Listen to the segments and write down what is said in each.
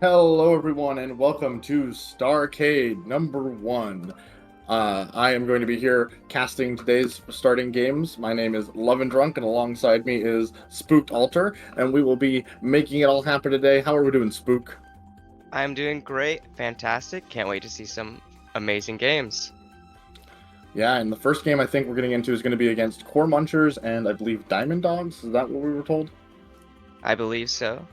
Hello, everyone, and welcome to Starcade #1. I am going to be here casting today's starting games. My name is Love and Drunk, and alongside me is Spooked Altar, and we will be making it all happen today. How are we doing, Spook? I'm doing great, fantastic. Can't wait to see some amazing games. Yeah, and the first game I think we're getting into is going to be against Core Munchers and I believe Diamond Dogs. Is that what we were told? I believe so.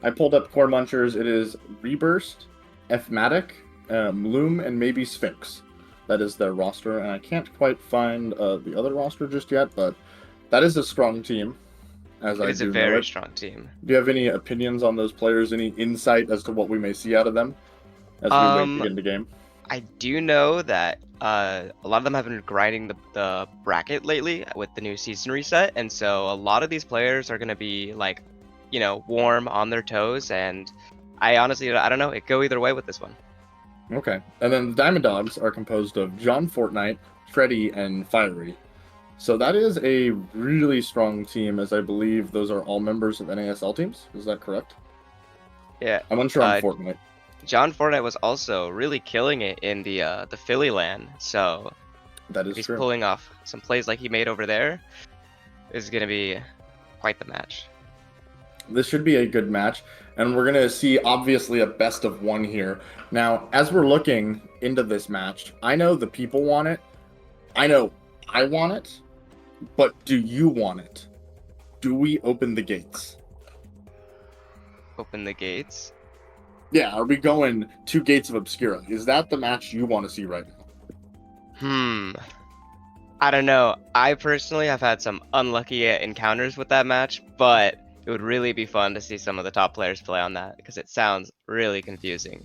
I pulled up Core Munchers. It is Reburst, Fmatic, Loom, and maybe Sphinx. That is their roster, and I can't quite find the other roster just yet, but that is a strong team, as It I is a do know very it. strong team. Do you have any opinions on those players? Any insight as to what we may see out of them as we wait to Um, get into game? I do know that a lot of them have been grinding the bracket lately with the new season reset, and so a lot of these players are gonna be like, warm on their toes, and I don't know. It go either way with this one. Okay. And then the Diamond Dogs are composed of John Fortnite, Freddy, and Fiery. So that is a really strong team, as I believe those are all members of NASL teams. Is that correct? Yeah. I'm unsure on Fortnite. John Fortnite was also really killing it in the Philly LAN, so That if is he's true. pulling off some plays like he made over there, is gonna be quite the match. This should be a good match, and we're going to see, obviously, a best of one here. Now, as we're looking into this match, I know the people want it. I know I want it. But do you want it? Do we open the gates? Open the gates. Yeah, are we going two Gates of Obscura? Is that the match you want to see right now? I don't know. I personally have had some unlucky encounters with that match, but it would really be fun to see some of the top players play on that because it sounds really confusing.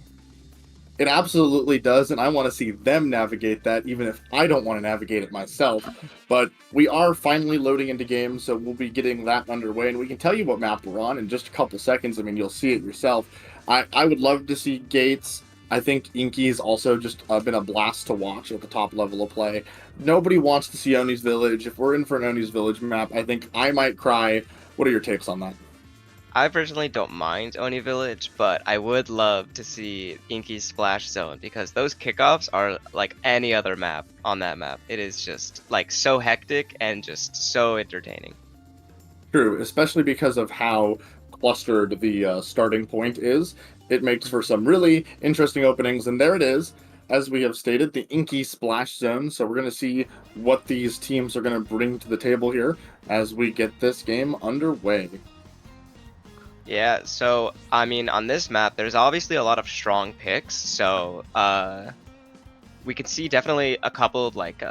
It absolutely does, and I want to see them navigate that, even if I don't want to navigate it myself. But we are finally loading into games, so we'll be getting that underway, and we can tell you what map we're on in just a couple seconds. I mean, you'll see it yourself. I would love to see Gates. I think Inky's also just been a blast to watch at the top level of play. Nobody wants to see Oni's Village. If we're in for an Oni's Village map, I think I might cry. What are your takes on that? I personally don't mind Oni Village, but I would love to see Inky's Splash Zone because those kickoffs are like any other map on that map. It is just like so hectic and just so entertaining. True, especially because of how clustered the starting point is. It makes for some really interesting openings, and there it is. As we have stated, the Inky Splash Zone. So we're going to see what these teams are going to bring to the table here as we get this game underway. Yeah, so I mean on this map there's obviously a lot of strong picks, so we can see definitely a couple of like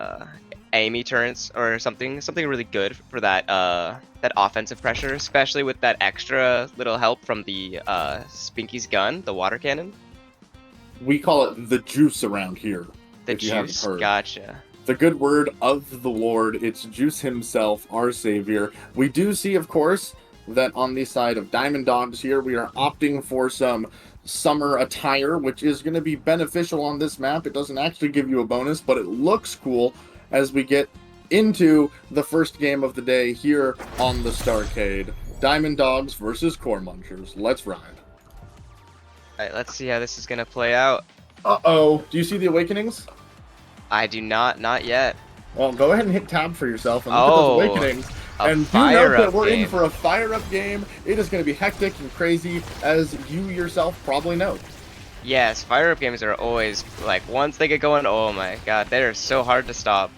Amy turrets or something really good for that that offensive pressure, especially with that extra little help from the Spinky's gun, the water cannon. We call it the juice around here. The if you haven't juice, heard. gotcha. The good word of the Lord. It's Juice himself, our savior. We do see, of course, that on the side of Diamond Dogs here, we are opting for some summer attire, which is going to be beneficial on this map. It doesn't actually give you a bonus, but it looks cool as we get into the first game of the day here on the Starcade. Diamond Dogs versus Core Munchers. Let's ride. Alright, let's see how this is gonna play out. Uh-oh. Do you see the Awakenings? I do not yet. Well, go ahead and hit tab for yourself and look at those Awakenings. And do note that we're in for a fire-up game. It is going to be hectic and crazy, as you yourself probably know. Yes, fire-up games are always, like, once they get going, oh my god, they're so hard to stop.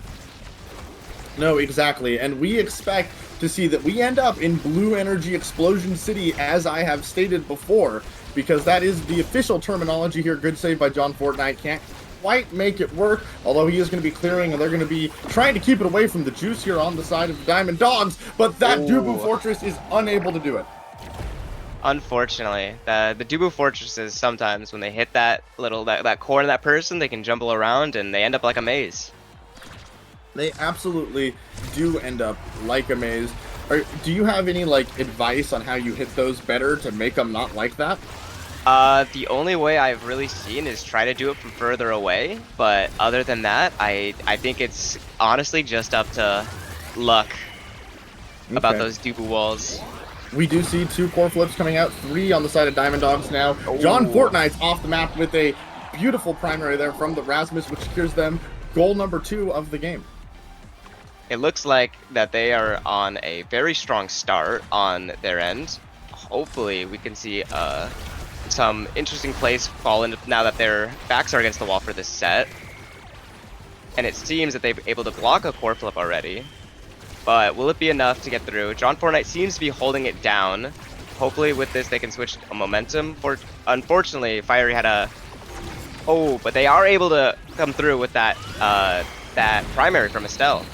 No, exactly. And we expect to see that we end up in Blue Energy Explosion City, as I have stated before, because that is the official terminology here. Good save by John Fortnite. Can't quite make it work, although he is going to be clearing, and they're going to be trying to keep it away from the juice here on the side of the Diamond Dogs, but that Dubu Fortress is unable to do it. Unfortunately, the Dubu Fortresses, sometimes when they hit that little that core in that person, they can jumble around and they end up like a maze. They absolutely do end up like a maze. Do you have any like advice on how you hit those better to make them not like that? The only way I've really seen is try to do it from further away, but other than that, I think it's honestly just up to luck about those Dubu walls. We do see 2 core flips coming out, 3 on the side of Diamond Dogs now. Oh. John Fortnite's off the map with a beautiful primary there from the Rasmus, which secures them goal number 2 of the game. It looks like that they are on a very strong start on their end. Hopefully we can see some interesting plays fall in now that their backs are against the wall for this set. And it seems that they're able to block a core flip already. But will it be enough to get through? John Fortnite seems to be holding it down. Hopefully with this they can switch a momentum. Unfortunately, Fiery had a... Oh, but they are able to come through with that that primary from Estelle.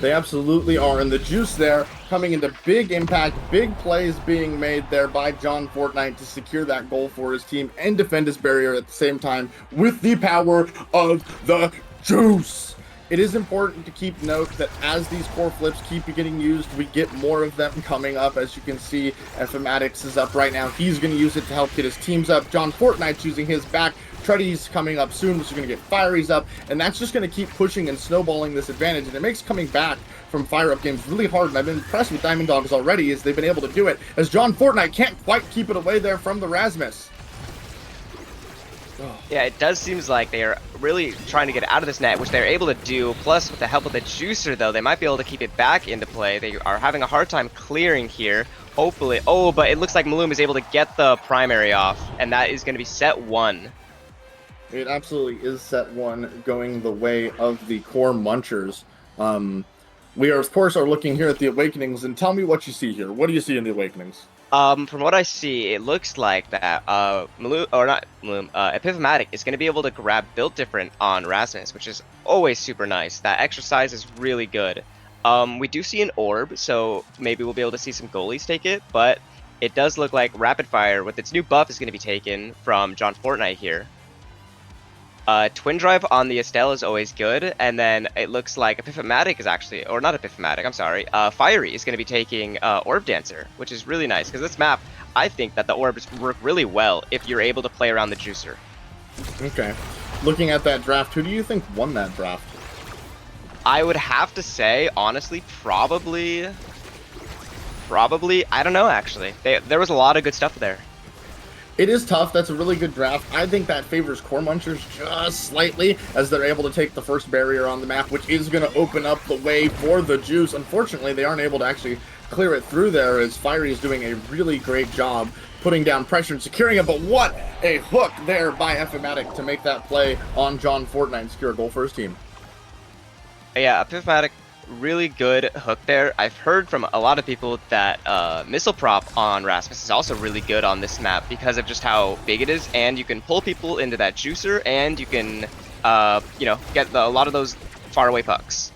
They absolutely are, and the juice there coming into big impact, big plays being made there by John Fortnite to secure that goal for his team and defend his barrier at the same time with the power of the juice. It is important to keep note that as these core flips keep getting used, we get more of them coming up. As you can see, Fmatics is up right now. He's going to use it to help get his teams up. John Fortnite's using his back. Treddy's coming up soon, which is going to get Fiery's up, and that's just going to keep pushing and snowballing this advantage, and it makes coming back from fire-up games really hard, and I've been impressed with Diamond Dogs already as they've been able to do it, as John Fortnite can't quite keep it away there from the Rasmus. Yeah, it does seem like they are really trying to get out of this net, which they're able to do. Plus, with the help of the juicer, though, they might be able to keep it back into play. They are having a hard time clearing here. Hopefully. Oh, but it looks like Maloom is able to get the primary off, and that is going to be set 1. It absolutely is set 1 going the way of the core munchers. We are, of course, are looking here at the Awakenings, and tell me what you see here. What do you see in the Awakenings? From what I see, it looks like that Epiphomatic is going to be able to grab Built Different on Rasmus, which is always super nice. That exercise is really good. We do see an orb, so maybe we'll be able to see some goalies take it, but it does look like Rapid Fire with its new buff is going to be taken from John Fortnite here. Twin Drive on the Estelle is always good, and then it looks like Epiphomatic is actually, or not Epiphomatic, I'm sorry, Fiery is going to be taking Orb Dancer, which is really nice, because this map, I think that the orbs work really well if you're able to play around the juicer. Okay. Looking at that draft, who do you think won that draft? I would have to say, honestly, probably, I don't know, actually. There was a lot of good stuff there. It is tough. That's a really good draft. I think that favors Core Munchers just slightly as they're able to take the first barrier on the map, which is going to open up the way for the juice. Unfortunately, they aren't able to actually clear it through there as Fiery is doing a really great job putting down pressure and securing it. But what a hook there by Epiphomatic to make that play on John Fortnite and secure a goal for his team. Yeah, Epiphomatic, really good hook there. I've heard from a lot of people that Missile Prop on Rasmus is also really good on this map because of just how big it is, and you can pull people into that juicer, and you can, you know, get a lot of those faraway pucks.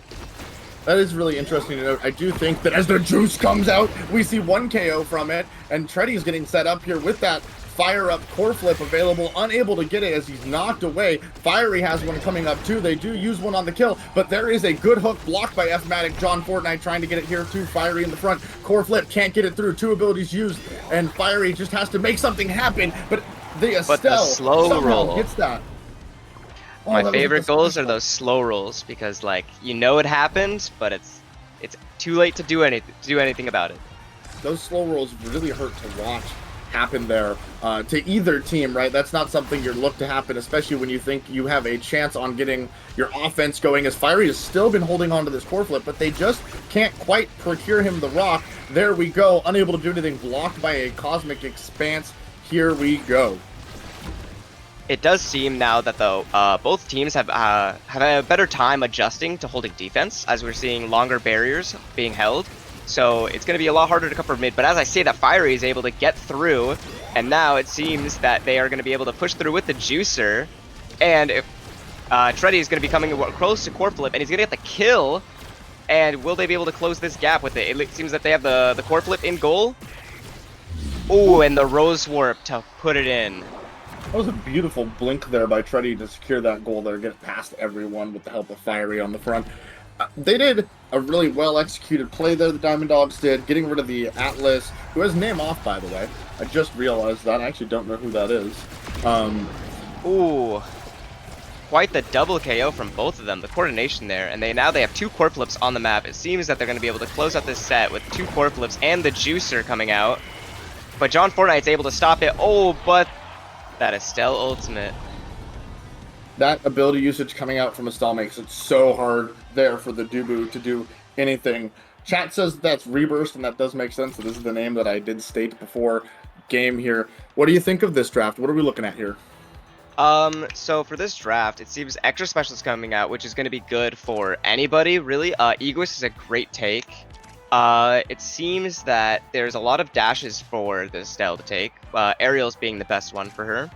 That is really interesting to note. I do think that as the juice comes out, we see 1 KO from it, and Treddy's getting set up here with that fire-up core flip available, unable to get it as he's knocked away. Fiery has one coming up too. They do use one on the kill, but there is a good hook blocked by Fmatic. John Fortnite trying to get it here too. Fiery in the front. Core flip can't get it through. 2 abilities used, and Fiery just has to make something happen, but the Estelle slow roll gets that. Oh, my favorite goals are those slow rolls because, like, you know it happened, but it's too late to do anything about it. Those slow rolls really hurt to watch happen there to either team, right? That's not something you'd look to happen, especially when you think you have a chance on getting your offense going, as Fiery has still been holding on to this core flip, but they just can't quite procure him the rock. There we go, unable to do anything, blocked by a Cosmic Expanse. Here we go. It does seem now that both teams have a better time adjusting to holding defense, as we're seeing longer barriers being held. So it's going to be a lot harder to cover mid, but as I say, that Fiery is able to get through, and now it seems that they are going to be able to push through with the juicer, and if Treddy is going to be coming close to core flip, and he's going to get the kill, and will they be able to close this gap with it? It seems that they have the core flip in goal. Oh, and the Rose Warp to put it in. That was a beautiful blink there by Treddy to secure that goal there, get past everyone with the help of Fiery on the front. They did a really well-executed play there, the Diamond Dogs did, getting rid of the Atlas, who has name off, by the way. I just realized that. I actually don't know who that is. Ooh. quite the double KO from both of them, the coordination there, and now they have 2 core flips on the map. It seems that they're going to be able to close out this set with 2 core flips and the juicer coming out. But John Fortnite's able to stop it. Oh, but that Estelle ultimate. That ability usage coming out from Estelle makes it so hard there for the Dubu to do anything. Chat says that's Reburst, and that does make sense. So this is the name that I did state before game here. What do you think of this draft? What are we looking at here? So for this draft, it seems extra specials coming out, which is going to be good for anybody, really. Egoist is a great take. It seems that there's a lot of dashes for the Estelle to take, Ariel's being the best one for her.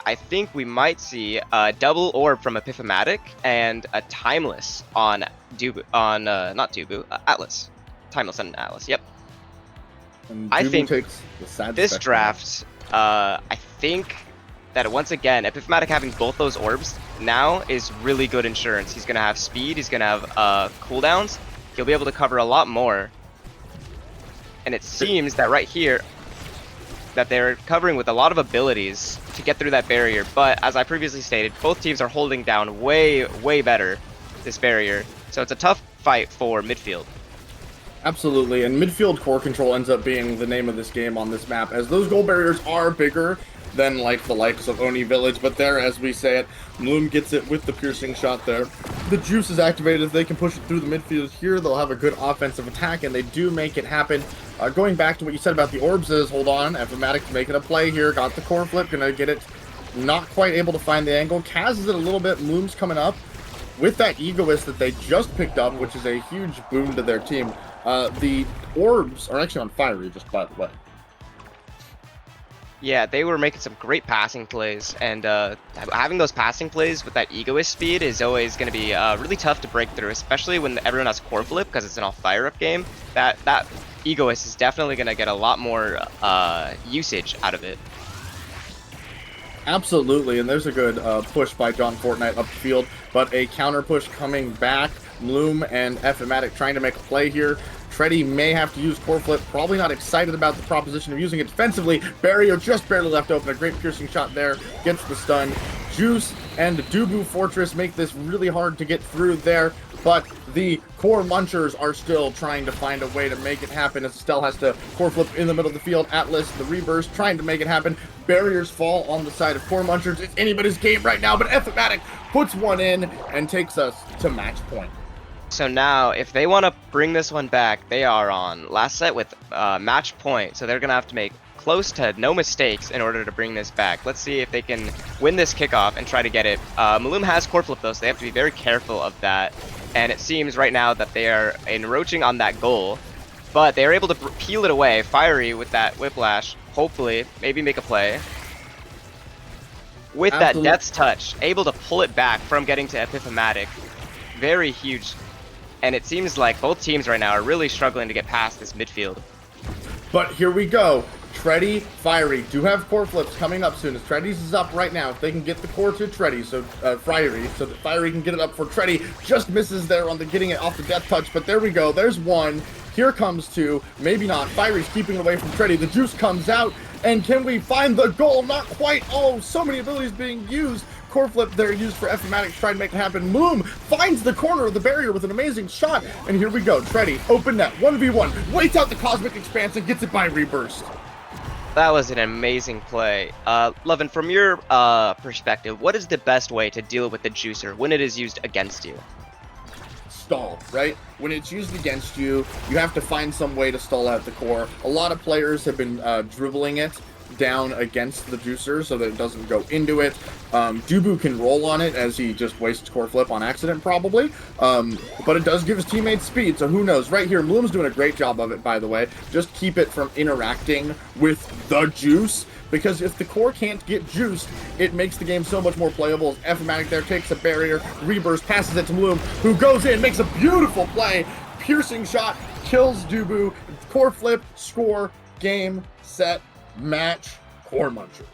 I think we might see a double orb from Epiphomatic and a Timeless on not Dubu, Atlas. Timeless and Atlas, yep. And I think takes the sad this spectrum. draft, I think that once again, Epiphomatic having both those orbs now is really good insurance. He's going to have speed, he's going to have cooldowns, he'll be able to cover a lot more. And it seems that right here, that they're covering with a lot of abilities to get through that barrier, but as I previously stated, both teams are holding down way better this barrier, so it's a tough fight for midfield. Absolutely, and midfield core control ends up being the name of this game on this map, as those goal barriers are bigger than like the likes of Oni Village, but there, as we say it, Bloom gets it with the piercing shot there. The juice is activated. If they can push it through the midfield here, they'll have a good offensive attack, and they do make it happen. Going back to what you said about the orbs is, hold on, Epiphomatic making a play here, got the core flip, gonna get it, not quite able to find the angle. Kaz is it a little bit, Bloom's coming up with that Egoist that they just picked up, which is a huge boon to their team. The orbs are actually on Fiery, just by the way. Yeah, they were making some great passing plays, and having those passing plays with that Egoist speed is always going to be really tough to break through, especially when everyone has core flip, because it's an all fire-up game. That Egoist is definitely going to get a lot more usage out of it. Absolutely, and there's a good push by John Fortnite up the field, but a counter push coming back. Bloom and Epiphomatic trying to make a play here. Treddy may have to use core flip, probably not excited about the proposition of using it defensively. Barrier just barely left open, a great piercing shot there, gets the stun. Juice and Dubu Fortress make this really hard to get through there, but the core munchers are still trying to find a way to make it happen, as Estelle has to core flip in the middle of the field. Atlas, the reverse, trying to make it happen. Barriers fall on the side of core munchers. It's anybody's game right now, but Epiphomatic puts one in and takes us to match point. So now, if they want to bring this one back, they are on last set with match point, so they're going to have to make close to no mistakes in order to bring this back. Let's see if they can win this kickoff and try to get it. Maloom has core flip though, so they have to be very careful of that, and it seems right now that they are encroaching on that goal, but they are able to peel it away. Fiery with that whiplash, hopefully, maybe make a play. With that Death's Touch, able to pull it back from getting to Epiphomatic. Very huge. And it seems like both teams right now are really struggling to get past this midfield. But here we go. Treddy, Fiery do have core flips coming up soon. As Treddy's is up right now. If they can get the core to Treddy, so Fiery, so that Fiery can get it up for Treddy. Just misses there on the getting it off the Death Touch, but there we go. There's one. Here comes two. Maybe not. Fiery's keeping it away from Treddy. The juice comes out. And can we find the goal? Not quite. Oh, so many abilities being used. Core flip there used for Epiphomatic to try to make it happen. Moom finds the corner of the barrier with an amazing shot. And here we go. Treddy, open net, 1v1. Waits out the Cosmic Expanse and gets it by Reburst. That was an amazing play. Lovin, from your perspective, what is the best way to deal with the juicer when it is used against you? Stall, right? When it's used against you, you have to find some way to stall out the core. A lot of players have been dribbling it down against the juicer so that it doesn't go into it. Dubu can roll on it as he just wastes core flip on accident probably, but it does give his teammates speed, so who knows. Right here, Bloom's doing a great job of it, by the way. Just keep it from interacting with the juice, because if the core can't get juiced, it makes the game so much more playable. As Epiphomatic there takes a barrier, Reburst passes it to Bloom, who goes in, makes a beautiful play, piercing shot, kills Dubu, core flip, score, game, set, match, core munchers.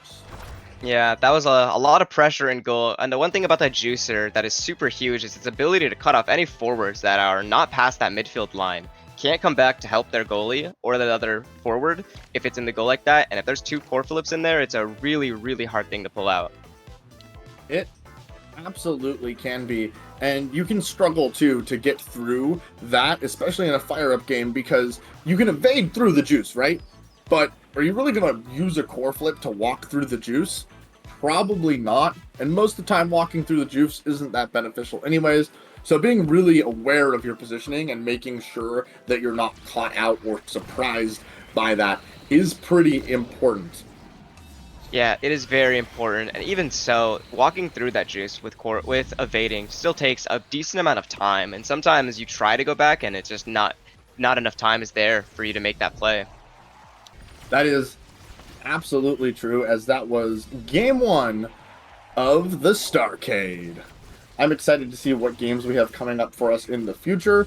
Yeah, that was a lot of pressure in goal, and the one thing about that juicer that is super huge is its ability to cut off any forwards that are not past that midfield line. Can't come back to help their goalie or the other forward if it's in the goal like that, and if there's two core flips in there, it's a really hard thing to pull out. It absolutely can be. And you can struggle too to get through that, especially in a fire up game, because you can evade through the juice, right? But are you really going to use a core flip to walk through the juice? Probably not. And most of the time, walking through the juice isn't that beneficial, anyways. So being really aware of your positioning and making sure that you're not caught out or surprised by that is pretty important. Yeah, it is very important, and even so, walking through that juice with evading still takes a decent amount of time, and sometimes you try to go back and it's just not enough time is there for you to make that play. That is absolutely true, as that was game one of the Starcade. I'm excited to see what games we have coming up for us in the future.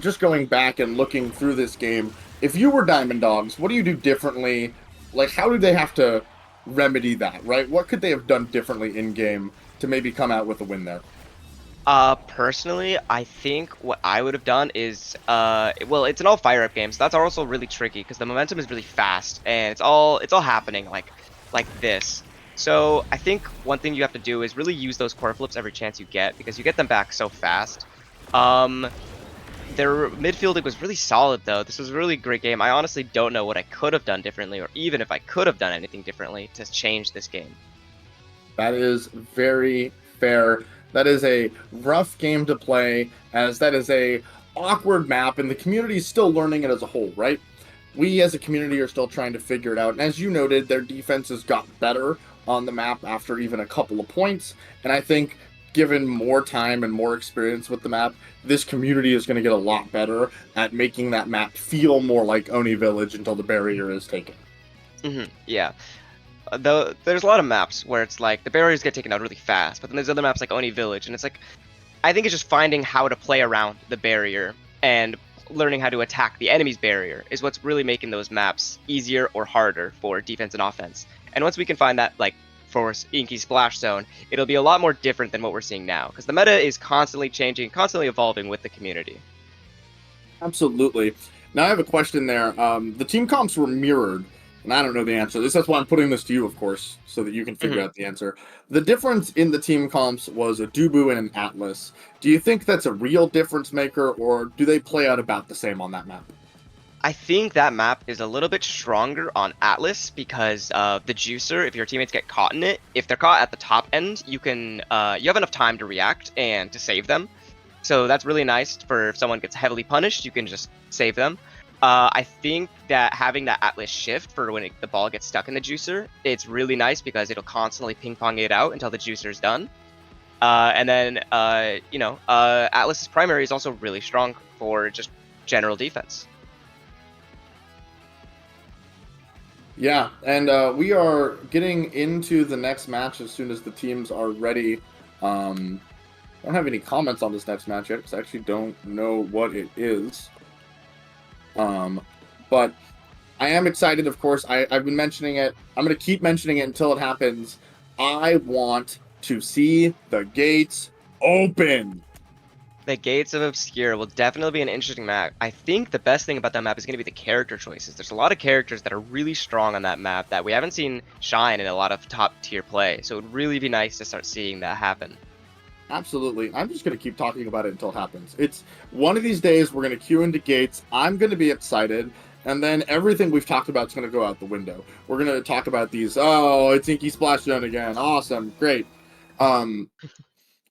Just going back and looking through this game, if you were Diamond Dogs, what do you do differently? Like, how do they have to remedy that, right? What could they have done differently in game to maybe come out with a win there? Personally, I think what I would have done is, well, it's an all fire up game, so that's also really tricky because the momentum is really fast and it's all happening like this. So I think one thing you have to do is really use those core flips every chance you get because you get them back so fast. Um, their midfielding was really solid though. This was a really great game. I honestly don't know what I could have done differently, or even if I could have done anything differently to change this game. That is very fair. That is a rough game to play, as that is a awkward map, and the community is still learning it as a whole, right? We as a community are still trying to figure it out, and as you noted, their defenses got better on the map after even a couple of points, and I think given more time and more experience with the map, this community is going to get a lot better at making that map feel more like Oni Village until the barrier is taken. Yeah. Though there's a lot of maps where it's like the barriers get taken out really fast, but then there's other maps like Oni Village, and it's like I think it's just finding how to play around the barrier and learning how to attack the enemy's barrier is what's really making those maps easier or harder for defense and offense. And once we can find that, like for Inky Splash Zone, it'll be a lot more different than what we're seeing now, because the meta is constantly changing, constantly evolving with the community. Absolutely. Now I have a question there. The team comps were mirrored, and I don't know the answer. That's why I'm putting this to you, of course, so that you can figure out the answer. The difference in the team comps was a Dubu and an Atlas. Do you think that's a real difference maker, or do they play out about the same on that map? I think that map is a little bit stronger on Atlas because the juicer, if your teammates get caught in it, if they're caught at the top end, you have enough time to react and to save them. So that's really nice for if someone gets heavily punished, you can just save them. I think that having that Atlas shift for when the ball gets stuck in the juicer, it's really nice because it'll constantly ping pong it out until the juicer's done. And then, Atlas's primary is also really strong for just general defense. Yeah, and we are getting into the next match as soon as the teams are ready. I don't have any comments on this next match yet because I actually don't know what it is. But I am excited, of course. I've been mentioning it. I'm going to keep mentioning it until it happens. I want to see the gates open. The Gates of Obscure will definitely be an interesting map. I think the best thing about that map is going to be the character choices. There's a lot of characters that are really strong on that map that we haven't seen shine in a lot of top tier play. So it would really be nice to start seeing that happen. Absolutely. I'm just going to keep talking about it until it happens. It's one of these days we're going to queue into gates. I'm going to be excited. And then everything we've talked about is going to go out the window. We're going to talk about these. Oh, it's Inky Splash Zone again. Awesome. Great.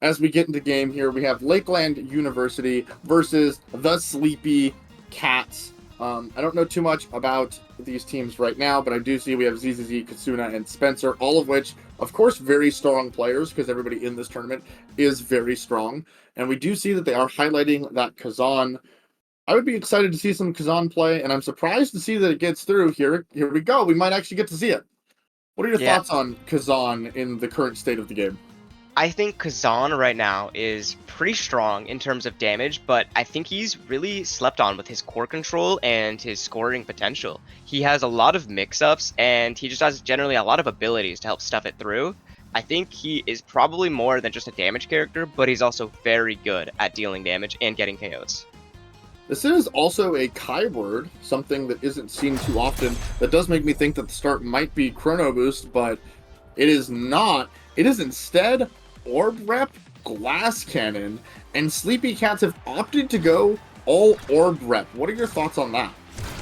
As we get into game here, we have Lakeland University versus the Sleepy Cats. I don't know too much about these teams right now, but I do see we have ZZZ, Kasuna, and Spencer, all of which, of course, very strong players because everybody in this tournament is very strong. And we do see that they are highlighting that Kazan. I would be excited to see some Kazan play, and I'm surprised to see that it gets through. Here we go. We might actually get to see it. What are your Yeah, thoughts on Kazan in the current state of the game? I think Kazan right now is pretty strong in terms of damage, but I think he's really slept on with his core control and his scoring potential. He has a lot of mix-ups, and he just has generally a lot of abilities to help stuff it through. I think he is probably more than just a damage character, but he's also very good at dealing damage and getting KOs. This is also a Kai word, something that isn't seen too often. That does make me think that the start might be Chrono Boost, but it is not. It is instead Orb Rep, Glass Cannon, and Sleepy Cats have opted to go all Orb Rep. What are your thoughts on that?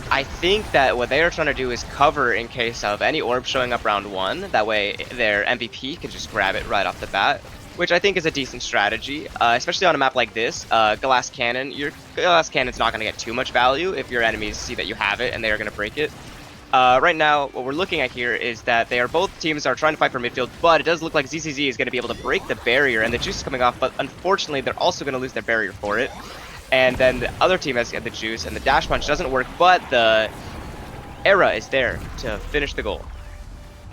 I think that what they are trying to do is cover in case of any orb showing up round 1. That way their MVP can just grab it right off the bat, which I think is a decent strategy, especially on a map like this. Glass Cannon, your Glass Cannon's not going to get too much value if your enemies see that you have it and they are going to break it. Right now, what we're looking at here is that both teams are trying to fight for midfield, but it does look like ZZZ is going to be able to break the barrier, and the juice is coming off, but unfortunately, they're also going to lose their barrier for it. And then the other team has the juice, and the dash punch doesn't work, but the era is there to finish the goal.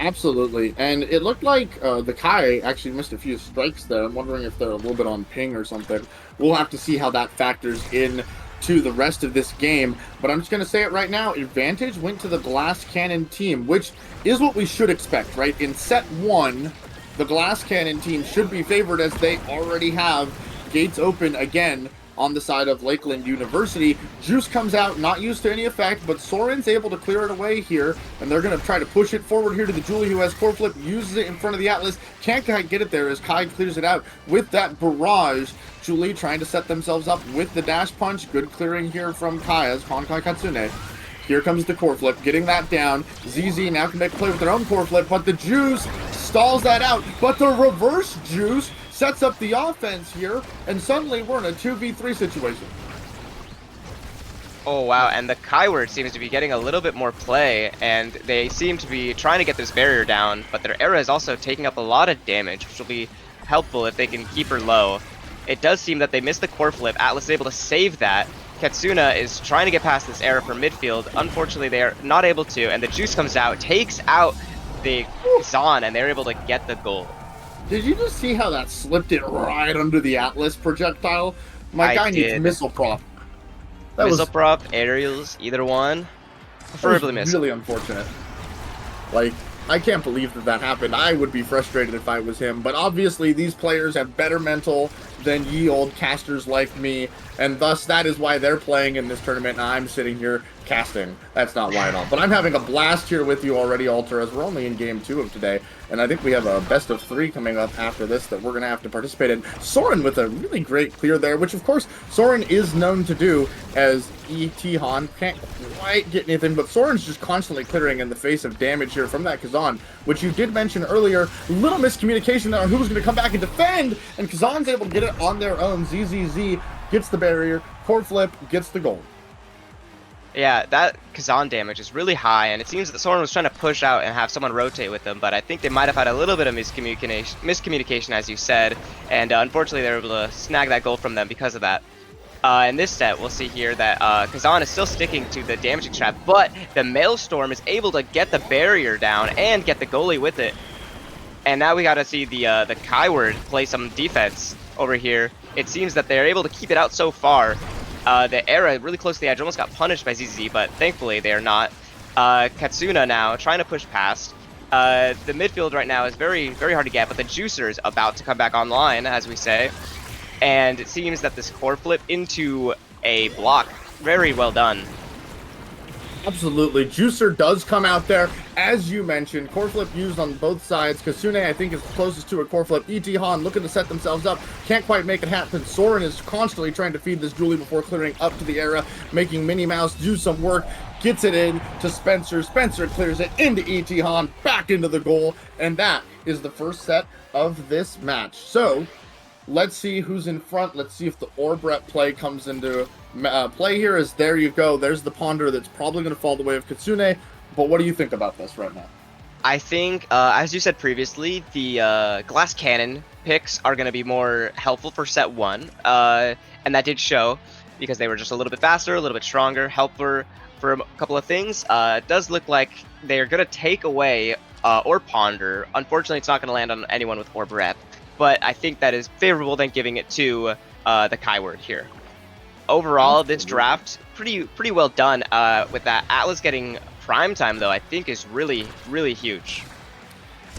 Absolutely, and it looked like the Kai actually missed a few strikes there. I'm wondering if they're a little bit on ping or something. We'll have to see how that factors in to the rest of this game, but I'm just going to say it right now. Advantage went to the Glass Cannon team, which is what we should expect, right? In set 1, the Glass Cannon team should be favored as they already have gates open again on the side of Lakeland University. Juice comes out, not used to any effect, but Soren's able to clear it away here, and they're going to try to push it forward here to the Julie, who has core flip, uses it in front of the Atlas, can't quite get it there as Kai clears it out with that barrage. Julie trying to set themselves up with the dash punch. Good clearing here from Kai as Honkai Katsune. Here comes the core flip, getting that down. ZZ now can make a play with their own core flip, but the Juice stalls that out, but the reverse Juice sets up the offense here, and suddenly we're in a 2v3 situation. Oh wow, and the Kaiword seems to be getting a little bit more play, and they seem to be trying to get this barrier down, but their era is also taking up a lot of damage, which will be helpful if they can keep her low. It does seem that they missed the core flip. Atlas is able to save that. Katsuna is trying to get past this era for midfield. Unfortunately, they are not able to, and the Juice comes out, takes out the Zon, and they're able to get the goal. Did you just see how that slipped it right under the Atlas projectile? My guy needs missile prop. Missile prop, aerials, either one. Preferably missile. Really unfortunate. Like, I can't believe that happened. I would be frustrated if I was him, but obviously these players have better mental than ye old casters like me, and thus that is why they're playing in this tournament, and I'm sitting here casting. That's not why at all. But I'm having a blast here with you already, Alter, as we're only in game 2 of today, and I think we have a best of 3 coming up after this that we're going to have to participate in. Soren with a really great clear there, which of course Soren is known to do as E.T. Han. Can't quite get anything, but Soren's just constantly clearing in the face of damage here from that Kazan, which you did mention earlier. Little miscommunication there on who was going to come back and defend, and Kazan's able to get it on their own. ZZZ gets the barrier, core flip, gets the goal. Yeah, that Kazan damage is really high, and it seems that Soren was trying to push out and have someone rotate with them, but I think they might have had a little bit of miscommunication, as you said, and unfortunately they were able to snag that goal from them because of that. In this set, we'll see here that Kazan is still sticking to the damaging trap, but the Maelstrom is able to get the barrier down and get the goalie with it. And now we gotta see the Kaiword play some defense over here. It seems that they're able to keep it out so far. The era really close to the edge almost got punished by ZZ, but thankfully they are not. Katsuna now trying to push past. The midfield right now is very, very hard to get, but the Juicer is about to come back online, as we say. And it seems that this core flip into a block, very well done. Absolutely. Juicer does come out there, as you mentioned. Core flip used on both sides. Kasune, I think, is closest to a core flip. E.T. Han looking to set themselves up. Can't quite make it happen. Soren is constantly trying to feed this Julie before clearing up to the era, making Minnie Mouse do some work. Gets it in to Spencer. Spencer clears it into E.T. Han, back into the goal. And that is the first set of this match. So, let's see who's in front. Let's see if the orb rep play comes into play here. As there you go. There's the ponder that's probably going to fall the way of Katsune. But what do you think about this right now? I think, as you said previously, the Glass Cannon picks are going to be more helpful for set 1. And that did show, because they were just a little bit faster, a little bit stronger, helpful for a couple of things. It does look like they're going to take away Orb Ponder. Unfortunately, it's not going to land on anyone with Orb Rep. But I think that is favorable than giving it to the Kaiword here. Overall, this draft, pretty well done. With that Atlas getting prime time, though, I think is really, really huge.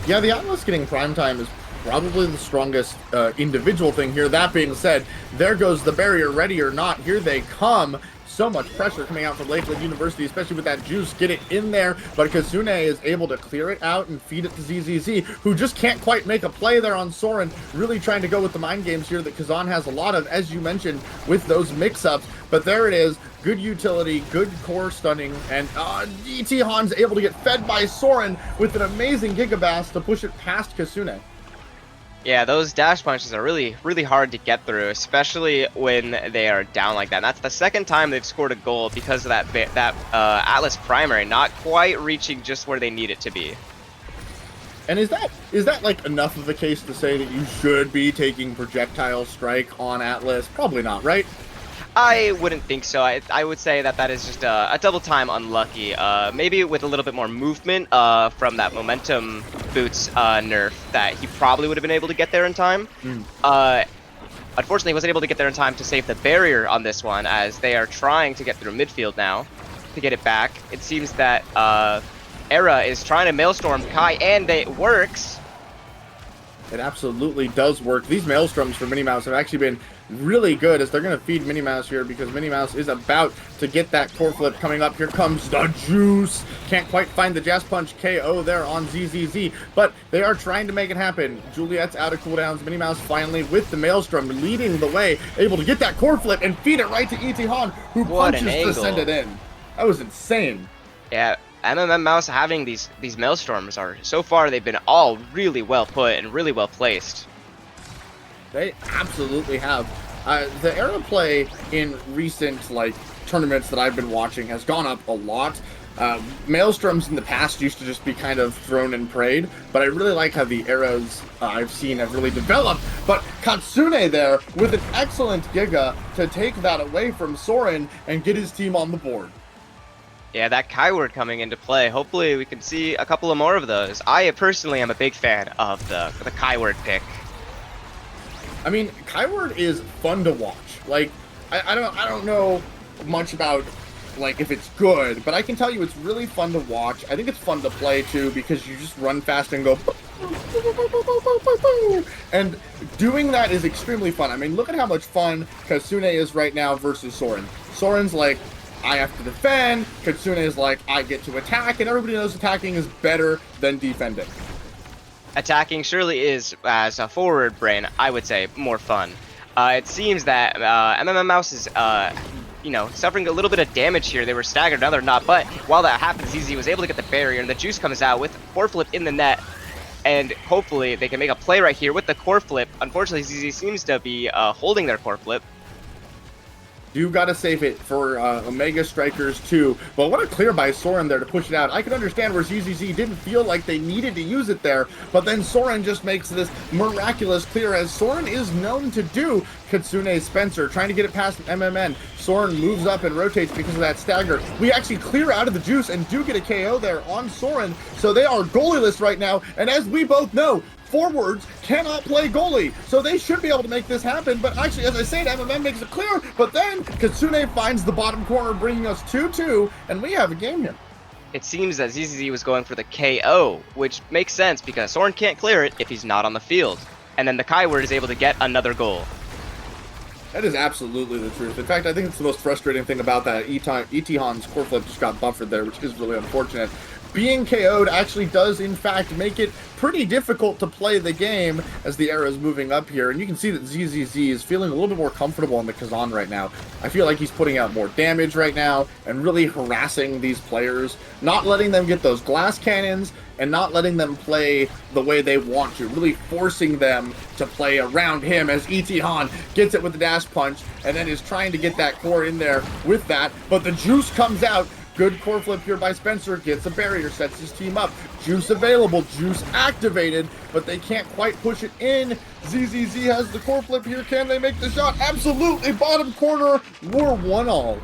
Yeah, the Atlas getting prime time is probably the strongest individual thing here. That being said, there goes the barrier, ready or not. Here they come. so much pressure coming out from Lakeland University, especially with that juice. Get it in there, but Kazune is able to clear it out and feed it to ZZZ, who just can't quite make a play there on Soren. Really trying to go with the mind games here that Kazan has a lot of, as you mentioned, with those mix-ups. But there it is. Good utility, good core stunning, and E.T. Han's able to get fed by Soren with an amazing Gigabass to push it past Kasune. Yeah, those dash punches are really, really hard to get through, especially when they are down like that. And that's the second time they've scored a goal because of that Atlas primary not quite reaching just where they need it to be. And is that like enough of a case to say that you should be taking projectile strike on Atlas? Probably not, right? I wouldn't think so. I would say that is just a double time unlucky. Maybe with a little bit more movement from that momentum boots nerf that he probably would have been able to get there in time. Unfortunately, he wasn't able to get there in time to save the barrier on this one, as they are trying to get through midfield now to get it back. It seems that Era is trying to Maelstrom Kai, and it works. It absolutely does work. These Maelstroms for Minnie Mouse have actually been really good, as they're going to feed Minnie Mouse here, because Minnie Mouse is about to get that core flip coming up. Here comes the juice. Can't quite find the Jazz Punch KO there on ZZZ, but they are trying to make it happen. Juliet's out of cooldowns. Minnie Mouse finally with the Maelstrom leading the way, able to get that core flip and feed it right to E.T. Han, who punches to send it in. That was insane. Yeah. MMM Mouse having these Maelstorms are, so far, they've been all really well put and really well placed. They absolutely have. The Era play in recent tournaments that I've been watching has gone up a lot. Maelstroms in the past used to just be kind of thrown and prayed, but I really like how the Eras I've seen have really developed. But Katsune there with an excellent Giga to take that away from Soren and get his team on the board. Yeah, that Kyword coming into play. Hopefully we can see a couple of more of those. I personally am a big fan of the Kyword pick. I mean, Kyword is fun to watch. Like, I don't know much about if it's good, but I can tell you it's really fun to watch. I think it's fun to play too, because you just run fast and go, and doing that is extremely fun. I mean, look at how much fun Kasune is right now versus Soren. Soren's like, I have to defend. Katsune is like, I get to attack, and everybody knows attacking is better than defending. Attacking surely is, as a forward brain, I would say, more fun. It seems that MMM Mouse is, suffering a little bit of damage here. They were staggered, now they're not, but while that happens, ZZ was able to get the barrier, and the juice comes out with core flip in the net, and hopefully they can make a play right here with the core flip. Unfortunately, ZZ seems to be holding their core flip. You gotta save it for Omega Strikers too. But what a clear by Soren there to push it out. I can understand where ZZZ didn't feel like they needed to use it there, but then Soren just makes this miraculous clear, as Soren is known to do. Katsune Spencer trying to get it past MMN. Soren moves up and rotates because of that stagger. We actually clear out of the juice and do get a KO there on Soren, so they are goalieless right now, and as we both know, forwards cannot play goalie, so they should be able to make this happen. But actually, as I said, MMM makes it clear, but then Katsune finds the bottom corner, bringing us 2-2, and we have a game here. It seems that ZZZ was going for the KO, which makes sense because Soren can't clear it if he's not on the field. And then the Kyword is able to get another goal. That is absolutely the truth. In fact, I think it's the most frustrating thing about that. E.T. Han's core flip just got buffered there, which is really unfortunate. Being KO'd actually does, in fact, make it pretty difficult to play the game as the era is moving up here. And you can see that ZZZ is feeling a little bit more comfortable on the Kazan right now. I feel like he's putting out more damage right now and really harassing these players, not letting them get those glass cannons and not letting them play the way they want to, really forcing them to play around him as E.T. Han gets it with the dash punch and then is trying to get that core in there with that. But the juice comes out. Good core flip here by Spencer, gets a barrier, sets his team up. Juice available, juice activated, but they can't quite push it in. ZZZ has the core flip here. Can they make the shot? Absolutely, bottom corner, we're 1-all.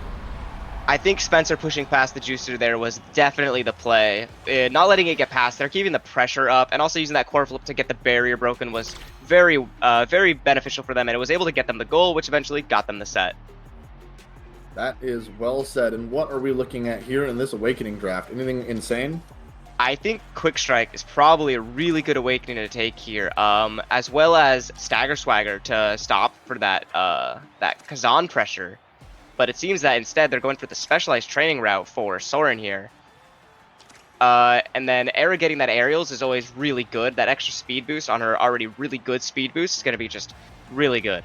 I think Spencer pushing past the juicer there was definitely the play. Not letting it get past there, keeping the pressure up, and also using that core flip to get the barrier broken was very beneficial for them, and it was able to get them the goal, which eventually got them the set. That is well said. And what are we looking at here in this Awakening draft? Anything insane? I think Quick Strike is probably a really good Awakening to take here, as well as Stagger Swagger to stop for that that Kazan pressure. but it seems that instead they're going for the specialized training route for Soren here. And then Era getting that aerials is always really good. That extra speed boost on her already really good speed boost is going to be just really good.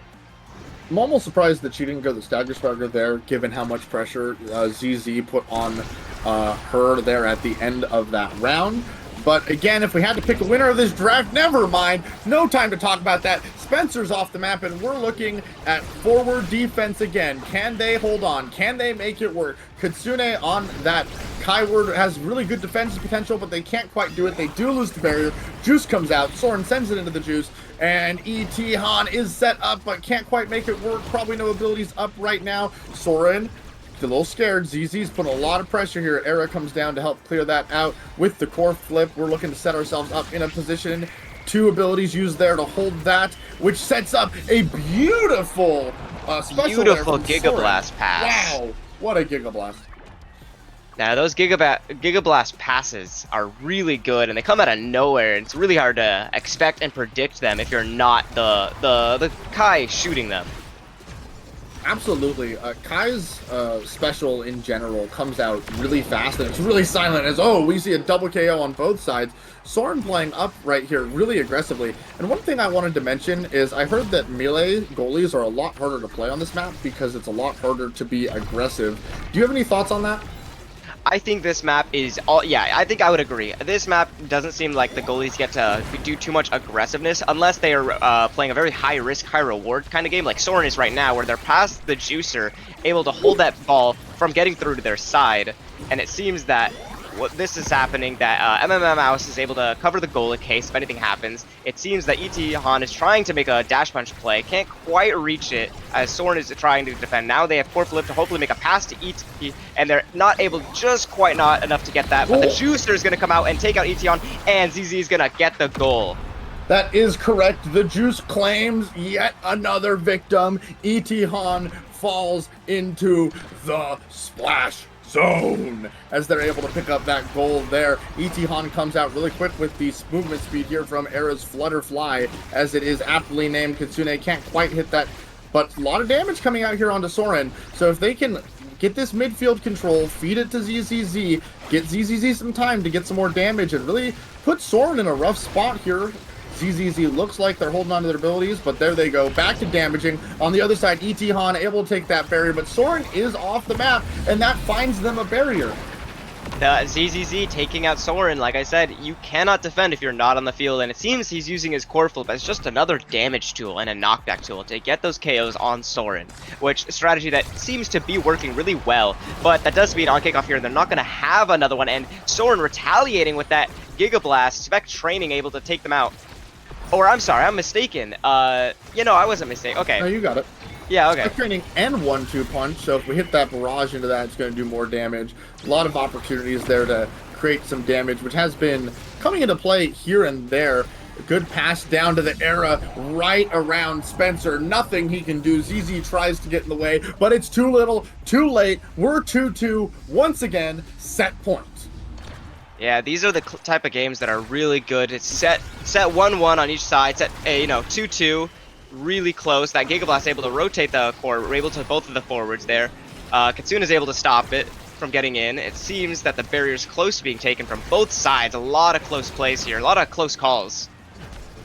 I'm almost surprised that she didn't go the Stagger Starter there, given how much pressure ZZ put on her there at the end of that round. But again, if we had to pick a winner of this draft, never mind. No time to talk about that. Spencer's off the map, and we're looking at forward defense again. Can they hold on? Can they make it work? Kitsune on that Kaiword has really good defensive potential, but they can't quite do it. They do lose the barrier. Juice comes out. Soren sends it into the Juice. And E.T. Han is set up, but can't quite make it work. Probably no abilities up right now. Soren, a little scared. ZZ's putting a lot of pressure here. Era comes down to help clear that out with the core flip. We're looking to set ourselves up in a position. 2 abilities used there to hold that, which sets up a beautiful special Giga Blast pass. Wow, what a Giga Blast. Now, those Giga Blast passes are really good, and they come out of nowhere, and it's really hard to expect and predict them if you're not the Kai shooting them. Absolutely. Kai's special in general comes out really fast, and it's really silent as, oh, we see a double KO on both sides. Soren playing up right here really aggressively. And one thing I wanted to mention is I heard that melee goalies are a lot harder to play on this map because it's a lot harder to be aggressive. Do you have any thoughts on that? I think this map is I think I would agree. This map doesn't seem like the goalies get to do too much aggressiveness unless they are playing a very high risk, high reward kind of game like Soren is right now, where they're past the juicer, able to hold that ball from getting through to their side. And it seems that what this is happening, that Mouse is able to cover the goal in case if anything happens. It seems that E.T. Han is trying to make a dash punch play, can't quite reach it as Soren is trying to defend. Now they have core flip to hopefully make a pass to E.T. and they're not able, just quite not enough to get that. But the juicer is going to come out and take out E.T. Han, and ZZ is going to get the goal. That is correct. The Juice claims yet another victim. E.T. Han falls into the splash zone as they're able to pick up that goal there. E.T. Han comes out really quick with the movement speed here from Era's Flutterfly, as it is aptly named. Kitsune can't quite hit that, but a lot of damage coming out here onto Soren. So if they can get this midfield control, feed it to ZZZ, get ZZZ some time to get some more damage, and really put Soren in a rough spot here. ZZZ looks like they're holding on to their abilities, but there they go, back to damaging. On the other side, E.T. Han able to take that barrier, but Soren is off the map, and that finds them a barrier. The ZZZ taking out Soren, like I said, you cannot defend if you're not on the field, and it seems he's using his core flip as just another damage tool and a knockback tool to get those KOs on Soren, which strategy that seems to be working really well, but that does mean on kickoff here they're not going to have another one, and Soren retaliating with that Giga Blast, Spec training able to take them out. Or I'm sorry, I'm mistaken. I wasn't mistaken. Okay. No, you got it. Yeah, okay. Spec training and 1-2 punch, so if we hit that barrage into that, it's going to do more damage. A lot of opportunities there to create some damage, which has been coming into play here and there. A good pass down to the Era, right around Spencer. Nothing he can do. ZZ tries to get in the way, but it's too little, too late. We're 2-2 once again. Set point. Yeah, these are the type of games that are really good. It's set 1-1 on each side, set 2-2, really close. That Giga Blast able to rotate the core, we're able to both of the forwards there. Kitsune is able to stop it from getting in. It seems that the barrier's close to being taken from both sides. A lot of close plays here, a lot of close calls.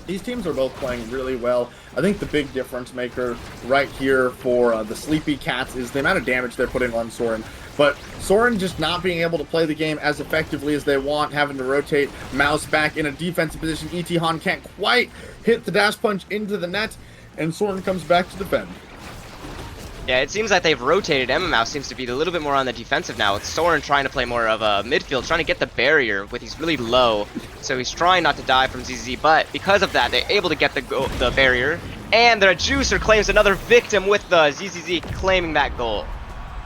These teams are both playing really well. I think the big difference maker right here for the Sleepy Cats is the amount of damage they're putting on Soren. But Soren just not being able to play the game as effectively as they want, having to rotate Mouse back in a defensive position. E.T. Han can't quite hit the dash punch into the net, and Soren comes back to defend. Yeah, it seems like they've rotated. Mouse seems to be a little bit more on the defensive now, with Soren trying to play more of a midfield, trying to get the barrier, with he's really low, so he's trying not to die from ZZ, but because of that, they're able to get the barrier, and the Juicer claims another victim with the ZZZ claiming that goal.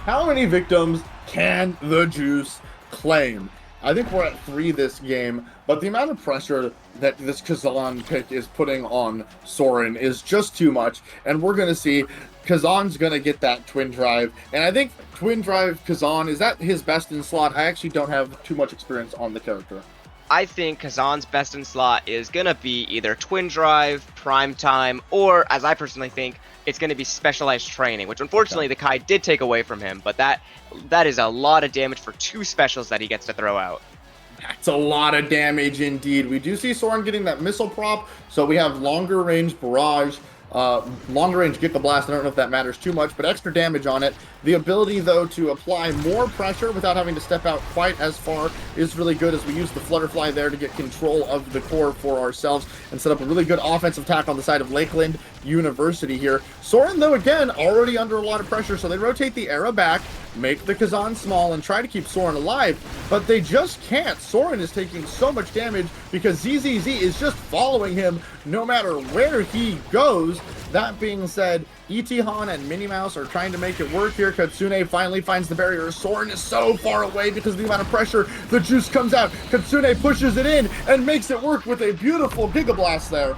How many victims can the Juice claim? I think we're at 3 this game, but the amount of pressure that this Kazan pick is putting on Soren is just too much, and we're going to see Kazan's going to get that Twin Drive, and I think Twin Drive Kazan, is that his best in slot? I actually don't have too much experience on the character. I think Kazan's best in slot is going to be either Twin Drive, Prime Time, or, as I personally think, it's going to be Specialized Training, which unfortunately the Kai did take away from him, but that is a lot of damage for 2 specials that he gets to throw out. That's a lot of damage indeed. We do see Soren getting that missile prop, so we have longer range barrage, longer range Giga Blast. I don't know if that matters too much, but extra damage on it. The ability, though, to apply more pressure without having to step out quite as far is really good, as we use the Flutterfly there to get control of the core for ourselves and set up a really good offensive attack on the side of Lakeland University here. Soren, though, again, already under a lot of pressure, so they rotate the Era back, make the Kazan small, and try to keep Soren alive, but they just can't. Soren is taking so much damage because ZZZ is just following him no matter where he goes. That being said, Itihan and Minnie Mouse are trying to make it work here. Katsune finally finds the barrier. Soren is so far away because of the amount of pressure. The juice comes out. Katsune pushes it in and makes it work with a beautiful Giga Blast there.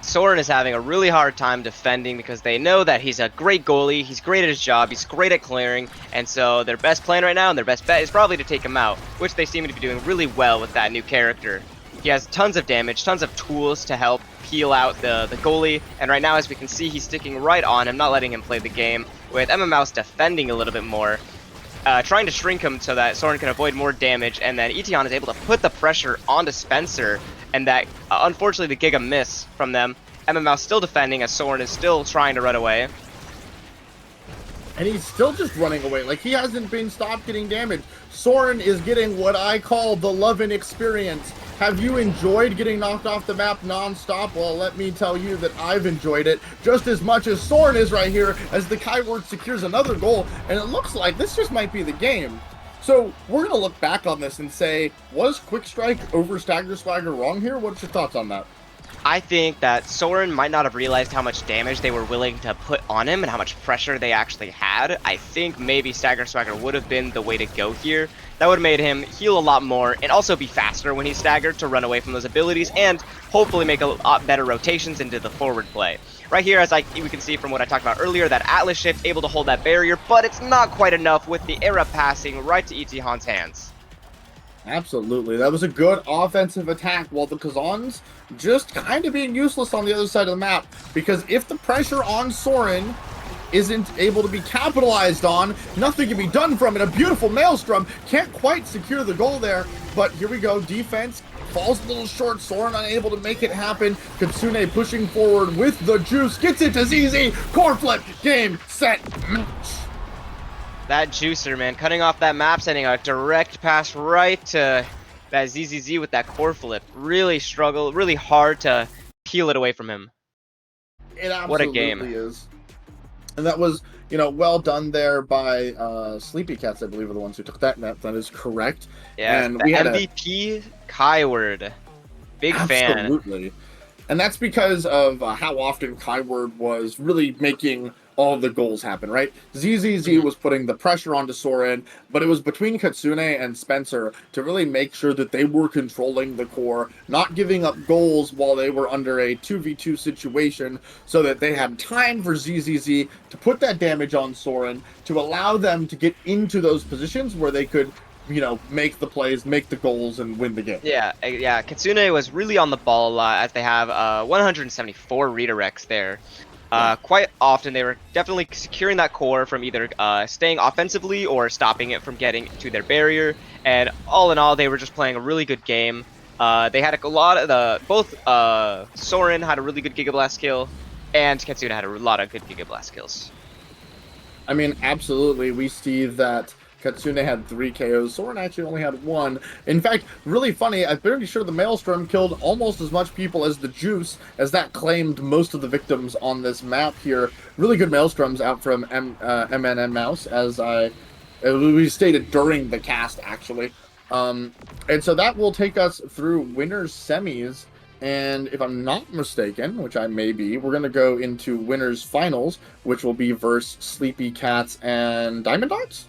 Soren is having a really hard time defending because they know that he's a great goalie, he's great at his job, he's great at clearing, and so their best plan right now and their best bet is probably to take him out, which they seem to be doing really well with that new character. He has tons of damage, tons of tools to help peel out the goalie, and right now, as we can see, he's sticking right on him, not letting him play the game, with Emma Mouse defending a little bit more, trying to shrink him so that Soren can avoid more damage, and then Itihan is able to put the pressure onto Spencer, and that, unfortunately, the Giga miss from them. Emma Mouse still defending as Soren is still trying to run away. And he's still just running away. Like, he hasn't been stopped getting damage. Soren is getting what I call the Lovin' experience. Have you enjoyed getting knocked off the map non-stop? Well, let me tell you that I've enjoyed it just as much as Soren is right here, as the Kaiword secures another goal, and it looks like this just might be the game. So, we're going to look back on this and say, was Quick Strike over Stagger Swagger wrong here? What's your thoughts on that? I think that Soren might not have realized how much damage they were willing to put on him and how much pressure they actually had. I think maybe Stagger Swagger would have been the way to go here. That would have made him heal a lot more and also be faster when he's staggered to run away from those abilities and hopefully make a lot better rotations into the forward play. Right here, as we can see from what I talked about earlier, that Atlas shift able to hold that barrier, but it's not quite enough with the Era passing right to Itihan's hands. Absolutely. That was a good offensive attack, while the Kazans just kind of being useless on the other side of the map, because if the pressure on Soren isn't able to be capitalized on, nothing can be done from it. A beautiful Maelstrom can't quite secure the goal there, but here we go. Defense falls a little short. Soren unable to make it happen. Katsune pushing forward with the juice, gets it to ZZ. Core flip, game, set, match. That juicer, man, cutting off that map, sending a direct pass right to that ZZZ with that core flip. Really struggled, really hard to peel it away from him. It absolutely What a game. is. And that was, you know, well done there by Sleepy Cats, I believe, are the ones who took that net. That is correct. Yeah, and the we had MVP Kaiword. Big fan. Absolutely. And that's because of how often Kaiword was really making all the goals happen, right? ZZZ was putting the pressure onto Soren, but it was between Katsune and Spencer to really make sure that they were controlling the core, not giving up goals while they were under a 2v2 situation, so that they had time for ZZZ to put that damage on Soren, to allow them to get into those positions where they could, you know, make the plays, make the goals, and win the game. Yeah, Katsune was really on the ball a lot, as they have 174 redirects there. Quite often they were definitely securing that core from either staying offensively or stopping it from getting to their barrier, and all in all they were just playing a really good game. They had a lot of both Soren had a really good Giga Blast kill, and Katsune had a lot of good Giga Blast kills. I mean, absolutely, we see that Katsune had 3 KOs. Soren actually only had 1. In fact, really funny, I'm pretty sure the Maelstrom killed almost as much people as the Juice, as that claimed most of the victims on this map here. Really good Maelstroms out from MNM Mouse, as we stated during the cast, actually. And so that will take us through winners semis. And if I'm not mistaken, which I may be, we're going to go into winners finals, which will be versus Sleepy Cats and Diamond Dogs?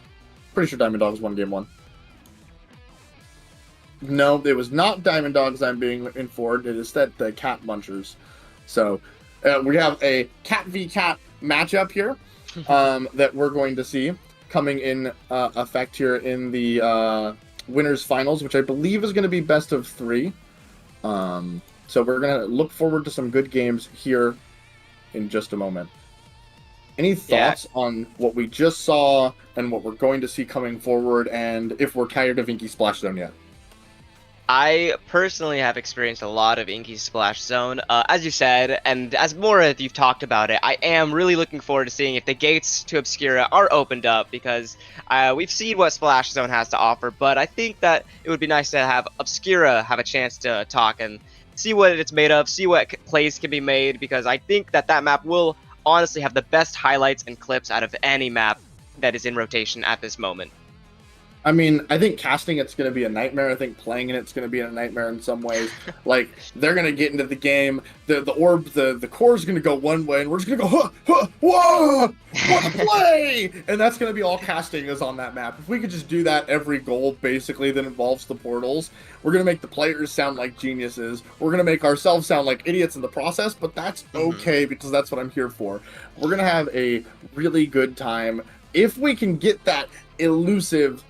Pretty sure Diamond Dogs won game 1. No, it was not Diamond Dogs I'm being informed. It is instead the Cat Munchers. So we have a Cat v Cat matchup here that we're going to see coming in effect here in the winners finals, which I believe is going to be best of 3. So we're going to look forward to some good games here in just a moment. Any Yeah, thoughts on what we just saw and what we're going to see coming forward, and if we're tired of Inky Splash Zone yet? I personally have experienced a lot of Inky Splash Zone. As you said, and as more as you've talked about it, I am really looking forward to seeing if the gates to Obscura are opened up, because we've seen what Splash Zone has to offer, but I think that it would be nice to have Obscura have a chance to talk and see what it's made of, see what plays can be made, because I think that that map will honestly have the best highlights and clips out of any map that is in rotation at this moment. I mean, I think casting it's going to be a nightmare. I think playing in it's going to be a nightmare in some ways. Like, they're going to get into the game, the orb, the core is going to go one way, and we're just going to go, huh, huh, whoa, what a play! And that's going to be all casting is on that map. If we could just do that every goal, basically, that involves the portals, we're going to make the players sound like geniuses. We're going to make ourselves sound like idiots in the process, but that's okay, because that's what I'm here for. We're going to have a really good time if we can get that elusive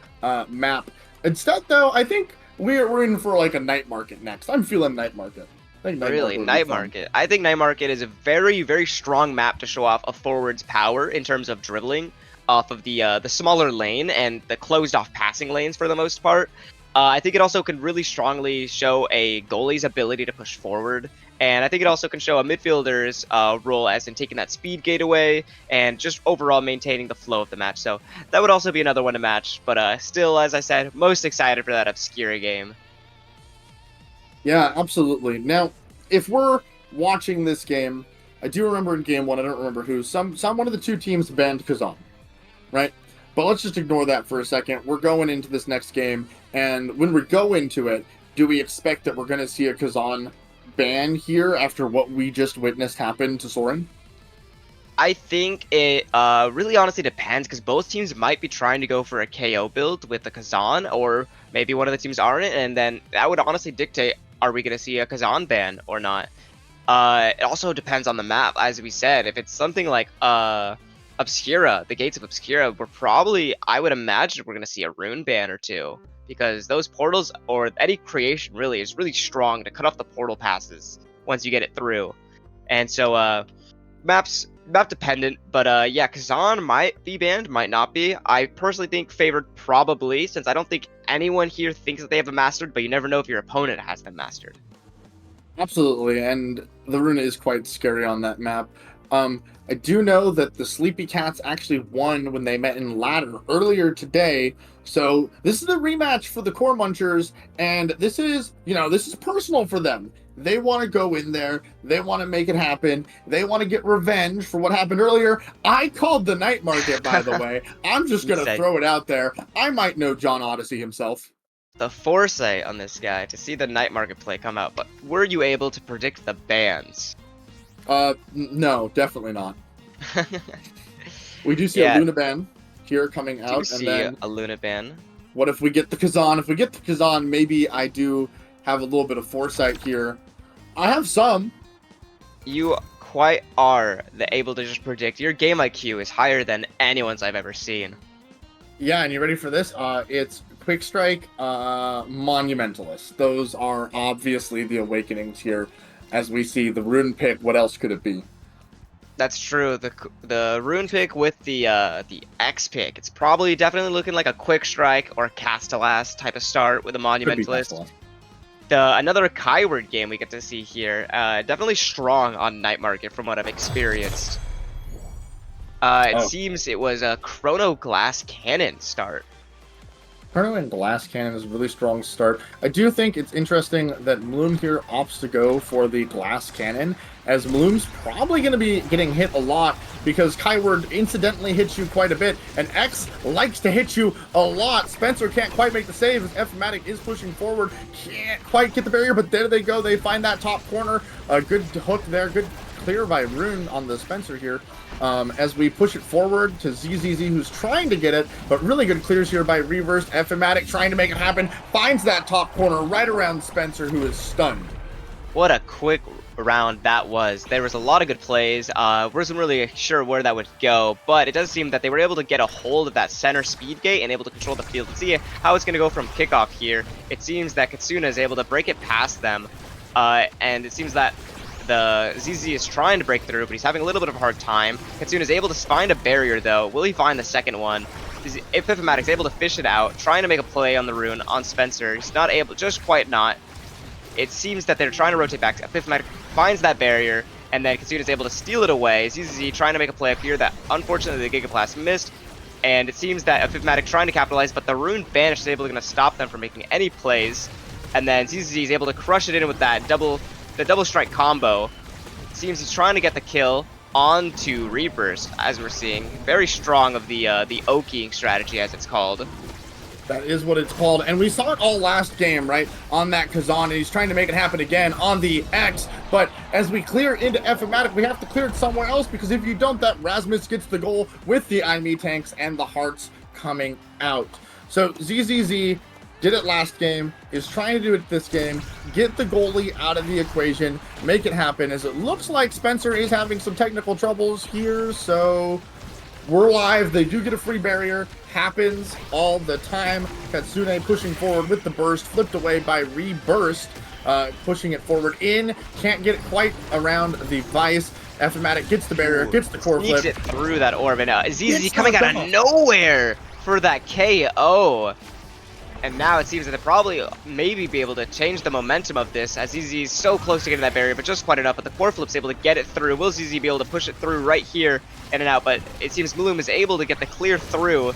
map. Instead, though, I think we're in for like a night market next. I'm feeling night market. I think Really, would be Night fun. Market. I think Night Market is a very, very strong map to show off a forward's power in terms of dribbling off of the smaller lane and the closed-off passing lanes for the most part. I think it also can really strongly show a goalie's ability to push forward, and I think it also can show a midfielder's role as in taking that speed gate away and just overall maintaining the flow of the match. So that would also be another one to match, but still, as I said, most excited for that Obscura game. Yeah, absolutely. Now, if we're watching this game, I do remember in game 1, I don't remember who, one of the two teams banned Kazan, right? But let's just ignore that for a second. We're going into this next game, and when we go into it, do we expect that we're going to see a Kazan ban here after what we just witnessed happen to Soren? I think it really honestly depends, because both teams might be trying to go for a KO build with the Kazan, or maybe one of the teams aren't, and then that would honestly dictate, are we going to see a Kazan ban or not? It also depends on the map, as we said. If it's something like Obscura, the Gates of Obscura, I would imagine we're going to see a rune ban or two, because those portals, or any creation really, is really strong to cut off the portal passes once you get it through. And so map dependent, but yeah, Kazan might be banned, might not be. I personally think favored probably, since I don't think anyone here thinks that they have them mastered, but you never know if your opponent has them mastered. Absolutely, and the rune is quite scary on that map. I do know that the Sleepy Cats actually won when they met in ladder earlier today, so this is a rematch for the Core Munchers, and this is personal for them. They want to go in there, they want to make it happen, they want to get revenge for what happened earlier. I called the night market, by the way. I'm just going to throw it out there. I might know John Odyssey himself. The foresight on this guy to see the night market play come out, but were you able to predict the bans? No, definitely not. We do see a Luna ban here coming out, and then a Luna ban. What if we get the Kazan? If we get the Kazan, maybe I do have a little bit of foresight here. I have some. You quite are able to just predict. Your game IQ is higher than anyone's I've ever seen. Yeah, and you ready for this? It's Quick Strike, Monumentalist. Those are obviously the awakenings here. As we see the rune pick, what else could it be? That's true. The rune pick with the X pick, it's probably definitely looking like a Quick Strike or Castellas type of start with a Monumentalist. Another Kyword game we get to see here, definitely strong on Night Market from what I've experienced. It seems it was a Chrono Glass Cannon start. Chrono and Glass Cannon is a really strong start. I do think it's interesting that Bloom here opts to go for the Glass Cannon, as Bloom's probably going to be getting hit a lot, because Kyword incidentally hits you quite a bit, and X likes to hit you a lot. Spencer can't quite make the save, as F-Matic is pushing forward, can't quite get the barrier, but there they go, they find that top corner. A good hook there, good clear by Rune on the Spencer here. As we push it forward to ZZZ, who's trying to get it, but really good clears here by Reversed. F-Matic trying to make it happen, finds that top corner right around Spencer, who is stunned. What a quick round that was. There was a lot of good plays. Wasn't really sure where that would go, but it does seem that they were able to get a hold of that center speed gate and able to control the field. Let's see how it's going to go from kickoff here. It seems that Katsuna is able to break it past them, and it seems that the ZZ is trying to break through, but he's having a little bit of a hard time. Katsuna is able to find a barrier, though. Will he find the second one? Epiphomatic's able to fish it out, trying to make a play on the rune on Spencer. He's not able, just quite not. It seems that they're trying to rotate back. Epiphomatic finds that barrier, and then Katsuna is able to steal it away. ZZ trying to make a play up here that unfortunately the Gigablast missed, and it seems that Epiphomatic trying to capitalize, but the rune banish is able to stop them from making any plays, and then ZZ is able to crush it in with that double strike combo. It seems he's trying to get the kill onto Reburst, as we're seeing. Very strong of the Okiing strategy, as it's called. That is what it's called, and we saw it all last game, right, on that Kazan, and he's trying to make it happen again on the X, but as we clear into Epiphomatic, we have to clear it somewhere else, because if you don't, that Rasmus gets the goal with the IME tanks and the hearts coming out. So ZZZ did it last game, is trying to do it this game, get the goalie out of the equation, make it happen, as it looks like Spencer is having some technical troubles here, so we're live. They do get a free barrier. Happens all the time. Katsune pushing forward with the burst, flipped away by Reburst, pushing it forward in. Can't get it quite around the Vice. Epiphomatic gets the barrier, gets the core flip. Sneaks it through that orb, and ZZ coming out of nowhere for that KO. And now it seems that they'll probably maybe be able to change the momentum of this, as ZZ is so close to getting that barrier, but just quite enough. But the core flip's able to get it through. Will ZZ be able to push it through right here, in and out? But it seems Bloom is able to get the clear through.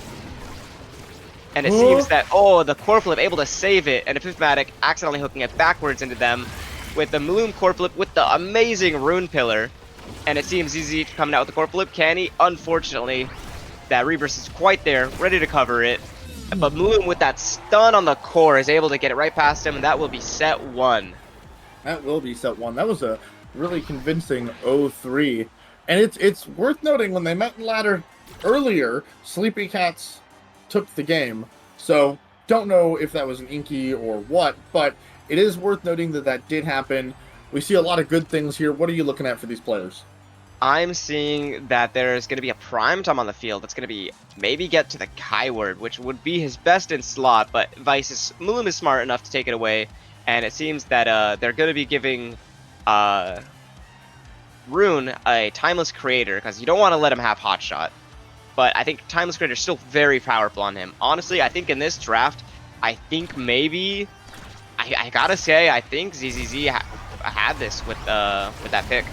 And it seems that, the core flip able to save it, and Epiphomatic accidentally hooking it backwards into them with the Bloom core flip with the amazing rune pillar. And it seems ZZ coming out with the core flip. Can he? Unfortunately, that Reverse is quite there, ready to cover it. But Bloom with that stun on the core is able to get it right past him, and that will be set 1. That will be set 1. That was a really convincing 0-3. And it's worth noting, when they met in ladder earlier, Sleepy Cats took the game. So don't know if that was an inky or what, but it is worth noting that that did happen. We see a lot of good things here. What are you looking at for these players? I'm seeing that there's going to be a prime time on the field that's going to be maybe get to the Kyword, which would be his best in slot, but Bloom is smart enough to take it away, and it seems that they're going to be giving Rune a Timeless Creator, because you don't want to let him have Hotshot. But I think Timeless Creator is still very powerful on him. Honestly, I think in this draft, I think maybe, I gotta say, I think ZZZ had this with that pick.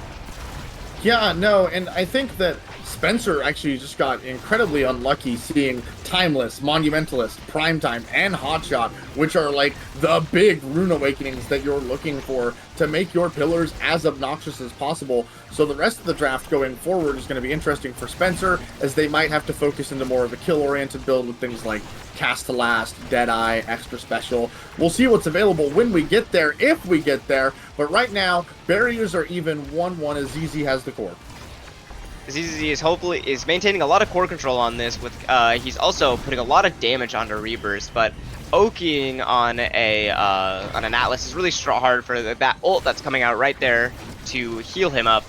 Yeah, no, and I think that Spencer actually just got incredibly unlucky seeing Timeless, Monumentalist, Primetime, and Hotshot, which are like the big Rune Awakenings that you're looking for to make your pillars as obnoxious as possible. So the rest of the draft going forward is going to be interesting for Spencer, as they might have to focus into more of a kill-oriented build with things like Cast to Last, Deadeye, Extra Special. We'll see what's available when we get there, if we get there, but right now, barriers are even 1-1 as ZZ has the core. ZZ is maintaining a lot of core control on this. With he's also putting a lot of damage onto Reburst, but Okiing on an Atlas is really hard for that ult that's coming out right there to heal him up.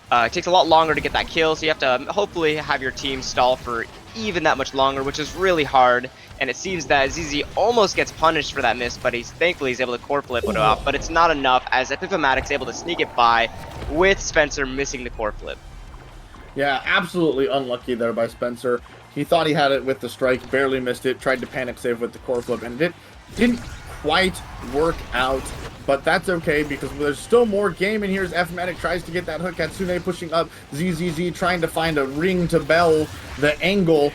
It takes a lot longer to get that kill, so you have to hopefully have your team stall for even that much longer, which is really hard. And it seems that ZZ almost gets punished for that miss, but thankfully he's able to core flip it off. But it's not enough, as Epiphomatic's able to sneak it by with Spencer missing the core flip. Yeah, absolutely unlucky there by Spencer. He thought he had it with the strike, barely missed it, tried to panic save with the core flip, and it didn't quite work out. But that's okay, because there's still more game in here as Epiphomatic tries to get that hook. Katsune pushing up, ZZZ trying to find a ring to bell the angle.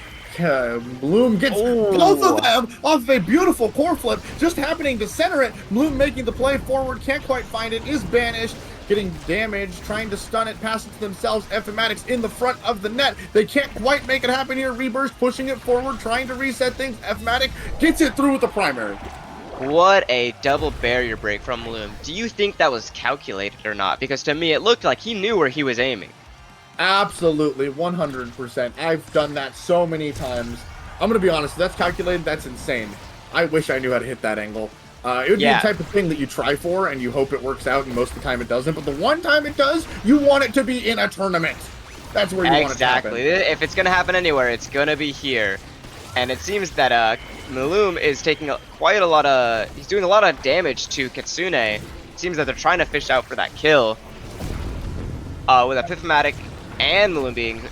Bloom gets both of them off a beautiful core flip, just happening to center it. Bloom making the play forward, can't quite find it, is banished, getting damaged, trying to stun it, pass it to themselves. Epiphomatic's in the front of the net. They can't quite make it happen here. Reburst pushing it forward, trying to reset things. Epiphomatic gets it through with the primary. What a double barrier break from Bloom. Do you think that was calculated or not? Because to me, it looked like he knew where he was aiming. Absolutely, 100%. I've done that so many times. I'm going to be honest, if that's calculated, that's insane. I wish I knew how to hit that angle. It would be the Yeah, type of thing that you try for and you hope it works out, and most of the time it doesn't. But the one time it does, you want it to be in a tournament. That's where you want it to happen. exactly. If it's gonna happen anywhere, it's gonna be here. And it seems that Maloom is taking quite a lot of, he's doing a lot of damage to Kitsune. It seems that they're trying to fish out for that kill. With a Pithmatic and Maloom being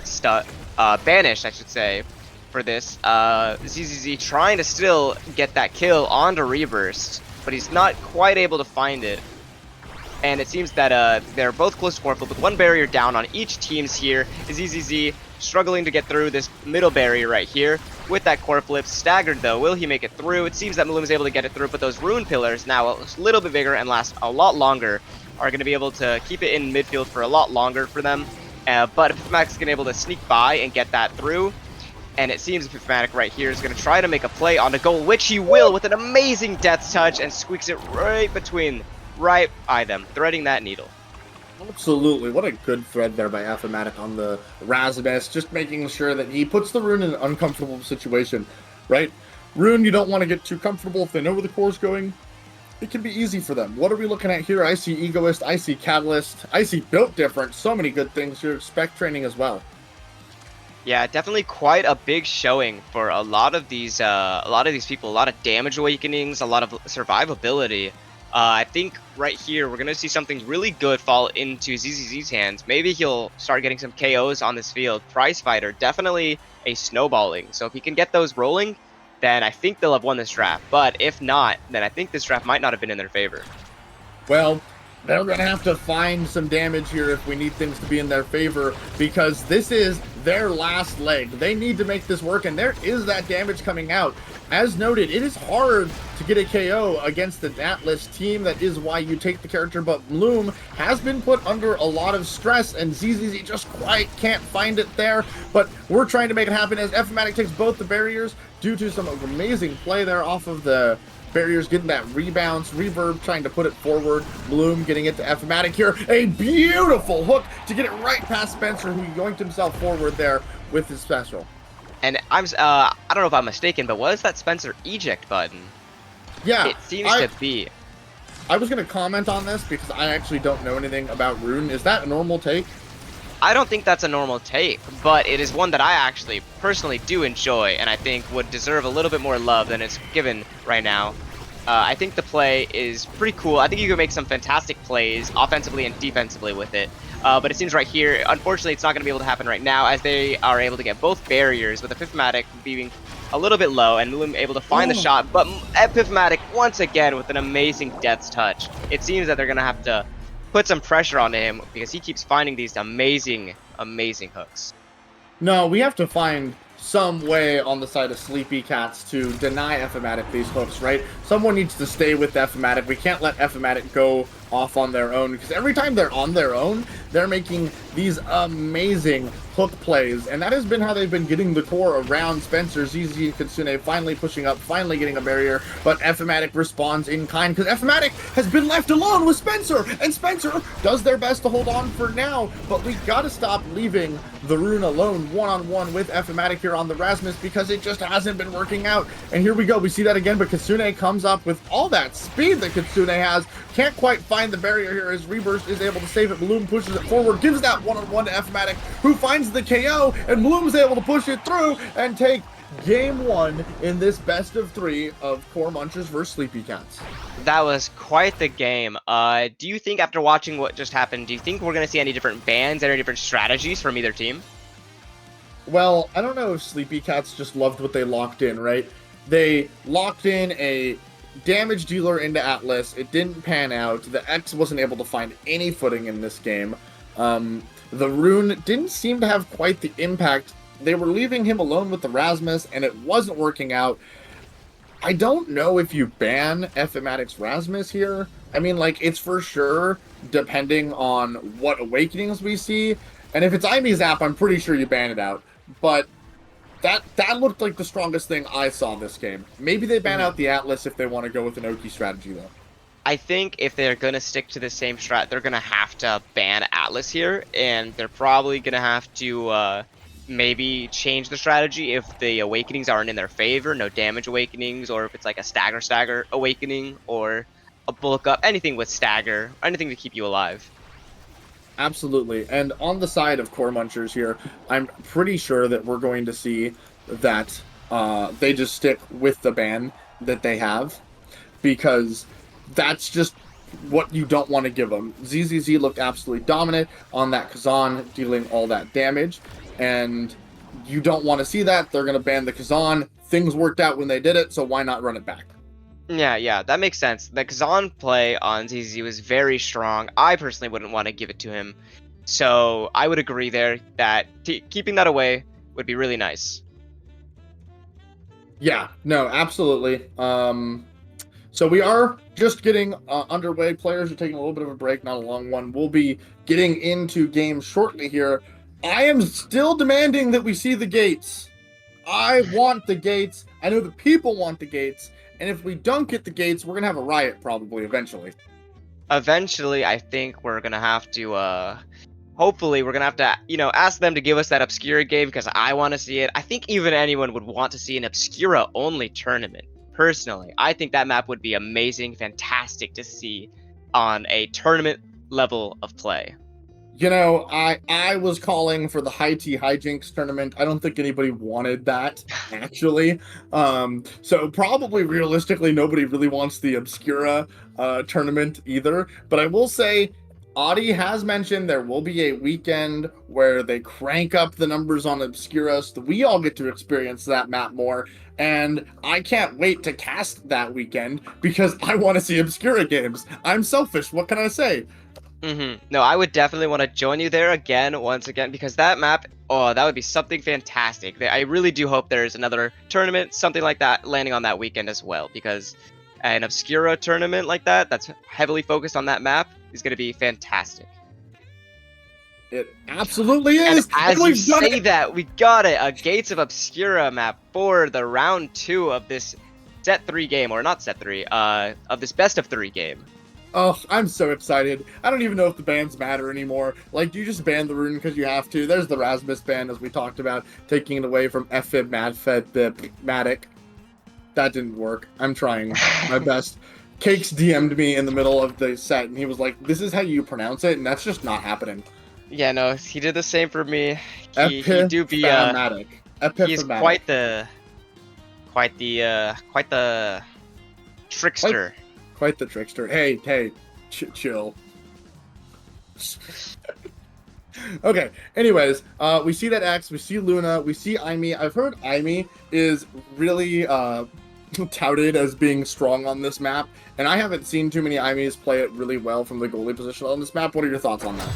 banished, I should say, for this. ZZZ trying to still get that kill onto Reburst, but he's not quite able to find it. And it seems that they're both close to Corflip with one barrier down on each team's here. ZZZ struggling to get through this middle barrier right here with that Corflip. Staggered though, will he make it through? It seems that Maloom is able to get it through, but those Rune Pillars, now a little bit bigger and last a lot longer, are going to be able to keep it in midfield for a lot longer for them. But Pithmatic is going to be able to sneak by and get that through. And it seems Pithmatic right here is going to try to make a play on the goal, which he will with an amazing death touch and squeaks it right between, right by them, threading that needle. Absolutely. What a good thread there by Aphimatic on the Rasmus, just making sure that he puts the Rune in an uncomfortable situation, right? Rune, you don't want to get too comfortable if they know where the core's going. It can be easy for them. What are we looking at here? I see Egoist, I see Catalyst, I see Built Different. So many good things here. Spec training as well. Yeah, definitely quite a big showing for a lot of these people. A lot of damage awakenings, a lot of survivability. I think right here we're gonna see something really good fall into ZZZ's hands. Maybe he'll start getting some KOs on this field. Prize Fighter, definitely a snowballing. So if he can get those rolling, then I think they'll have won this draft. But if not, then I think this draft might not have been in their favor. Well, they're going to have to find some damage here if we need things to be in their favor, because this is their last leg. They need to make this work, and there is that damage coming out. As noted, it is hard to get a KO against the Atlas team. That is why you take the character, but Bloom has been put under a lot of stress, and ZZZ just quite can't find it there. But we're trying to make it happen as Aphimatic takes both the barriers due to some amazing play there off of the barriers, getting that rebounds, Reverb trying to put it forward, Bloom getting it to Aphimatic here, a beautiful hook to get it right past Spencer, who yoinked himself forward there with his special. And I don't know if I'm mistaken, but what is that Spencer eject button? Yeah, It seems to be. I was going to comment on this because I actually don't know anything about Rune. Is that a normal take? I don't think that's a normal take, but it is one that I actually personally do enjoy and I think would deserve a little bit more love than it's given right now. I think the play is pretty cool. I think you can make some fantastic plays offensively and defensively with it. But it seems right here, unfortunately, it's not going to be able to happen right now as they are able to get both barriers with the Pithmatic being a little bit low and Loom able to find the shot. But Pithmatic, once again, with an amazing Death's Touch. It seems that they're going to have to put some pressure onto him because he keeps finding these amazing, amazing hooks. No, we have to find some way on the side of Sleepy Cats to deny Aphimatic these hooks, right? Someone needs to stay with Aphimatic. We can't let Aphimatic go off on their own, because every time they're on their own, they're making these amazing hook plays, and that has been how they've been getting the core around Spencer, ZZ, and Kitsune, finally pushing up, finally getting a barrier, but Aphimatic responds in kind, because Aphimatic has been left alone with Spencer, and Spencer does their best to hold on for now, but we gotta stop leaving the Rune alone one-on-one with Aphimatic here on the Rasmus, because it just hasn't been working out, and here we go, we see that again, but Kitsune comes up with all that speed that Kitsune has, can't quite find the barrier here as Reburst is able to save it. Bloom pushes it forward, gives that one-on-one to Aphimatic, who finds the KO, and Bloom's able to push it through and take game one in this best of 3 of Core Munchers versus Sleepy Cats. That was quite the game. Do you think, after watching what just happened, do you think we're going to see any different bans, any different strategies from either team? Well, I don't know if Sleepy Cats just loved what they locked in, right? They locked in a damage dealer into Atlas. It didn't pan out. The X wasn't able to find any footing in this game. The Rune didn't seem to have quite the impact. They were leaving him alone with the Rasmus, and it wasn't working out. I don't know if you ban Aphimatic's Rasmus here. I mean, like, it's for sure depending on what awakenings we see. And if it's Imi Zap, I'm pretty sure you ban it out. But that looked like the strongest thing I saw this game. Maybe they ban out the Atlas if they want to go with an Oki strategy, though. I think if they're going to stick to the same strat, they're going to have to ban Atlas here, and they're probably going to have to maybe change the strategy if the awakenings aren't in their favor, no damage awakenings, or if it's like a stagger awakening, or a bulk up, anything with stagger, anything to keep you alive. Absolutely. And on the side of Core Munchers here, I'm pretty sure that we're going to see that they just stick with the ban that they have, because that's just what you don't want to give them. ZZZ looked absolutely dominant on that Kazan, dealing all that damage, and you don't want to see that. They're going to ban the Kazan. Things worked out when they did it, so why not run it back? Yeah, that makes sense. The Kazan play on ZZ was very strong. I personally wouldn't want to give it to him. So I would agree there that keeping that away would be really nice. Yeah, no, absolutely. So we are just getting underway. Players are taking a little bit of a break, not a long one. We'll be getting into games shortly here. I am still demanding that we see the gates. I want the gates. I know the people want the gates. And if we don't get the gates, we're going to have a riot probably eventually. Eventually, I think we're going to have to, hopefully, we're going to have to, ask them to give us that Obscura game because I want to see it. I think even anyone would want to see an Obscura-only tournament. Personally, I think that map would be amazing, fantastic to see on a tournament level of play. You know, I was calling for the High Tea Hijinks tournament. I don't think anybody wanted that, actually. So probably realistically, nobody really wants the Obscura tournament either. But I will say, Audi has mentioned there will be a weekend where they crank up the numbers on Obscura so that we all get to experience that map more. And I can't wait to cast that weekend because I want to see Obscura games. I'm selfish. What can I say? No, I would definitely want to join you there once again, because that map, oh, that would be something fantastic. I really do hope there's another tournament, something like that, landing on that weekend as well, because an Obscura tournament like that, that's heavily focused on that map, is going to be fantastic. It absolutely is. And as you say that, we got it, a Gates of Obscura map for the round 2 of this set 3 game, or not set 3, of this best of 3 game. Oh, I'm so excited. I don't even know if the bans matter anymore. Like, you just ban the rune because you have to. There's the Rasmus ban, as we talked about, taking it away from Fib, Madfed, Bip, Matic. That didn't work. I'm trying my best. Cakes DM'd me in the middle of the set, and he was like, this is how you pronounce it, and that's just not happening. Yeah, no, he did the same for me. He do be, he's quite the trickster. Quite the trickster. Hey, chill. Okay, anyways, we see that X, we see Luna, we see Aimee. I've heard Aimee is really touted as being strong on this map, and I haven't seen too many Aimees play it really well from the goalie position on this map. What are your thoughts on that?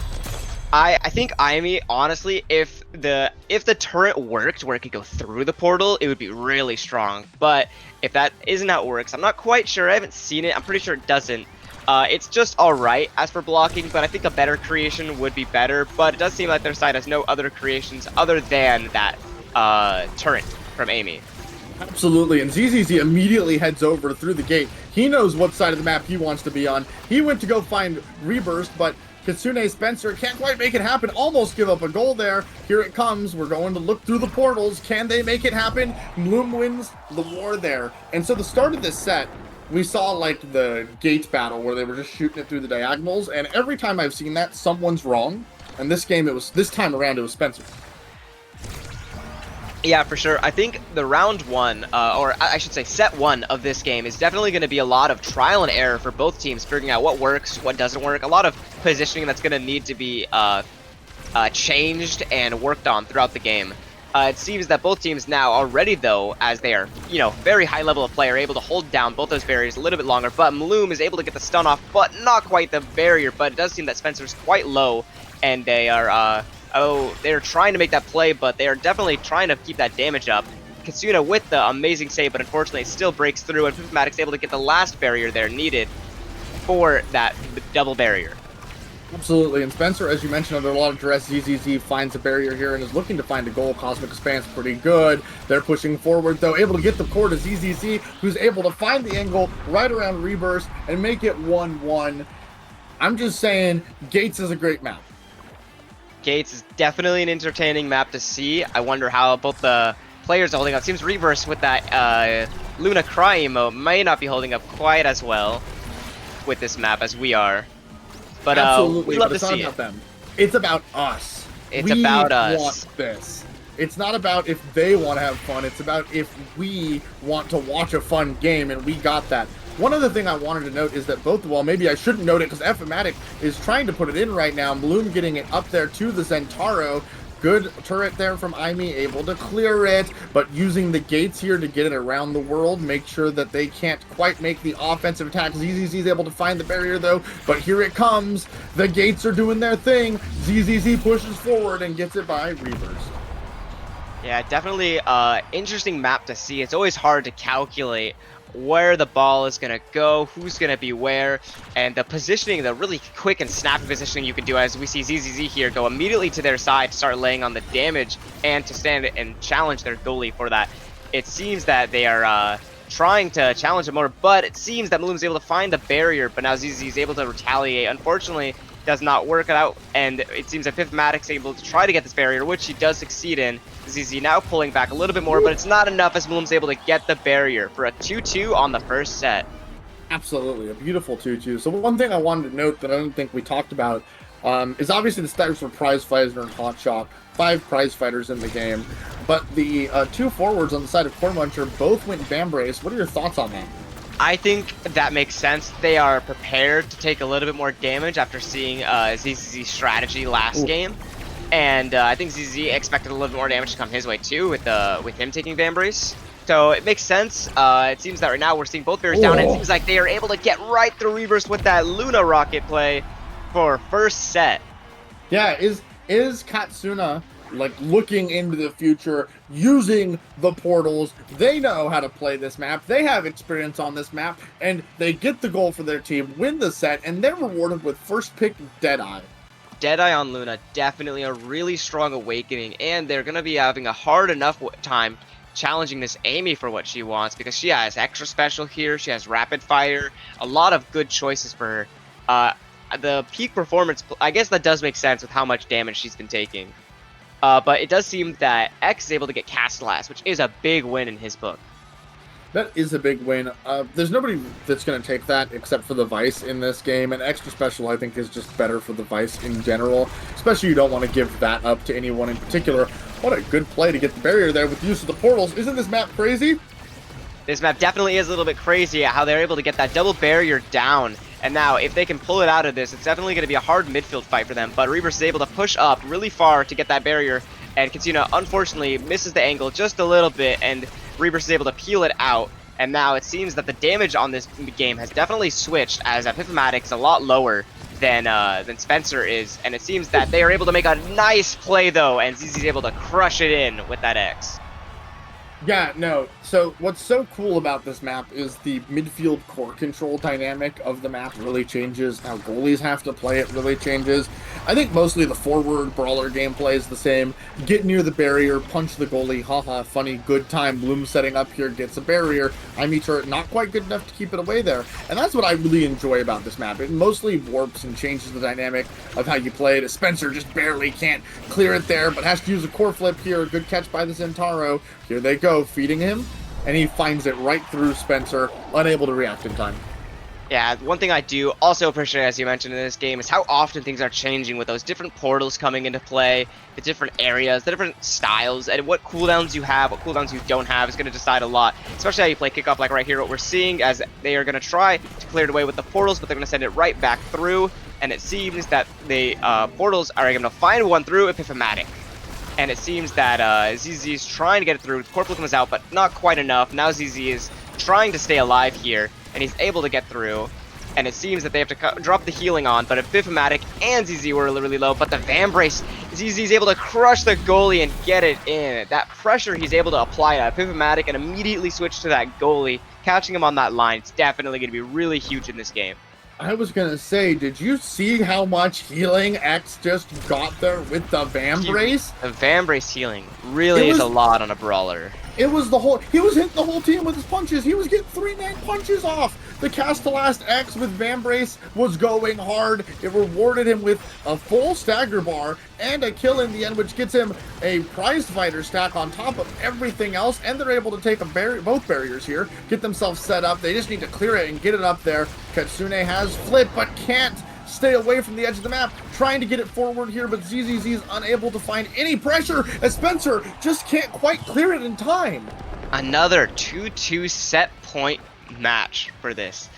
I think Aimee, honestly, if the turret worked where it could go through the portal, it would be really strong. But if that isn't how it works, I'm not quite sure. I haven't seen it. I'm pretty sure it doesn't. It's just alright as for blocking, but I think a better creation would be better. But it does seem like their side has no other creations other than that turret from Aimee. Absolutely, and ZZZ immediately heads over through the gate. He knows what side of the map he wants to be on. He went to go find Reburst, but Kitsune Spencer can't quite make it happen. Almost give up a goal there. Here it comes. We're going to look through the portals. Can they make it happen? Bloom wins the war there. And so the start of this set, we saw like the gate battle where they were just shooting it through the diagonals. And every time I've seen that, someone's wrong. And this time around, it was Spencer. Yeah, for sure. I think the round 1, or I should say set 1 of this game is definitely going to be a lot of trial and error for both teams, figuring out what works, what doesn't work. A lot of positioning that's going to need to be changed and worked on throughout the game. It seems that both teams now already, though, as they are, very high level of play, are able to hold down both those barriers a little bit longer. But Mloom is able to get the stun off, but not quite the barrier. But it does seem that Spencer's quite low, and they are... they're trying to make that play, but they are definitely trying to keep that damage up. Kitsune with the amazing save, but unfortunately it still breaks through, and Pipmatic's able to get the last barrier there needed for that double barrier. Absolutely, and Spencer, as you mentioned, under a lot of duress, ZZZ finds a barrier here and is looking to find a goal. Cosmic Expanse pretty good. They're pushing forward, though, able to get the core to ZZZ, who's able to find the angle right around Reburst and make it 1-1. I'm just saying, Gates is a great map. Gates is definitely an entertaining map to see. I wonder how both the players are holding up. Seems Reverse with that Luna Cry emote may not be holding up quite as well with this map as we are. But Absolutely, we love but it's to not see about it. them. It's about us. It's We about us. want this. It's not about if they want to have fun. It's about if we want to watch a fun game, and we got that. One other thing I wanted to note is that both, well, maybe I shouldn't note it because F-matic is trying to put it in right now. Bloom getting it up there to the Zentaro. Good turret there from Aimi, able to clear it, but using the gates here to get it around the world, make sure that they can't quite make the offensive attack. ZZZ is able to find the barrier though, but here it comes. The gates are doing their thing. ZZZ pushes forward and gets it by Reverse. Yeah, definitely interesting map to see. It's always hard to calculate where the ball is going to go, who's going to be where, and the positioning, the really quick and snappy positioning you can do, as we see ZZZ here go immediately to their side to start laying on the damage and to stand and challenge their goalie for that. It seems that they are trying to challenge him more, but it seems that Bloom's able to find the barrier, but now ZZZ is able to retaliate. Unfortunately, does not work out, and it seems that Fifthmatic's able to try to get this barrier, which he does succeed in. ZZ now pulling back a little bit more, but it's not enough as Bloom's able to get the barrier for a 2-2 on the first set. Absolutely, a beautiful 2-2. So one thing I wanted to note that I don't think we talked about is obviously the stats for prize fighter and hotshot. 5 prize fighters in the game, but the 2 forwards on the side of Core Muncher both went Vambrace. What are your thoughts on that? I think that makes sense. They are prepared to take a little bit more damage after seeing ZZ's strategy last game. And I think ZZ expected a little bit more damage to come his way too with him taking Vambrace. So it makes sense. It seems that right now we're seeing both barriers down, and it seems like they are able to get right through Reverse with that Luna rocket play for first set. Yeah, is Katsuna like looking into the future, using the portals? They know how to play this map. They have experience on this map, and they get the goal for their team, win the set, and they're rewarded with first pick Deadeye. Deadeye on Luna, definitely a really strong awakening, and they're going to be having a hard enough time challenging this Amy for what she wants, because she has extra special here, she has rapid fire, a lot of good choices for her. The peak performance, I guess that does make sense with how much damage she's been taking. But it does seem that X is able to get cast last, which is a big win in his book. That is a big win. There's nobody that's going to take that except for the Vice in this game, and extra special I think is just better for the Vice in general, especially you don't want to give that up to anyone in particular. What a good play to get the barrier there with use of the portals. Isn't this map crazy? This map definitely is a little bit crazy how they're able to get that double barrier down. And now, if they can pull it out of this, it's definitely going to be a hard midfield fight for them. But Reverse is able to push up really far to get that barrier, and Katsuna unfortunately misses the angle just a little bit, and Reverse is able to peel it out. And now it seems that the damage on this game has definitely switched, as Epiphomatic is a lot lower than Spencer is, and it seems that they are able to make a nice play though, and ZZ is able to crush it in with that X. Yeah, no. So what's so cool about this map is the midfield core control dynamic of the map really changes. How goalies have to play it really changes. I think mostly the forward brawler gameplay is the same. Get near the barrier, punch the goalie, haha, funny, good time. Bloom setting up here, gets a barrier. Aimi turret not quite good enough to keep it away there. And that's what I really enjoy about this map. It mostly warps and changes the dynamic of how you play it. Spencer just barely can't clear it there, but has to use a core flip here. Good catch by the Zentaro. Here they go, feeding him, and he finds it right through Spencer, unable to react in time. Yeah, one thing I do also appreciate, as you mentioned in this game, is how often things are changing with those different portals coming into play, the different areas, the different styles, and what cooldowns you have, what cooldowns you don't have is going to decide a lot, especially how you play kickoff like right here, what we're seeing as they are going to try to clear it away with the portals, but they're going to send it right back through, and it seems that the portals are going to find one through Epiphomatic. And it seems that ZZ is trying to get it through. Corporal comes out, but not quite enough. Now ZZ is trying to stay alive here, and he's able to get through. And it seems that they have to drop the healing on, but Epiphomatic and ZZ were really low. But the Vambrace, ZZ is able to crush the goalie and get it in. That pressure he's able to apply to Epiphomatic and immediately switch to that goalie, catching him on that line. It's definitely going to be really huge in this game. I was gonna say, did you see how much healing X just got there with the Vambrace? The Vambrace healing really is a lot on a brawler. It was the whole, he was hitting the whole team with his punches. He was getting 3-man punches off. The cast to last X with Vambrace was going hard. It rewarded him with a full stagger bar and a kill in the end, which gets him a prize fighter stack on top of everything else, and they're able to take both barriers here, get themselves set up. They just need to clear it and get it up there. Katsune has flip, but can't stay away from the edge of the map, trying to get it forward here, but ZZZ is unable to find any pressure as Spencer just can't quite clear it in time. Another 2-2 set point match for this.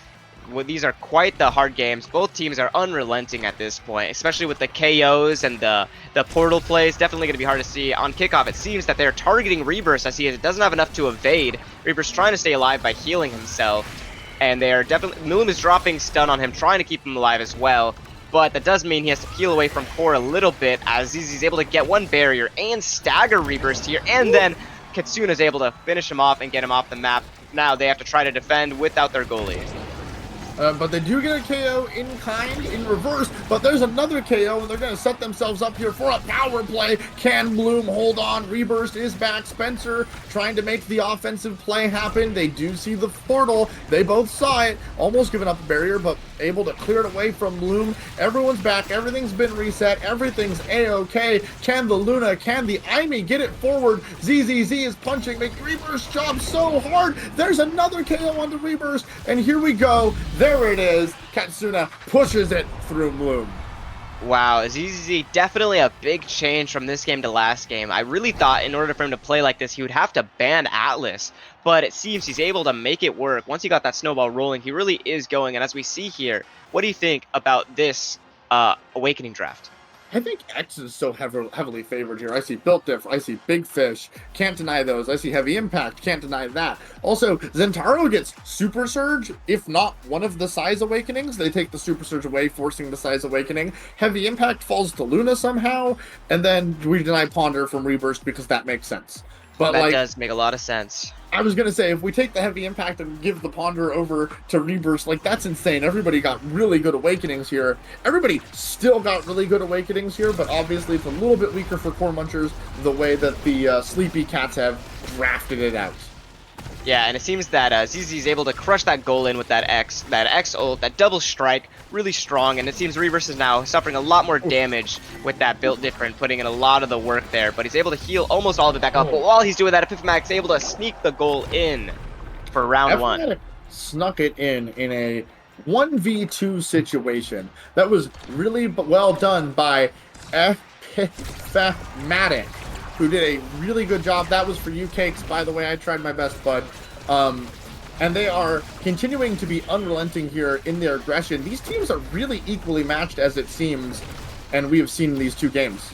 Well, these are quite the hard games. Both teams are unrelenting at this point, especially with the KOs and the portal plays. Definitely going to be hard to see. On kickoff, it seems that they're targeting Reburst as he doesn't have enough to evade. Reburst trying to stay alive by healing himself. And they are definitely, Moon is dropping stun on him, trying to keep him alive as well. But that does mean he has to peel away from core a little bit, as ZZ's able to get one barrier and stagger Reburst here. And then Katsune is able to finish him off and get him off the map. Now they have to try to defend without their goalie. But they do get a KO in kind, in reverse, but there's another KO, and they're going to set themselves up here for a power play. Can Bloom hold on? Reburst is back. Spencer trying to make the offensive play happen. They do see the portal. They both saw it, almost giving up the barrier, but able to clear it away from Bloom. Everyone's back. Everything's been reset. Everything's A-OK. Can the Luna, can the Aimi get it forward? ZZZ is punching, making Reburst's job so hard. There's another KO onto Reburst, and here we go. There it is. Katsune pushes it through Bloom. Wow, ZZZ definitely a big change from this game to last game. I really thought in order for him to play like this, he would have to ban Atlas, but it seems he's able to make it work. Once he got that snowball rolling, he really is going, and as we see here, what do you think about this Awakening draft? I think X is so heavily favored here. I see Built Diff, I see Big Fish, can't deny those. I see Heavy Impact, can't deny that. Also, Zentaro gets Super Surge, if not one of the Size Awakenings. They take the Super Surge away, forcing the Size Awakening. Heavy Impact falls to Luna somehow, and then we deny Ponder from Reburst because that makes sense. But that does make a lot of sense. I was going to say, if we take the Heavy Impact and give the Ponder over to Reburst, like, that's insane. Everybody got really good Awakenings here. Everybody still got really good Awakenings here, but obviously it's a little bit weaker for Core Munchers the way that the Sleepy Cats have drafted it out. Yeah, and it seems that ZZ is able to crush that goal in with that X ult, that double strike, really strong, and it seems Reverse is now suffering a lot more damage with that Built Different, putting in a lot of the work there, but he's able to heal almost all of it back up, but while he's doing that, Epiphamac's able to sneak the goal in for round one. Snuck it in a 1v2 situation. That was really well done by Epiphatic, who did a really good job. That was for you, Cakes, by the way. I tried my best, bud. And they are continuing to be unrelenting here in their aggression. These teams are really equally matched, as it seems, and we have seen in these two games.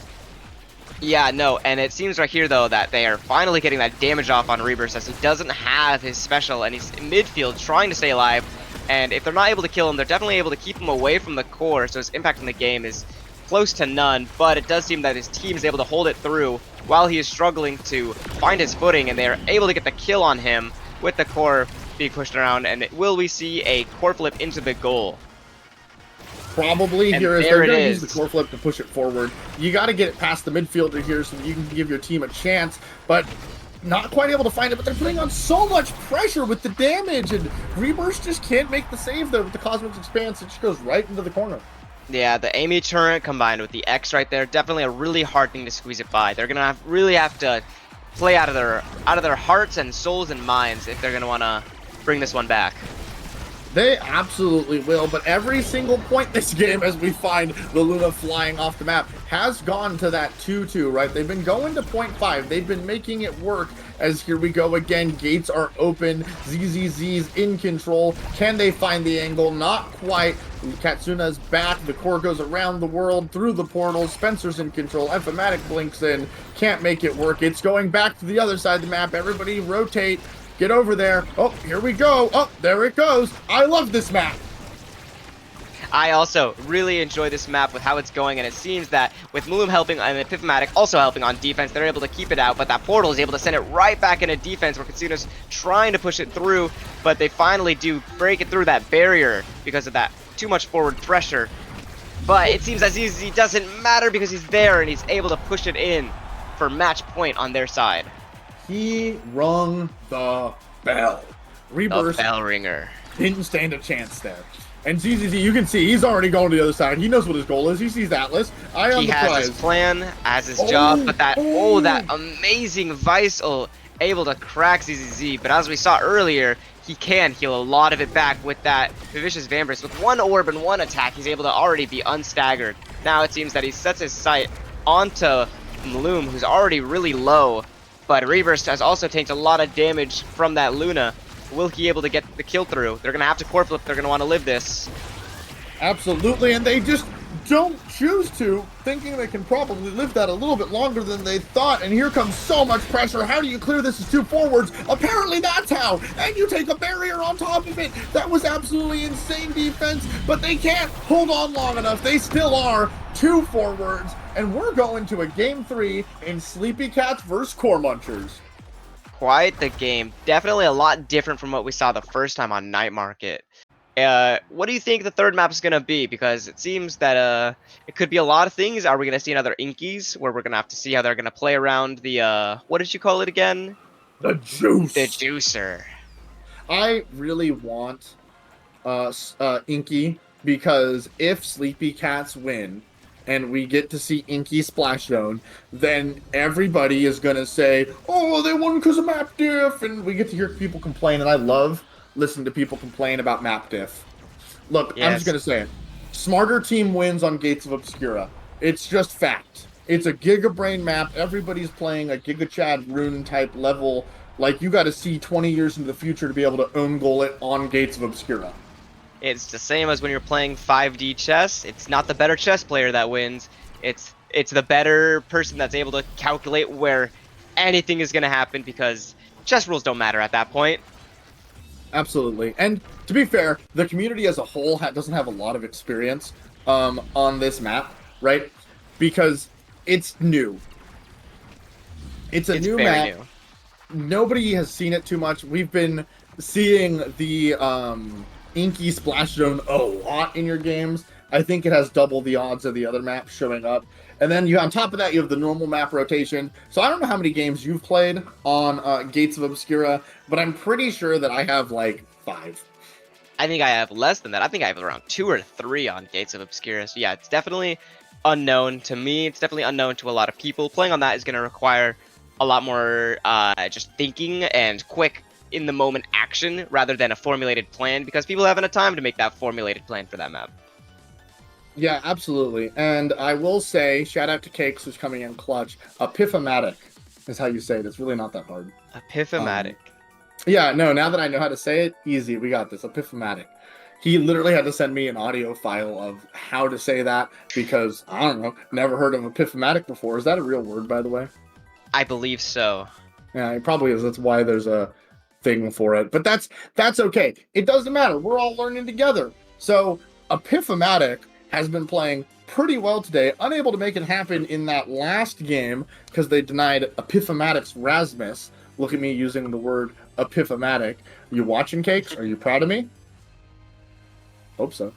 Yeah, no, and it seems right here, though, that they are finally getting that damage off on Reburst, as he doesn't have his special, and he's in midfield trying to stay alive. And if they're not able to kill him, they're definitely able to keep him away from the core, so his impact in the game is close to none, but it does seem that his team is able to hold it through while he is struggling to find his footing, and they are able to get the kill on him with the core being pushed around. And will we see a core flip into the goal? Probably. And here is there they're it going to is. use the core flip to push it forward. You got to get it past the midfielder here so that you can give your team a chance, but not quite able to find it. But they're putting on so much pressure with the damage, and Reburst just can't make the save there with the Cosmic's Expanse. It just goes right into the corner. Yeah, the Amy turret combined with the X right there, definitely a really hard thing to squeeze it by. They're gonna really have to play out of their hearts and souls and minds if they're gonna wanna bring this one back. They absolutely will, but every single point this game, as we find the Luna flying off the map, has gone to that 2-2, right? They've been going to 0.5. They've been making it work, as here we go again. Gates are open. ZZZ's in control. Can they find the angle? Not quite. Katsuna's back. The core goes around the world through the portal. Spencer's in control. Epiphatic blinks in. Can't make it work. It's going back to the other side of the map. Everybody rotate. Get over there. Oh, here we go. Oh, there it goes. I love this map. I also really enjoy this map with how it's going, and it seems that with Mulum helping and Epiphatic also helping on defense, they're able to keep it out, but that portal is able to send it right back into defense where Katsuna's trying to push it through, but they finally do break it through that barrier because of that too much forward pressure. But it seems as easy doesn't matter because he's there and he's able to push it in for match point on their side. He rung the bell. Reburst. The bell ringer. didn't stand a chance there. And ZZZ, you can see he's already going to the other side. He knows what his goal is. He sees Atlas. Eye on He the has prize. his plan, has his job, but that amazing Vice ult able to crack ZZZ. But as we saw earlier, he can heal a lot of it back with that Vicious Vambrace. With one orb and one attack, he's able to already be unstaggered. Now it seems that he sets his sight onto Loom, who's already really low. But Reverse has also taken a lot of damage from that Luna. Will he be able to get the kill through? They're going to have to core flip. They're going to want to live this. Absolutely, and they just don't choose to, thinking they can probably live that a little bit longer than they thought. And here comes so much pressure. How do you clear this as 2 forwards? Apparently that's how. And you take a barrier on top of it. That was absolutely insane defense, but they can't hold on long enough. They still are 2 forwards, and we're going to a game 3 in Sleepy Cats versus Core Munchers. Quite the game. Definitely a lot different from what we saw the first time on Night Market. What do you think the third map is going to be? Because it seems that it could be a lot of things. Are we going to see another Inkies, where we're going to have to see how they're going to play around the, what did you call it again? The Juice. The Juicer. I really want Inky, because if Sleepy Cats win, and we get to see Inky Splash Zone, then everybody is going to say, oh, they won because of map diff, and we get to hear people complain, and I love listening to people complain about map diff. Look, yes. I'm just going to say it. Smarter team wins on Gates of Obscura. It's just fact. It's a Giga Brain map. Everybody's playing a Giga Chad Rune type level. Like, you got to see 20 years into the future to be able to own goal it on Gates of Obscura. It's the same as when you're playing 5D chess. It's not the better chess player that wins. It's the better person that's able to calculate where anything is going to happen, because chess rules don't matter at that point. Absolutely. And to be fair, the community as a whole doesn't have a lot of experience on this map, right? Because it's new. It's new map. New. Nobody has seen it too much. We've been seeing the Inky Splash Zone a lot in your games. I think it has double the odds of the other maps showing up. And then on top of that, you have the normal map rotation. So I don't know how many games you've played on Gates of Obscura, but I'm pretty sure that I have like 5. I think I have less than that. I think I have around 2 or 3 on Gates of Obscura. So yeah, it's definitely unknown to me. It's definitely unknown to a lot of people. Playing on that is going to require a lot more just thinking and quick in the moment action rather than a formulated plan, because people haven't had time to make that formulated plan for that map. Yeah, absolutely. And I will say, shout out to Cakes, who's coming in clutch. Epiphomatic is how you say it. It's really not that hard. Epiphomatic. Yeah, no, now that I know how to say it, easy. We got this. Epiphomatic. He literally had to send me an audio file of how to say that, because, I don't know, never heard of epiphomatic before. Is that a real word, by the way? I believe so. Yeah, it probably is. That's why there's a thing for it. But that's okay. It doesn't matter. We're all learning together. So, Epiphomatic has been playing pretty well today, unable to make it happen in that last game because they denied Epiphomatic's Rasmus. Look at me using the word Epiphomatic. Are you watching, Cakes? Are you proud of me? Hope so.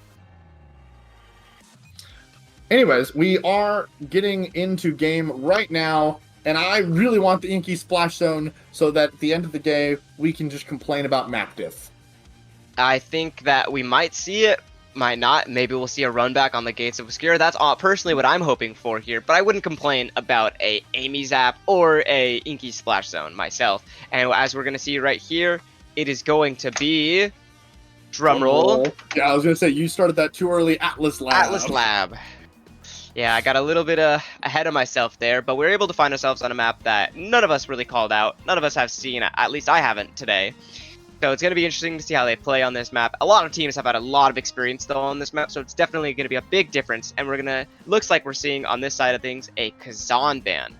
Anyways, we are getting into game right now, and I really want the Inky Splash Zone so that at the end of the game, we can just complain about map diff. I think that we might see it, might not. Maybe we'll see a run back on the Gates of Obscura. That's personally what I'm hoping for here, but I wouldn't complain about a Amy Zap or a Inky Splash Zone myself. And as we're going to see right here, it is going to be... Drumroll. Yeah, I was going to say, you started that too early. Atlas Lab. Atlas Lab. Yeah, I got a little bit ahead of myself there, but we're able to find ourselves on a map that none of us really called out. None of us have seen, at least I haven't today. So it's going to be interesting to see how they play on this map. A lot of teams have had a lot of experience, though, on this map, so it's definitely going to be a big difference. And we're going to, looks like we're seeing on this side of things, a Kazan ban.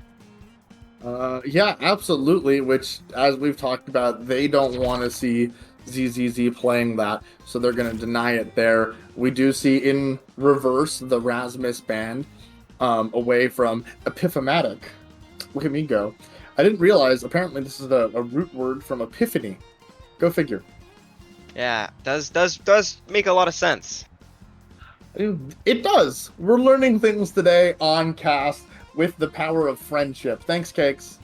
Yeah, absolutely, which, as we've talked about, they don't want to see ZZZ playing that, so they're going to deny it there. We do see in reverse the Rasmus ban away from Epiphomatic. Look at me go. I didn't realize, apparently this is a root word from epiphany. Go figure. Yeah, does make a lot of sense. It does. We're learning things today on cast with the power of friendship. Thanks, Cakes.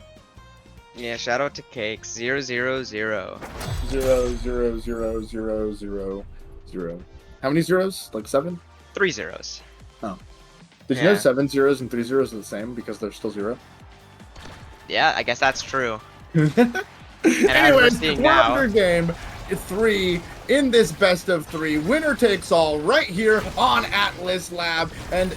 Yeah, shout out to Cakes 000. 0 0 0 0 0 0. How many zeros? Like 7? 3 zeros. Oh. Did you Yeah. know 7 zeros and 3 zeros are the same because they're still 0? Yeah, I guess that's true. And as we're Anyways, seeing we're now, under game 3 in this best of 3. Winner takes all right here on Atlas Lab. And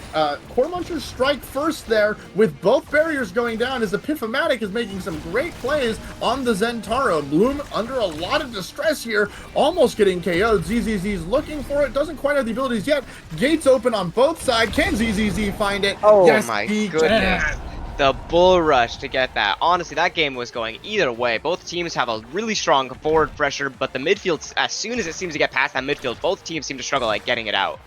Core Munchers strike first there with both barriers going down as Epiphomatic is making some great plays on the Zentaro. Bloom under a lot of distress here, almost getting KO'd. ZZZ's looking for it, doesn't quite have the abilities yet. Gates open on both sides. Can ZZZ find it? oh Yes, my he goodness. can. The bull rush to get that. Honestly, that game was going either way. Both teams have a really strong forward pressure, but the midfield, as soon as it seems to get past that midfield, both teams seem to struggle at getting it out.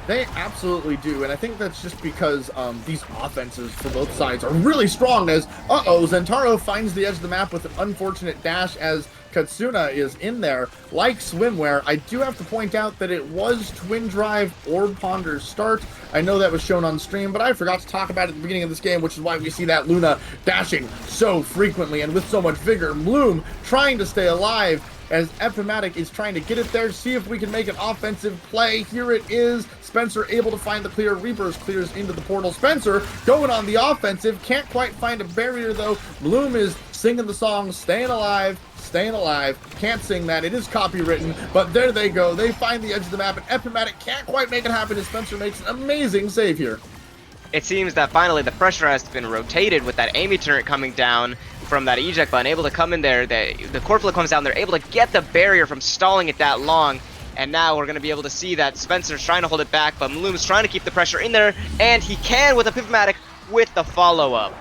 They absolutely do, and I think that's just because these offenses for both sides are really strong as, Zentaro finds the edge of the map with an unfortunate dash as Katsuna is in there. Like Swimwear, I do have to point out that it was Twin Drive Orb Ponder's start. I know that was shown on stream, but I forgot to talk about it at the beginning of this game, which is why we see that Luna dashing so frequently and with so much vigor. Bloom trying to stay alive as Epiphomatic is trying to get it there, see if we can make an offensive play. Here it is. Spencer able to find the clear. Reapers clears into the portal. Spencer going on the offensive. Can't quite find a barrier, though. Bloom is singing the song, staying alive. Staying alive. Can't sing that. It is copywritten, but there they go. They find the edge of the map, and Epiphomatic can't quite make it happen as Spencer makes an amazing save here. It seems that finally the pressure has been rotated with that Amy turret coming down from that eject button, able to come in there. The core flip comes down, they're able to get the barrier from stalling it that long. And now we're going to be able to see that Spencer's trying to hold it back, but Maloom's trying to keep the pressure in there, and he can with Epiphomatic with the follow-up.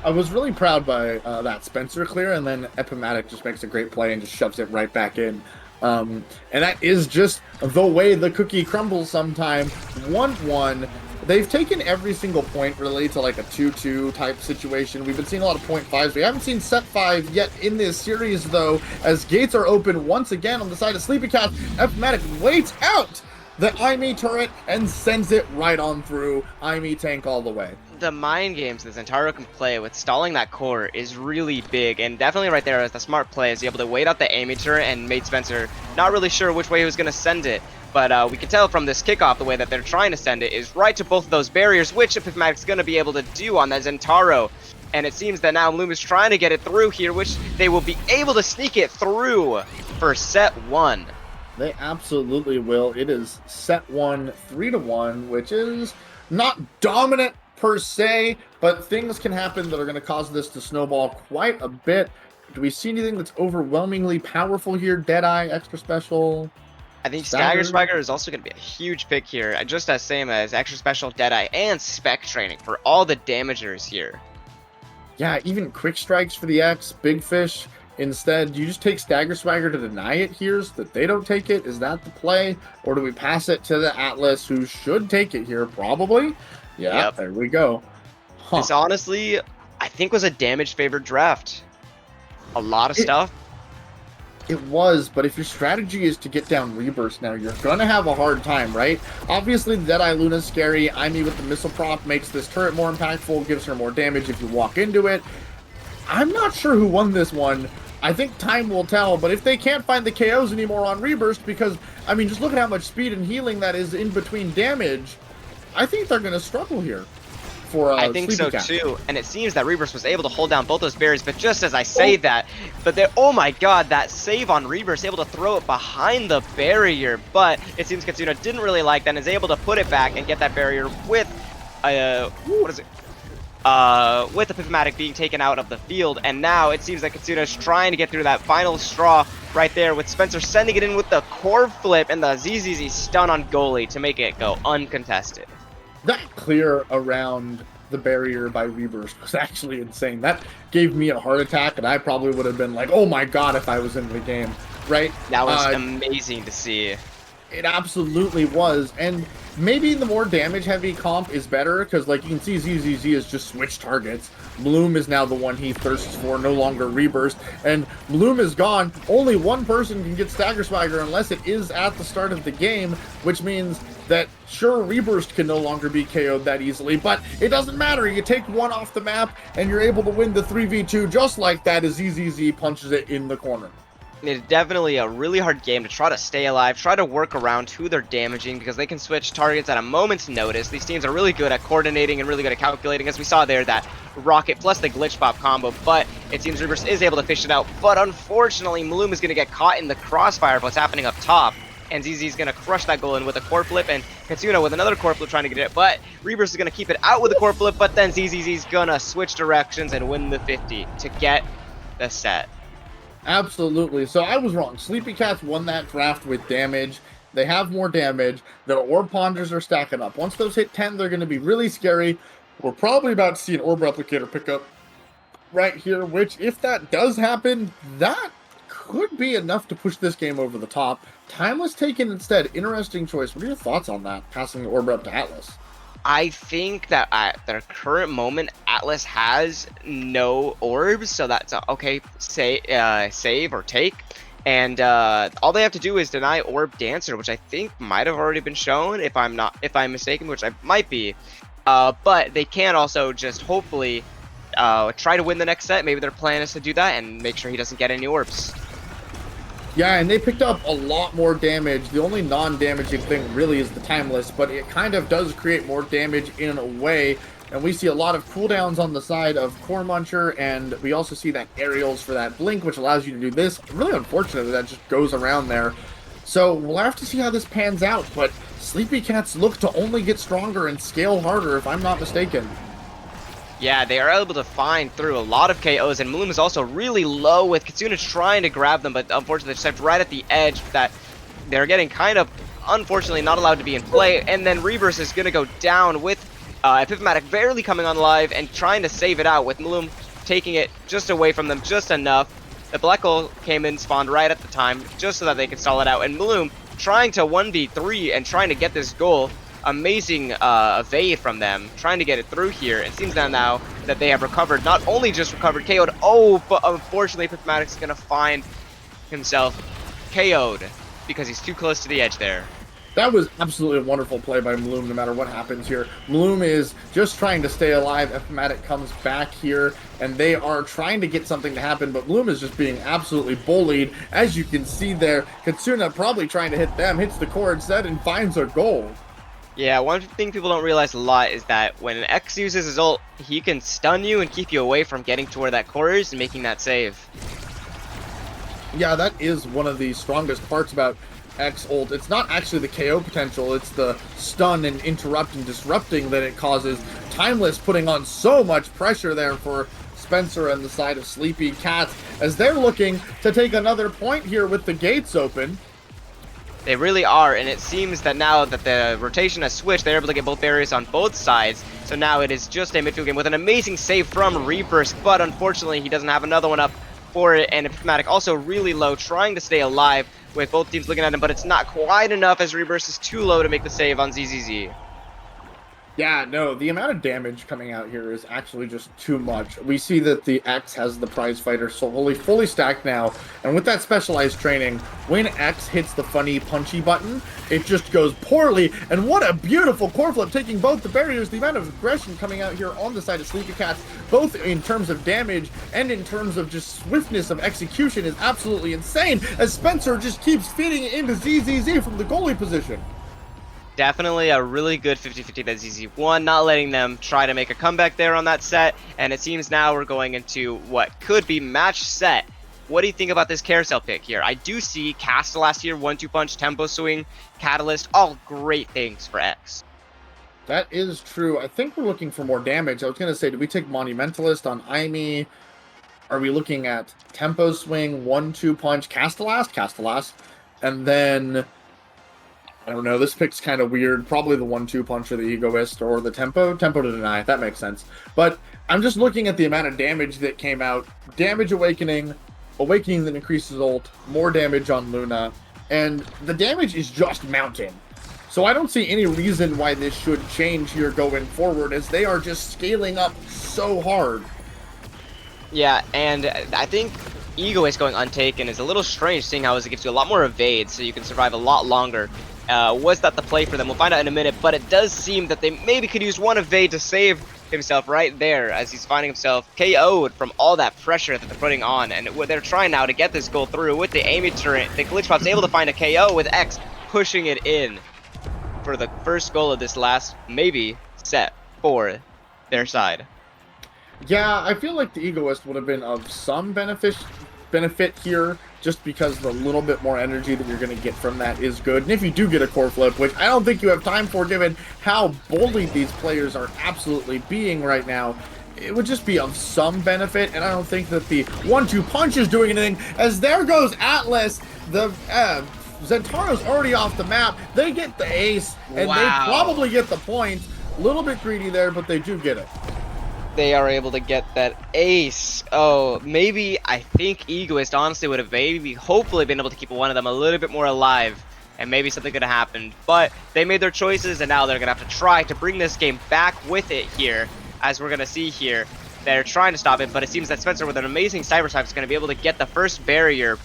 I was really proud by that Spencer clear, and then Epiphomatic just makes a great play and just shoves it right back in. And that is just the way the cookie crumbles sometime. 1-1. They've taken every single point really to like a 2-2 type situation. We've been seeing a lot of point fives. We haven't seen set 5 yet in this series, though, as gates are open once again on the side of Sleepy Cat. Epiphomatic waits out the IME turret and sends it right on through. IME tank all the way. The mind games that Zentaro can play with stalling that core is really big, and definitely right there as the smart play is he able to wait out the Amy turret and made Spencer not really sure which way he was going to send it. But we can tell from this kickoff the way that they're trying to send it is right to both of those barriers, which Epiphomatic's going to be able to do on that Zentaro. And it seems that now Bloom is trying to get it through here, which they will be able to sneak it through for set 1. They absolutely will. It is set 1, 3-1, which is not dominant per se, but things can happen that are going to cause this to snowball quite a bit. Do we see anything that's overwhelmingly powerful here? Deadeye, extra special? I think Stagger Swagger is also going to be a huge pick here, just as same as extra special, Deadeye, and spec training for all the damagers here. Yeah, even quick strikes for the X, big fish. Instead, do you just take Stagger Swagger to deny it here so that they don't take it? Is that the play? Or do we pass it to the Atlas, who should take it here? Probably. Yeah, yep. There we go. Huh. This honestly, I think was a damage-favored draft. A lot of stuff. It was, but if your strategy is to get down Rebirth now, you're going to have a hard time, right? Obviously, the Deadeye Luna's scary. IME with the missile prop makes this turret more impactful, gives her more damage if you walk into it. I'm not sure who won this one. I think time will tell, but if they can't find the KOs anymore on Rebirth, because, I mean, just look at how much speed and healing that is in between damage, I think they're going to struggle here. I think so too, and it seems that Rebirth was able to hold down both those barriers, but just as I say that, but oh my god, that save on Rebirth, able to throw it behind the barrier, but it seems Katsuna didn't really like that and is able to put it back and get that barrier with, what is it? With the Epiphomatic being taken out of the field, and now it seems like Katsuna is trying to get through that final straw right there with Spencer sending it in with the core flip and the ZZZ stun on goalie to make it go uncontested. That clear around the barrier by Rebirth was actually insane. That gave me a heart attack, and I probably would have been like, oh my god, if I was in the game, right? That was amazing to see. It absolutely was, and maybe the more damage-heavy comp is better, because like you can see ZZZ has just switched targets. Bloom is now the one he thirsts for, no longer Rebirth, and Bloom is gone. Only one person can get Stagger Swagger unless it is at the start of the game, which means that, sure, Rebirth can no longer be KO'd that easily, but it doesn't matter. You take one off the map, and you're able to win the 3v2 just like that as ZZZ punches it in the corner. It's definitely a really hard game to try to stay alive, try to work around who they're damaging, because they can switch targets at a moment's notice. These teams are really good at coordinating and really good at calculating, as we saw there, that rocket plus the glitch pop combo, but it seems Reverse is able to fish it out. But unfortunately, Maloom is going to get caught in the crossfire of what's happening up top, and ZZ's going to crush that goal in with a core flip, and Katsuna with another core flip trying to get it, but Reverse is going to keep it out with a core flip, but then ZZ's going to switch directions and win the 50 to get the set. Absolutely. So I was wrong. Sleepy Cats won that draft with damage. They have more damage. Their Orb Ponders are stacking up. Once those hit 10, they're going to be really scary. We're probably about to see an Orb Replicator pick up right here, which, if that does happen, that could be enough to push this game over the top. Timeless taken instead. Interesting choice. What are your thoughts on that, passing the Orb up to Atlas? I think that at their current moment, Atlas has no orbs, so that's okay. Save or take, and all they have to do is deny Orb Dancer, which I think might have already been shown, if I'm mistaken, which I might be. But they can also just hopefully try to win the next set. Maybe their plan is to do that and make sure he doesn't get any orbs. Yeah, and they picked up a lot more damage. The only non-damaging thing really is the Timeless, but it kind of does create more damage in a way. And we see a lot of cooldowns on the side of Core Muncher, and we also see that Aerials for that Blink, which allows you to do this. Really unfortunate that just goes around there. So we'll have to see how this pans out, but Sleepy Cats look to only get stronger and scale harder, if I'm not mistaken. Yeah, they are able to find through a lot of KOs, and Maloom is also really low with Katsuna trying to grab them, but unfortunately stepped right at the edge that they're getting kind of, unfortunately, not allowed to be in play. And then Reverse is going to go down with Epiphomatic barely coming on live and trying to save it out with Maloom taking it just away from them just enough. The Black Hole came in, spawned right at the time, just so that they could stall it out, and Maloom trying to 1v3 and trying to get this goal. Amazing evade from them, trying to get it through here. It seems now that they have recovered, not only just recovered, KO'd, but unfortunately Epiphomatic's gonna find himself KO'd because he's too close to the edge there. That was absolutely a wonderful play by Maloom, no matter what happens here. Maloom is just trying to stay alive. Epiphomatic comes back here, and they are trying to get something to happen, but Maloom is just being absolutely bullied. As you can see there, Katsuna probably trying to hit them, hits the core instead, and finds a goal. Yeah, one thing people don't realize a lot is that when an X uses his ult, he can stun you and keep you away from getting to where that core is and making that save. Yeah, that is one of the strongest parts about X ult. It's not actually the KO potential, it's the stun and interrupt and disrupting that it causes. Timeless putting on so much pressure there for Spencer and the side of Sleepy Cats as they're looking to take another point here with the gates open. They really are, and it seems that now that the rotation has switched, they're able to get both barriers on both sides. So now it is just a midfield game with an amazing save from Reverse, but unfortunately he doesn't have another one up for it, and Epiphomatic also really low, trying to stay alive with both teams looking at him, but it's not quite enough as Reverse is too low to make the save on ZZZ. Yeah, no, the amount of damage coming out here is actually just too much. We see that the X has the prize fighter fully stacked now, and with that specialized training, when X hits the funny punchy button, it just goes poorly, and what a beautiful core flip, taking both the barriers. The amount of aggression coming out here on the side of Sleepy Cats, both in terms of damage and in terms of just swiftness of execution, is absolutely insane, as Spencer just keeps feeding it into ZZZ from the goalie position. Definitely a really good 50-50 that ZZ won, not letting them try to make a comeback there on that set, and it seems now we're going into what could be match set. What do you think about this carousel pick here? I do see Cast last year, 1-2 punch, tempo swing, catalyst, all great things for X. That is true. I think we're looking for more damage. I was going to say, did we take Monumentalist on Aimee? Are we looking at tempo swing, 1-2 punch, Castelast, and then I don't know, this pick's kind of weird. Probably the 1-2 punch or the Egoist or the tempo to deny. That makes sense. But I'm just looking at the amount of damage that came out. Damage Awakening that increases ult, more damage on Luna, and the damage is just mounting. So I don't see any reason why this should change here going forward, as they are just scaling up so hard. Yeah, and I think Egoist going untaken is a little strange, seeing how it gives you a lot more evade, so you can survive a lot longer. Was that the play for them? We'll find out in a minute, but it does seem that they maybe could use one evade to save himself right there as he's finding himself KO'd from all that pressure that they're putting on. And what they're trying now to get this goal through with the Amy turret. The Glitch Pop's able to find a KO with X pushing it in for the first goal of this last, maybe, set for their side. Yeah, I feel like the Egoist would have been of some benefit here, just because the little bit more energy that you're going to get from that is good. And if you do get a core flip, which I don't think you have time for given how bullied these players are absolutely being right now, it would just be of some benefit. And I don't think that the 1-2 punch is doing anything, as there goes Atlas. The Zentaro's already off the map. They get the ace, and they probably get the point. A little bit greedy there, but they do get it. They are able to get that ace. Oh, maybe, I think Egoist honestly would have maybe, hopefully been able to keep one of them a little bit more alive, and maybe something could have happened. But they made their choices, and now they're going to have to try to bring this game back with it here, as we're going to see here. They're trying to stop it, but it seems that Spencer, with an amazing cyber type, is going to be able to get the first barrier.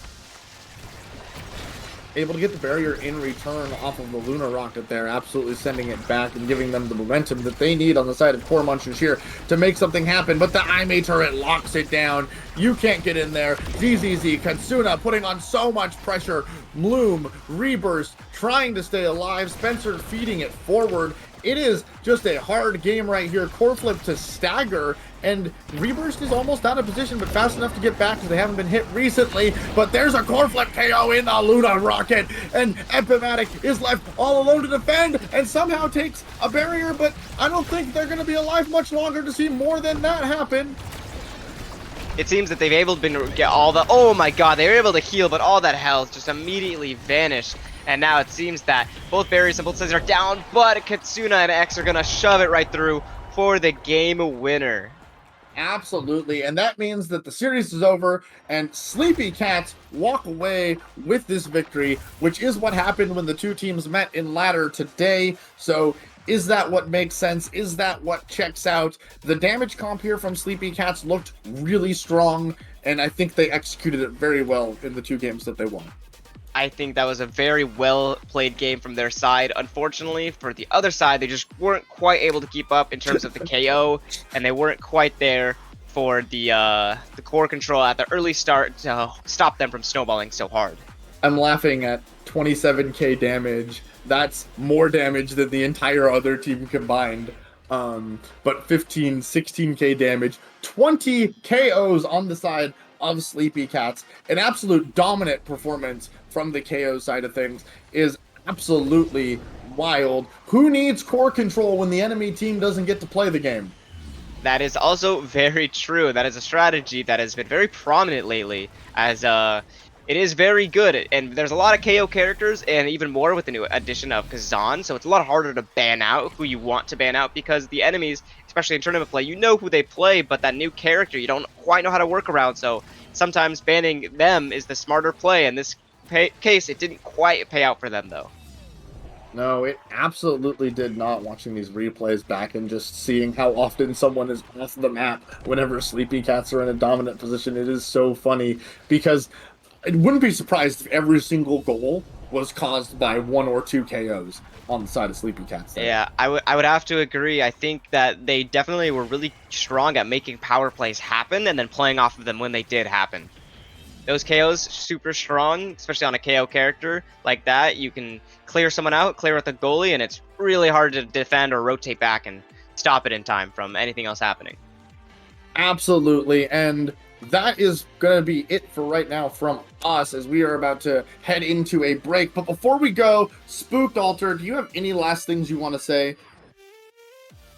Able to get the barrier in return off of the Luna Rocket there, absolutely sending it back and giving them the momentum that they need on the side of Core Munchers here to make something happen. But the Aime turret locks it down. You can't get in there. ZZZ, Katsuna putting on so much pressure. Bloom, Reburst, trying to stay alive. Spencer feeding it forward. It is just a hard game right here. Core flip to stagger, and Reburst is almost out of position, but fast enough to get back because they haven't been hit recently. But there's a core flip KO in the Luna Rocket, and Epimatic is left all alone to defend and somehow takes a barrier, but I don't think they're going to be alive much longer to see more than that happen. It seems that they've able to get all the, oh my god, they were able to heal, but all that health just immediately vanished. And now it seems that both barriers and both sides are down, but Katsuna and X are going to shove it right through for the game winner. Absolutely, and that means that the series is over, and Sleepy Cats walk away with this victory, which is what happened when the two teams met in ladder today. So is that what makes sense? Is that what checks out? The damage comp here from Sleepy Cats looked really strong, and I think they executed it very well in the two games that they won. I think that was a very well played game from their side. Unfortunately, for the other side, they just weren't quite able to keep up in terms of the KO, and they weren't quite there for the core control at the early start to stop them from snowballing so hard. I'm laughing at 27k damage. That's more damage than the entire other team combined. But 15, 16k damage, 20 KOs on the side of Sleepy Cats. An absolute dominant performance from the KO side of things is absolutely wild. Who needs core control when the enemy team doesn't get to play the game? That is also very true. That is a strategy that has been very prominent lately, as it is very good, and there's a lot of KO characters, and even more with the new addition of Kazan, so it's a lot harder to ban out who you want to ban out, because the enemies, especially in tournament play, you know who they play, but that new character, you don't quite know how to work around, so sometimes banning them is the smarter play. In this case, it didn't quite pay out for them, though. No, it absolutely did not, watching these replays back and just seeing how often someone is off the map whenever Sleepy Cats are in a dominant position. It is so funny, because I wouldn't be surprised if every single goal was caused by 1 or 2 KOs on the side of Sleepy Cats. There. Yeah, I would have to agree. I think that they definitely were really strong at making power plays happen and then playing off of them when they did happen. Those KOs, super strong, especially on a KO character like that. You can clear someone out, clear with the goalie, and it's really hard to defend or rotate back and stop it in time from anything else happening. Absolutely, and that is going to be it for right now from us, as we are about to head into a break. But before we go, Spooked Alter, do you have any last things you want to say?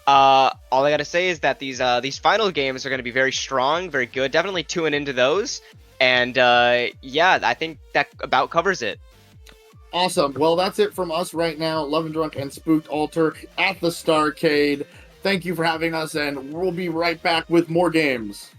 All I gotta say is that these final games are gonna be very strong, very good. Definitely tune into those. And yeah, I think that about covers it. Awesome. Well, that's it from us right now. Love and Drunk and Spooked Alter at the Starcade. Thank you for having us, and we'll be right back with more games.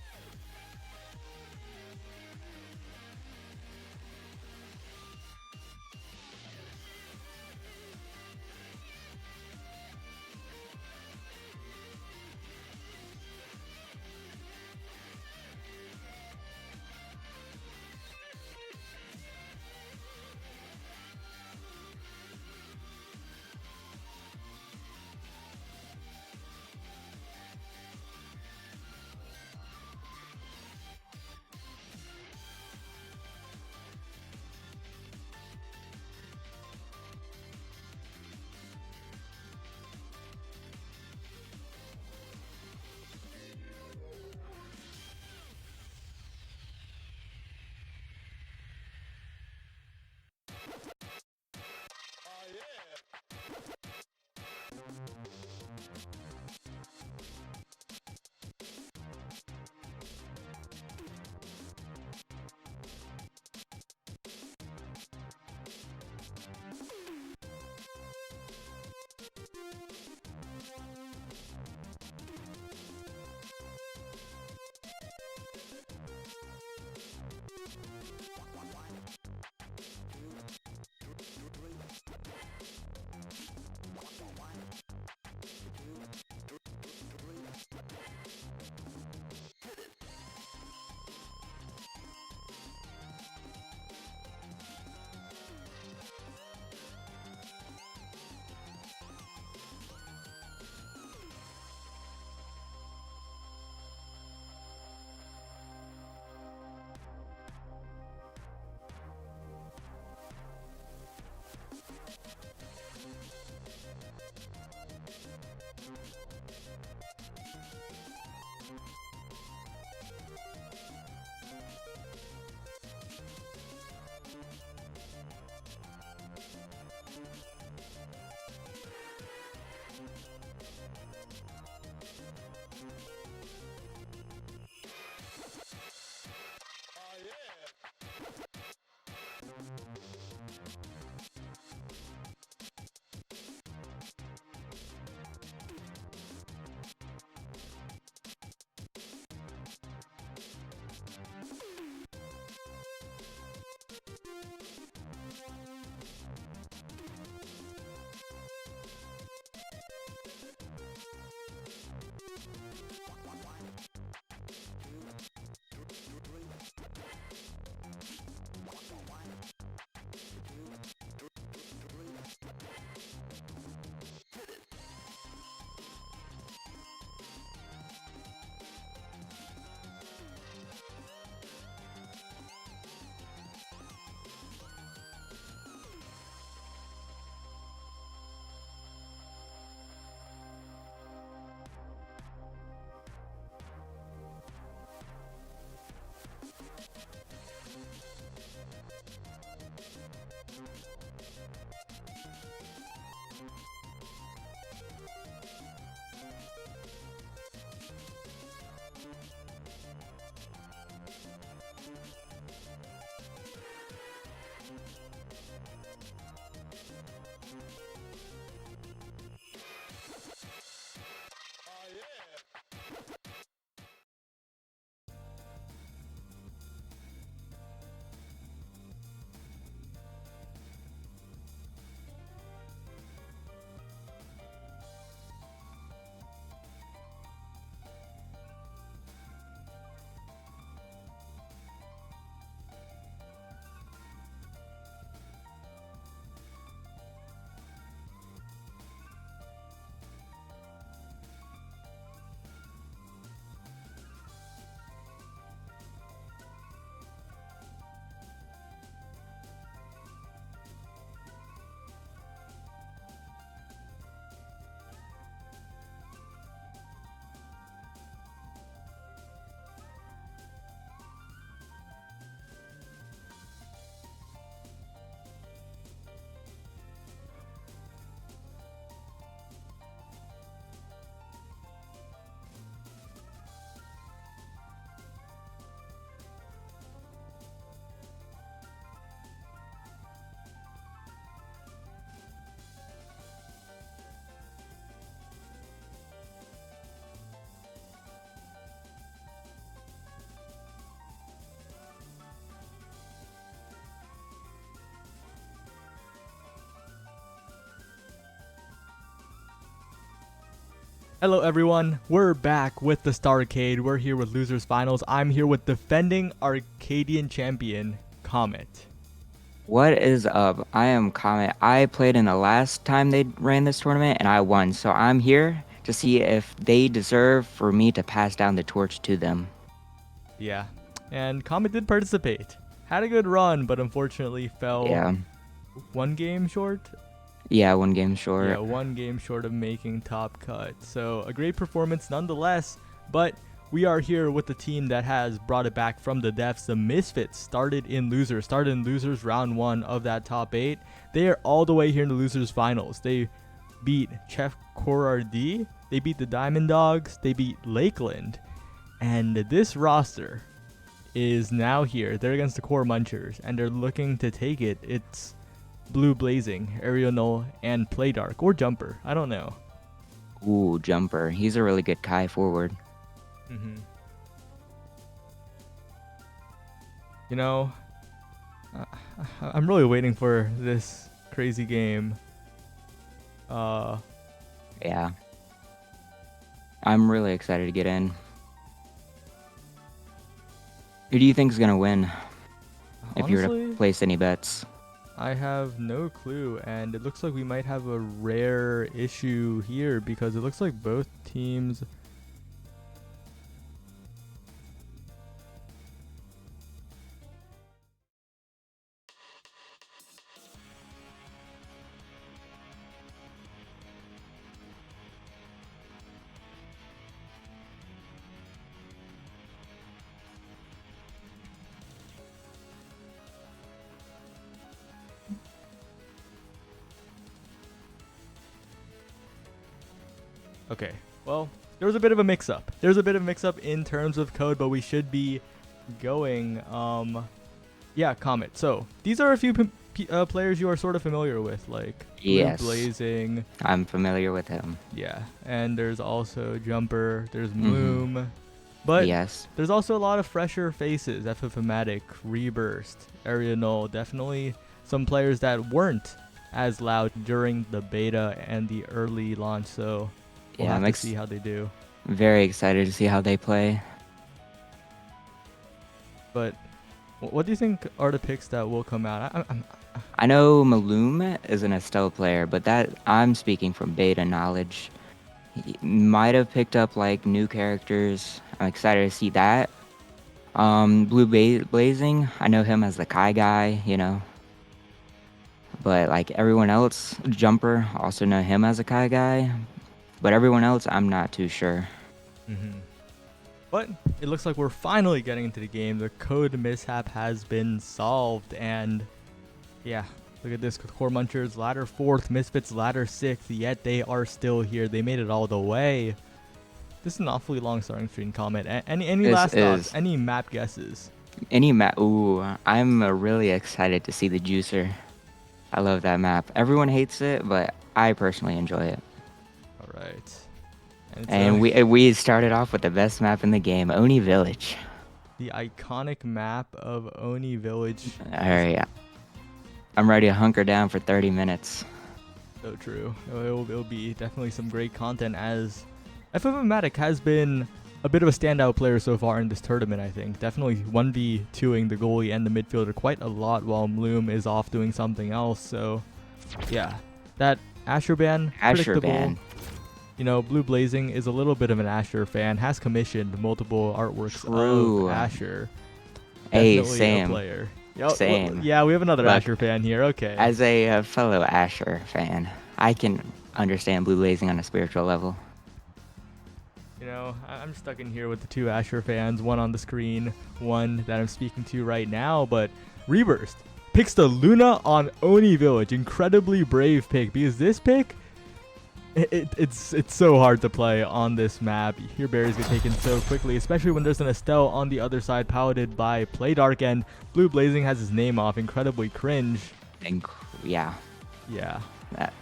Hello everyone, we're back with the Starcade. We're here with Losers Finals. I'm here with defending Arcadian champion, Comet. What is up? I am Comet. I played in the last time they ran this tournament and I won, so I'm here to see if they deserve for me to pass down the torch to them. Yeah, and Comet did participate. Had a good run, but unfortunately fell Yeah. one game short. Yeah, 1 game short. Yeah, 1 game short of making top cut. So a great performance nonetheless, but we are here with the team that has brought it back from the depths. The Misfits started in losers round 1 of that top 8. They are all the way here in the losers finals. They beat Chef Corardi, they beat the Diamond Dogs, they beat Lakeland, and this roster is now here. They're against the Core Munchers, and they're looking to take it. It's Blue Blazing, Aerial Null, and Play Dark, or Jumper. I don't know. Ooh, Jumper. He's a really good Kai forward. You know, I'm really waiting for this crazy game. Yeah. I'm really excited to get in. Who do you think is going to win? If you were Honestly, to place any bets. I have no clue, and it looks like we might have a rare issue here because it looks like both teams. Okay, well, there was a bit of a mix-up. There's a bit of a mix-up in terms of code, but we should be going. Yeah, Comet. So these are a few players you are sort of familiar with, like Yes. Blue Blazing. I'm familiar with him. Yeah, and there's also Jumper. There's Bloom. But Yes. there's also a lot of fresher faces. FFmatic, Reburst, Area Null. Definitely some players that weren't as loud during the beta and the early launch. So we'll Yeah, have to makes- see how they do. Very excited to see how they play. But what do you think are the picks that will come out? I know Maloom is an Estelle player, but that I'm speaking from beta knowledge. He might have picked up like new characters. I'm excited to see that. Blue Blazing, I know him as the Kai guy, you know. But like everyone else, Jumper, also know him as a Kai guy. But everyone else, I'm not too sure. But it looks like we're finally getting into the game. The code mishap has been solved, and yeah, look at this. Core Munchers ladder 4th, Misfits ladder 6th, yet they are still here. They made it all the way. This is an awfully long starting screen. Comment. Any This last thoughts? is. Any map guesses? Any map? Ooh, I'm really excited to see the Juicer. I love that map. Everyone hates it, but I personally enjoy it. All right. And we started off with the best map in the game, Oni Village. the iconic map of Oni Village. Alright, I'm ready to hunker down for 30 minutes. So true. It'll be definitely some great content, as FFmatic has been a bit of a standout player so far in this tournament, I think. Definitely 1v2ing the goalie and the midfielder quite a lot while Bloom is off doing something else. So, yeah. That Asher ban, Asher predictable. ban. You know, Blue Blazing is a little bit of an Asher fan, has commissioned multiple artworks True. of Asher. Hey, Definitely a same. player. Yo, Same. Well, yeah, we have another Look, Asher fan here. Okay. As a fellow Asher fan, I can understand Blue Blazing on a spiritual level. You know, I'm stuck in here with the two Asher fans, one on the screen, one that I'm speaking to right now, but Reburst picks the Luna on Oni Village. Incredibly brave pick, because this pick, it's so hard to play on this map. Your berries get taken so quickly, especially when there's an Estelle on the other side piloted by Playdark, and Blue Blazing has his name off. Incredibly cringe. Yeah. Yeah. That.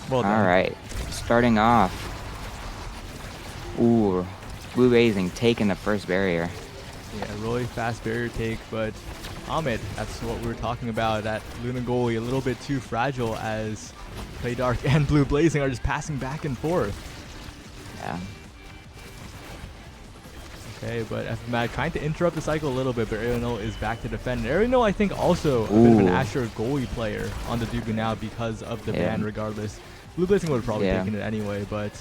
Well done. All right. Starting off. Ooh. Blue Blazing taking the first barrier. Yeah, really fast barrier take, but Ahmed, that's what we were talking about. That Luna goalie a little bit too fragile as Play Dark and Blue Blazing are just passing back and forth. Yeah. Okay, but FMAC trying to interrupt the cycle a little bit, but Ariel is back to defend. Ariel, I think, also a bit of an Asher goalie player on the Dubu now because of the ban regardless. Blue Blazing would have probably taken it anyway, but...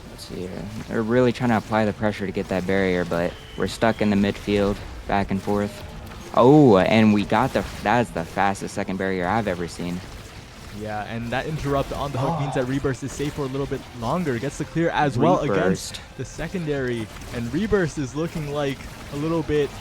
Let's see here. They're really trying to apply the pressure to get that barrier, but we're stuck in the midfield, back and forth. Oh, and we got that's the fastest second barrier I've ever seen. Yeah, and that interrupt on the hook means that Reburst is safe for a little bit longer. Gets the clear as well against the secondary. And Reburst is looking like a little bit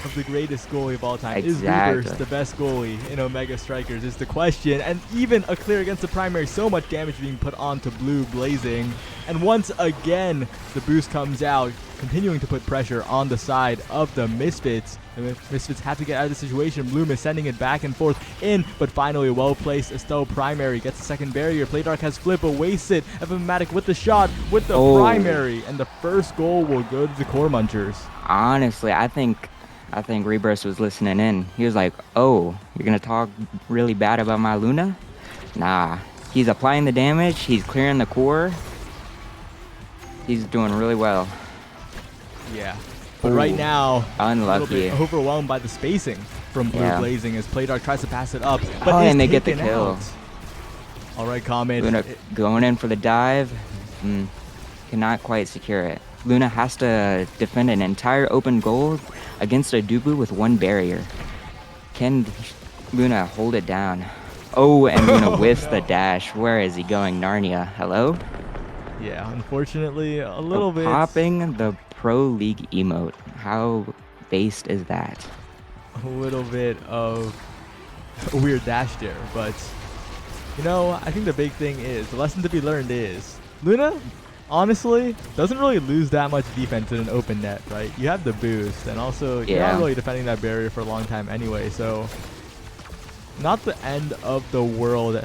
of the greatest goalie of all time. Exactly. Is Reburst the best goalie in Omega Strikers is the question. And even a clear against the primary, so much damage being put onto Blue Blazing. And once again, the boost comes out, continuing to put pressure on the side of the Misfits. The Misfits have to get out of the situation. Bloom is sending it back and forth in, but finally a well-placed Estelle primary gets the second barrier. Playdark has flip, but wastes it. Epimatic with the shot, with the primary, and the first goal will go to the Core Munchers. Honestly, I think Reburst was listening in. He was like, "Oh, you're gonna talk really bad about my Luna? Nah." He's applying the damage. He's clearing the core. He's doing really well. Yeah. But right now, unlucky. A little bit overwhelmed by the spacing from Blue Blazing as Playdark tries to pass it up. But and they get the kill. All right, Comet. Luna going in for the dive. Cannot quite secure it. Luna has to defend an entire open goal against a Dubu with one barrier. Can Luna hold it down? Oh, and Luna whiffs the dash. Where is he going? Narnia. Hello? Yeah, unfortunately, a little bit. Popping the Pro League emote. How based is that? A little bit of a weird dash there, but you know, I think the big thing is, the lesson to be learned is, Luna, honestly, doesn't really lose that much defense in an open net, right? You have the boost, and also you're not really defending that barrier for a long time anyway, so not the end of the world,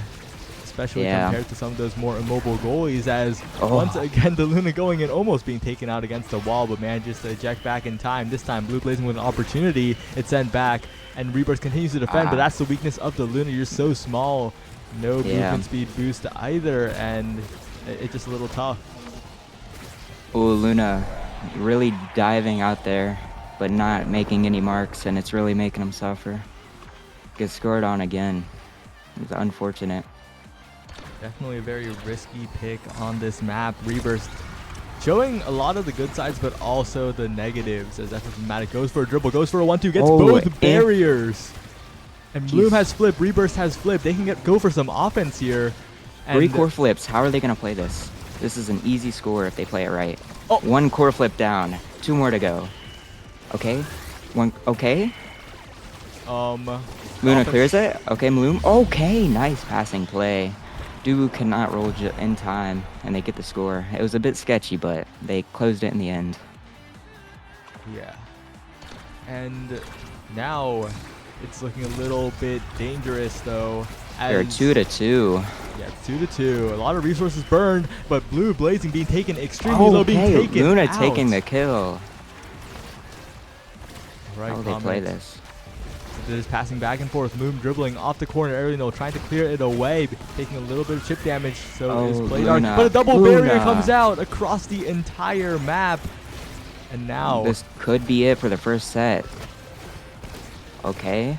especially compared to some of those more immobile goalies, as once again the Luna going in, almost being taken out against the wall, but manages to eject back in time. This time Blue Blazing with an opportunity, it's sent back, and Reburst continues to defend, but that's the weakness of the Luna. You're so small, no movement speed boost either, and it's just a little tough. Oh, Luna really diving out there, but not making any marks, and it's really making him suffer. Gets scored on again. It's unfortunate. Definitely a very risky pick on this map. Reburst showing a lot of the good sides, but also the negatives, as Matic goes for a dribble, goes for a 1-2, gets both barriers. And Bloom has flip, Reburst has flip. They can go for some offense here. And 3 core flips. How are they going to play this? This is an easy score if they play it right. 1 core flip down. 2 more to go. Okay. Okay. Luna clears it. Okay, Bloom. Okay, nice passing play. Dubu cannot roll in time, and they get the score. It was a bit sketchy, but they closed it in the end. Yeah. And now it's looking a little bit dangerous, though. They're 2-2. Yeah, 2-2. A lot of resources burned, but Blue Blazing being taken extremely low, being taken Luna out. taking the kill. Right, how will they play this? Just passing back and forth, Moon dribbling off the corner, Ariel trying to clear it away, taking a little bit of chip damage, so is Playdark. But a double barrier comes out across the entire map. And now this could be it for the first set. Okay.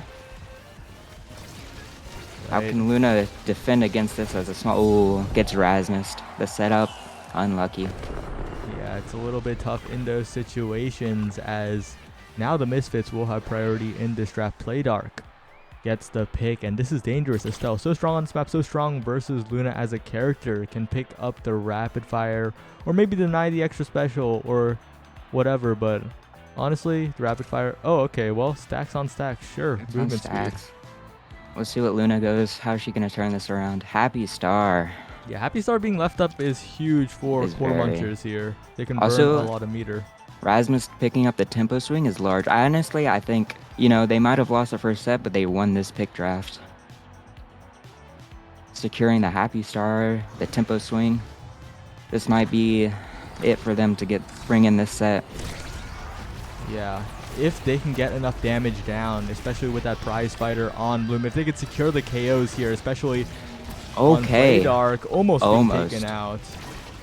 How can Luna defend against this as a small... gets Rasmused. The setup, unlucky. Yeah, it's a little bit tough in those situations, as now the Misfits will have priority in this draft. Playdark gets the pick, and this is dangerous. Estelle, so strong on this map, so strong versus Luna as a character, can pick up the rapid fire, or maybe deny the extra special, or whatever, but honestly, the rapid fire... Oh, okay, well, stacks on stacks, sure. Movement speed. Let's see what Luna goes. How's she going to turn this around? Happy Star. Yeah, Happy Star being left up is huge for Core Munchers here. They can burn a lot of meter. Rasmus picking up the tempo swing is large. Honestly, I think, they might have lost the first set, but they won this pick draft. Securing the Happy Star, the tempo swing. This might be it for them to bring in this set. Yeah, if they can get enough damage down, especially with that prize fighter on Bloom, if they could secure the KOs here, especially on Okay. Playdark, almost being Almost. taken out.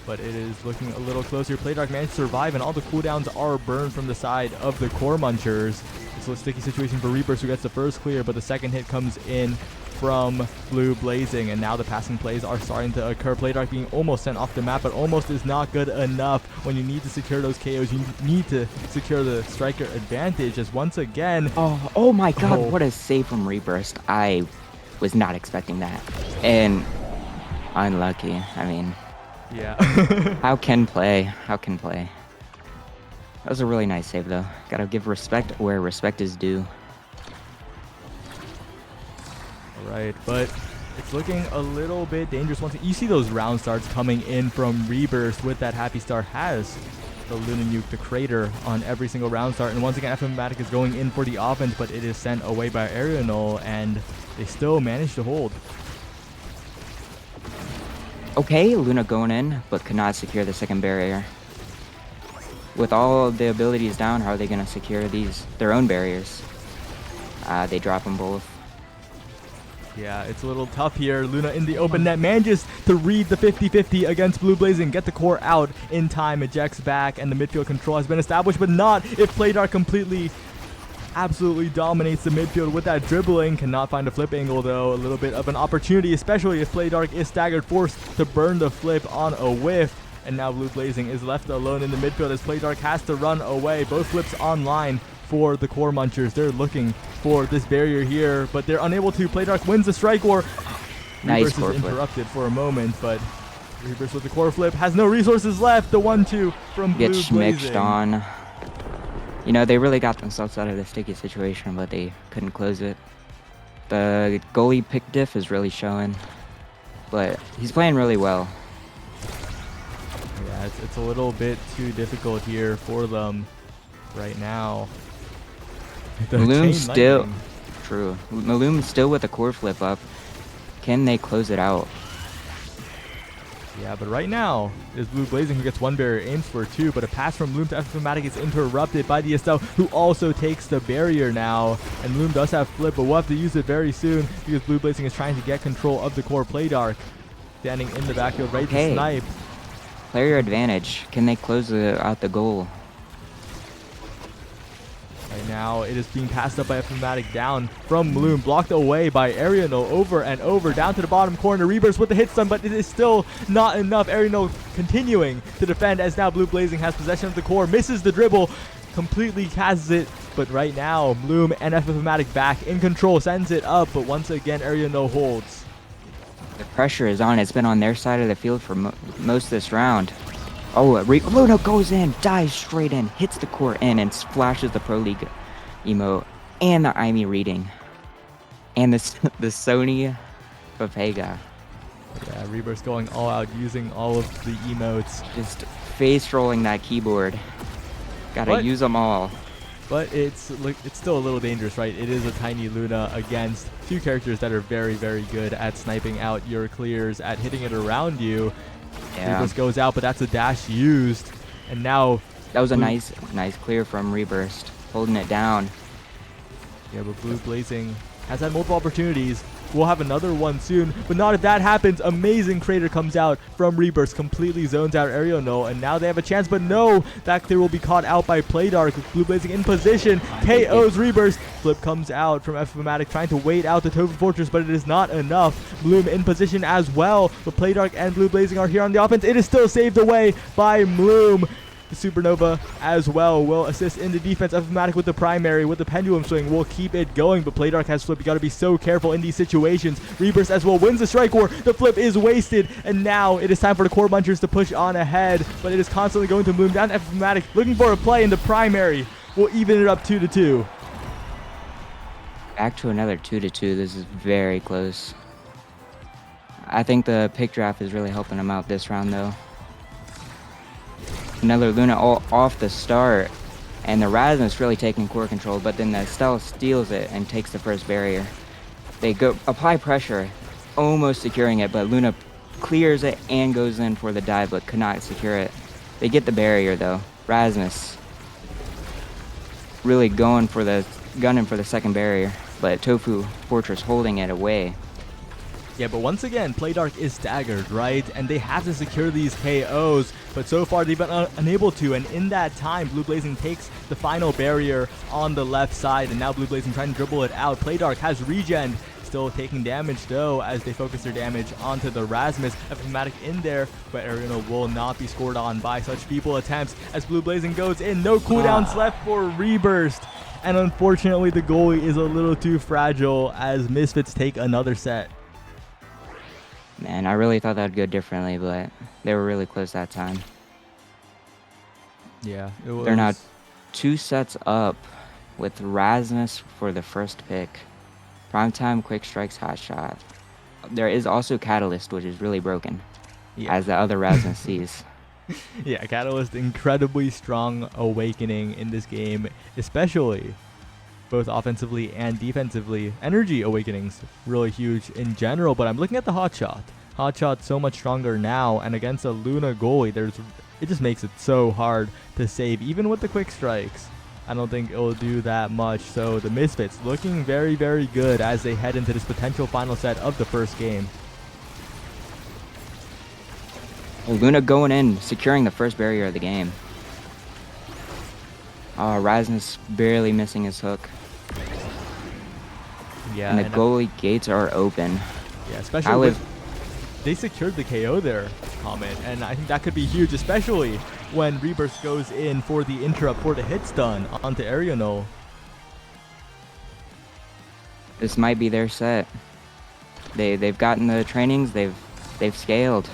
But it is looking a little closer. Playdark managed to survive, and all the cooldowns are burned from the side of the Core Munchers. It's a sticky situation for Reapers, who gets the first clear, but the second hit comes in from Blue Blazing, and now the passing plays are starting to occur. Playdark being almost sent off the map, but almost is not good enough. When you need to secure those KOs, you need to secure the striker advantage, as once again... Oh my god, what a save from Reburst. I was not expecting that. And unlucky. I mean, Yeah. how can play? How can play? That was a really nice save, though. Gotta give respect where respect is due. Right, but it's looking a little bit dangerous. Once you see those round starts coming in from Reburst with that Happy Star has the Luna Nuke, the Crater, on every single round start. And once again, FMatic is going in for the offense, but it is sent away by Arianol, and they still manage to hold. Okay, Luna going in, but cannot secure the second barrier. With all of the abilities down, how are they going to secure their own barriers? They drop them both. Yeah, it's a little tough here. Luna in the open net manages to read the 50-50 against Blue Blazing, get the core out in time, ejects back, and the midfield control has been established, but not if Playdark completely, absolutely dominates the midfield with that dribbling. Cannot find a flip angle, though. A little bit of an opportunity, especially if Playdark is staggered, forced to burn the flip on a whiff. And now Blue Blazing is left alone in the midfield as Playdark has to run away. Both flips online for the Core Munchers. They're looking for this barrier here, but they're unable to. Playdark wins the strike war. Nice Reverse core is flip. interrupted for a moment, but Reverse with the core flip has no resources left. The 1-2 from Blue Get Blazing. schmixed on. You know, they really got themselves out of the sticky situation, but they couldn't close it. The goalie pick diff is really showing, but he's playing really well. Yeah, it's a little bit too difficult here for them right now. The chain Maloom's still lightning. true. Maloom's still with the core flip up. Can they close it out? Yeah, but right now is Blue Blazing, who gets one barrier, aims for two, but a pass from Loom to FMatic is interrupted by the Estelle, who also takes the barrier now. And Loom does have flip, but we'll have to use it very soon because Blue Blazing is trying to get control of the core. Playdark standing in the backfield, ready to snipe. Player advantage. Can they close out the goal? Right now, it is being passed up by FMatic down from Bloom, blocked away by Arianol over and over, down to the bottom corner. Reverse with the hit stun, but it is still not enough. Arianol continuing to defend as now Blue Blazing has possession of the core, misses the dribble, completely casts it, but right now, Bloom and FMatic back in control, sends it up, but once again, Arianol holds. The pressure is on. It's been on their side of the field for most of this round. Oh, Luna goes in, dives straight in, hits the core in, and flashes the Pro League emote and the IME reading. And the Sony Papega. Yeah, Reverse going all out, using all of the emotes. Just face rolling that keyboard. Gotta use them all. But it's still a little dangerous, right? It is a tiny Luna against two characters that are very, very good at sniping out your clears, at hitting it around you. Yeah. Reverse goes out, but that's a dash used. And now... That was a nice clear from Reburst, holding it down. Yeah, but Blue Blazing has had multiple opportunities. We'll have another one soon, but not if that happens. Amazing Crater comes out from Reburst, completely zones out Arianol, and now they have a chance, but no, that clear will be caught out by Playdark. Blue Blazing in position, KOs Reburst. Flip comes out from FMatic, trying to wait out the Token Fortress, but it is not enough. Bloom in position as well, but Playdark and Blue Blazing are here on the offense. It is still saved away by Bloom. The Supernova as well will assist in the defense. FMatic with the primary, with the pendulum swing, will keep it going, but Playdark has flip. You got to be so careful in these situations. Reburst as well wins the strike war. The flip is wasted, and now it is time for the Core Munchers to push on ahead, but it is constantly going to Bloom down to FMatic, looking for a play in the primary. Will even it up 2-2. Back to another 2-2. This is very close. I think the pick draft is really helping them out this round, though. Another Luna all off the start, and the Rasmus really taking core control, but then the Estelle steals it and takes the first barrier. They go apply pressure, almost securing it, but Luna clears it and goes in for the dive, but cannot secure it. They get the barrier though. Rasmus. really gunning for the second barrier, but Tofu Fortress holding it away. Yeah, but once again, Playdark is staggered, right? And they have to secure these KOs, but so far they've been unable to. And in that time, Blue Blazing takes the final barrier on the left side, and now Blue Blazing trying to dribble it out. Playdark has regen, still taking damage though as they focus their damage onto the Rasmus. Ephomatic in there, but Ariana will not be scored on by such feeble attempts as Blue Blazing goes in. No cooldowns left for Reburst. And unfortunately, the goalie is a little too fragile as Misfits take another set. Man, I really thought that'd go differently, but they were really close that time. Yeah, it was. They're now 2 sets up with Rasmus for the first pick. Primetime, Quick Strikes, Hot Shot. There is also Catalyst, which is really broken, as the other Rasmus sees. Yeah, Catalyst, incredibly strong awakening in this game, especially both offensively and defensively. Energy awakenings really huge in general, but I'm looking at the hot shot. Hot shot so much stronger now, and against a Luna goalie, it just makes it so hard to save, even with the quick strikes. I don't think it will do that much. So the Misfits looking very, very good as they head into this potential final set of the first game. Luna going in, securing the first barrier of the game. Rasmus barely missing his hook. Yeah, and the goalie gates are open. Yeah, especially they secured the KO there, Comet, and I think that could be huge, especially when Rebirth goes in for the interrupt for the hit stun onto Ariano. This might be their set. They've gotten the trainings, they've scaled.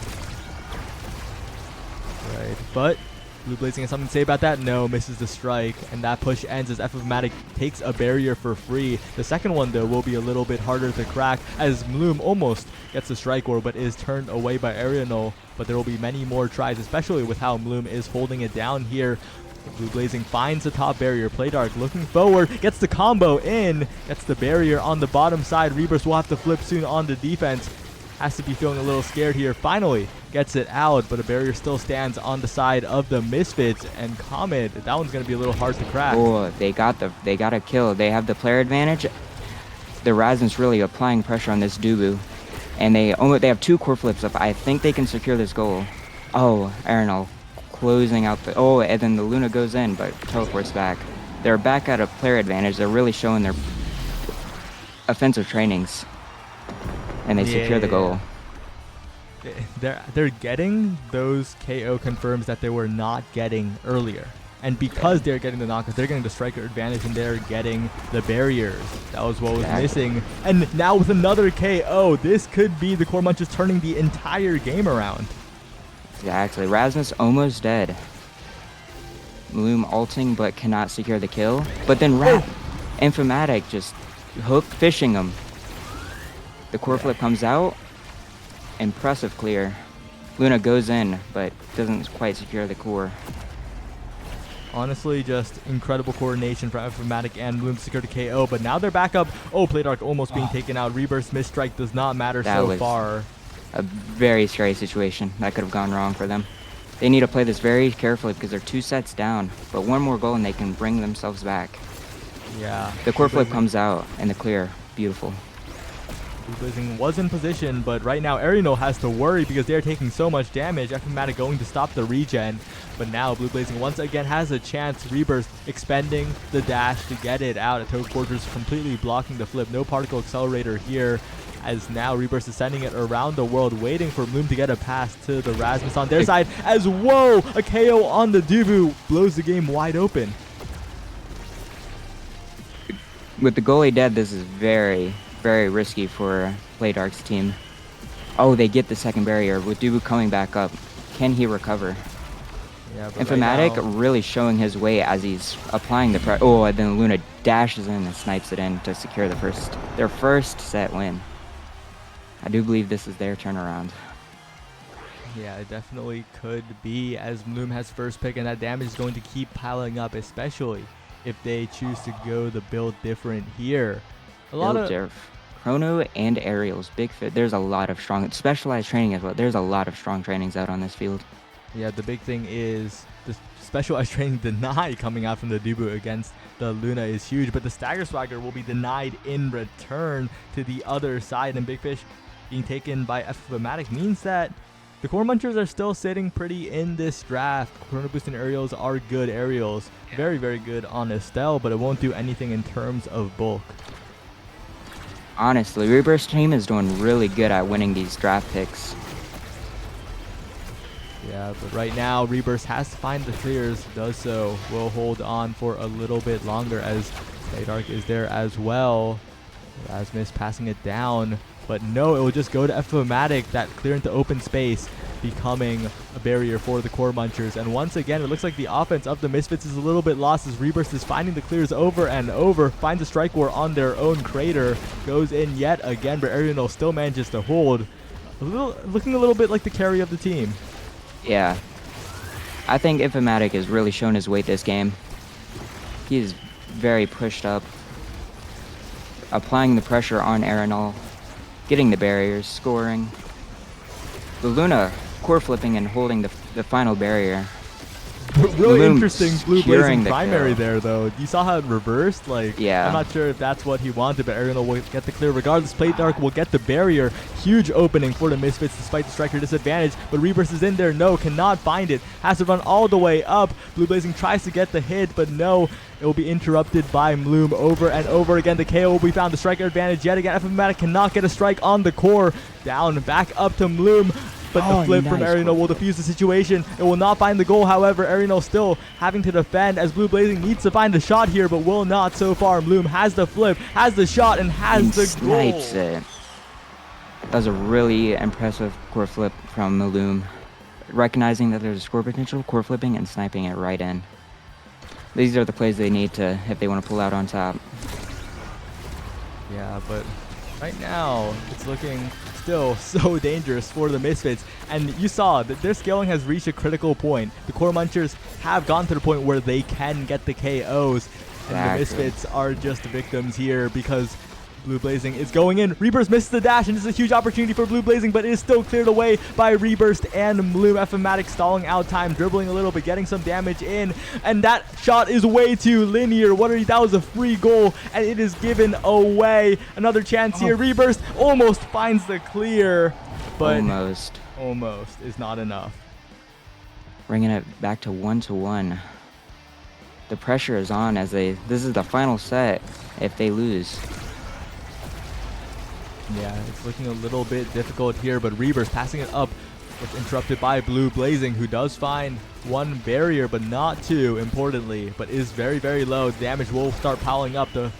Right, but Blue Blazing has something to say about that? No, misses the strike, and that push ends as Ephomatic takes a barrier for free. The second one, though, will be a little bit harder to crack as Bloom almost gets the strike or but is turned away by Ariano. But there will be many more tries, especially with how Bloom is holding it down here. Blue Blazing finds the top barrier. Playdark looking forward, gets the combo in, gets the barrier on the bottom side. Rebirth will have to flip soon on the defense. Has to be feeling a little scared here. Finally gets it out, but a barrier still stands on the side of the Misfits. And Comet, that one's going to be a little hard to crack. Oh, they got a kill. They have the player advantage. The Rasmus really applying pressure on this Dubu. And they have 2 core flips up. I think they can secure this goal. Oh, Arenal closing out the... Oh, and then the Luna goes in, but teleports back. They're back at a player advantage. They're really showing their offensive trainings. And they secure the goal. They're getting those KO confirms that they were not getting earlier. And because they're getting the knockouts, they're getting the striker advantage and they're getting the barriers. That was what was missing. And now with another KO, this could be the Core Munchers turning the entire game around. Exactly. Rasmus almost dead. Bloom ulting but cannot secure the kill. But then Infomatic just fishing him. The core flip comes out. Impressive clear. Luna goes in, but doesn't quite secure the core. Honestly, just incredible coordination from Ephomatic and Bloom to secure the KO, but now they're back up. Oh, Playdark almost being taken out. Rebirth's misstrike does not matter so far. A very scary situation. That could have gone wrong for them. They need to play this very carefully because they're 2 sets down, but one more goal and they can bring themselves back. Yeah. The core flip comes out and the clear. Beautiful. Blue Blazing was in position, but right now Ariano has to worry because they're taking so much damage. Ephomatic going to stop the regen, but now Blue Blazing once again has a chance. Rebirth expending the dash to get it out. Toad Quarters completely blocking the flip. No particle accelerator here, as now Rebirth is sending it around the world, waiting for Bloom to get a pass to the Rasmus on their side. As whoa, a KO on the Dubu blows the game wide open. With the goalie dead, this is very, very risky for Playdark's team. Oh, they get the second barrier with Dubu coming back up. Can he recover? Yeah, but Infomatic right now, really showing his weight as he's applying the pressure. Oh, and then Luna dashes in and snipes it in to secure their first set win. I do believe this is their turnaround. yeah, it definitely could be, as Bloom has first pick, and that damage is going to keep piling up, especially if they choose to go the build different here. A lot of Chrono and Aerials, big fit. There's a lot of strong specialized training as well. There's a lot of strong trainings out on this field. Yeah, the big thing is the specialized training deny coming out from the Dubu against the Luna is huge, but the Stagger Swagger will be denied in return to the other side, and Big Fish being taken by F-Matic means that the Core Munchers are still sitting pretty in this draft. Chrono Boost and aerials are good aerials. Very, very good on Estelle, but it won't do anything in terms of bulk. Honestly, Rebirth's team is doing really good at winning these draft picks. Yeah, but right now, Rebirth has to find the clears, does so. Will hold on for a little bit longer as Dark is there as well. Rasmus passing it down, but no, it will just go to F-Matic, that clear into open space, becoming a barrier for the Core Munchers. And once again, it looks like the offense of the Misfits is a little bit lost as Rebirth is finding the clears over and over, finds a strike war on their own crater, goes in yet again, but Ariano still manages to hold. Looking a little bit like the carry of the team. Yeah. I think Infamatic has really shown his weight this game. He is very pushed up, applying the pressure on Arenal, getting the barriers, scoring. The Luna core flipping and holding the final barrier. Really Loom interesting blue securing blazing the primary kill. there, though. You saw how it reversed? Like, Yeah. I'm not sure if that's what he wanted, but Ariano will get the clear regardless. Play Dark will get the barrier. Huge opening for the Misfits despite the striker disadvantage, but Rebirth is in there. No, cannot find it. Has to run all the way up. Blue Blazing tries to get the hit, but no. It will be interrupted by Mloom over and over again. The KO will be found. The striker advantage yet again. F-Matic cannot get a strike on the core. Down, back up to Mloom. But the flip from nice Ariano will defuse the situation. It will not find the goal, however. Ariano still having to defend as Blue Blazing needs to find the shot here, but will not so far. Mloom has the flip, has the shot, and has the goal. Snipes it. That was a really impressive core flip from Maloom. Recognizing that there's a score potential, core flipping, and sniping it right in. These are the plays they need to if they want to pull out on top. Yeah, but right now, it's looking still so dangerous for the Misfits. And you saw that their scaling has reached a critical point. The Core Munchers have gone to the point where they can get the KOs. And the Misfits are just victims here because Blue Blazing is going in. Rebirth misses the dash, and this is a huge opportunity for Blue Blazing, but it is still cleared away by Rebirth and Mloom. F-Matic stalling out time, dribbling a little bit, getting some damage in, and that shot is way too linear. That was a free goal, and it is given away. Another chance here. Rebirth almost finds the clear, but almost is not enough. Bringing it back to 1-1. The pressure is on as this is the final set if they lose. Yeah, it's looking a little bit difficult here, but Rebirth passing it up was interrupted by Blue Blazing, who does find one barrier, but not two, importantly, but is very, very low. Damage will start piling up. The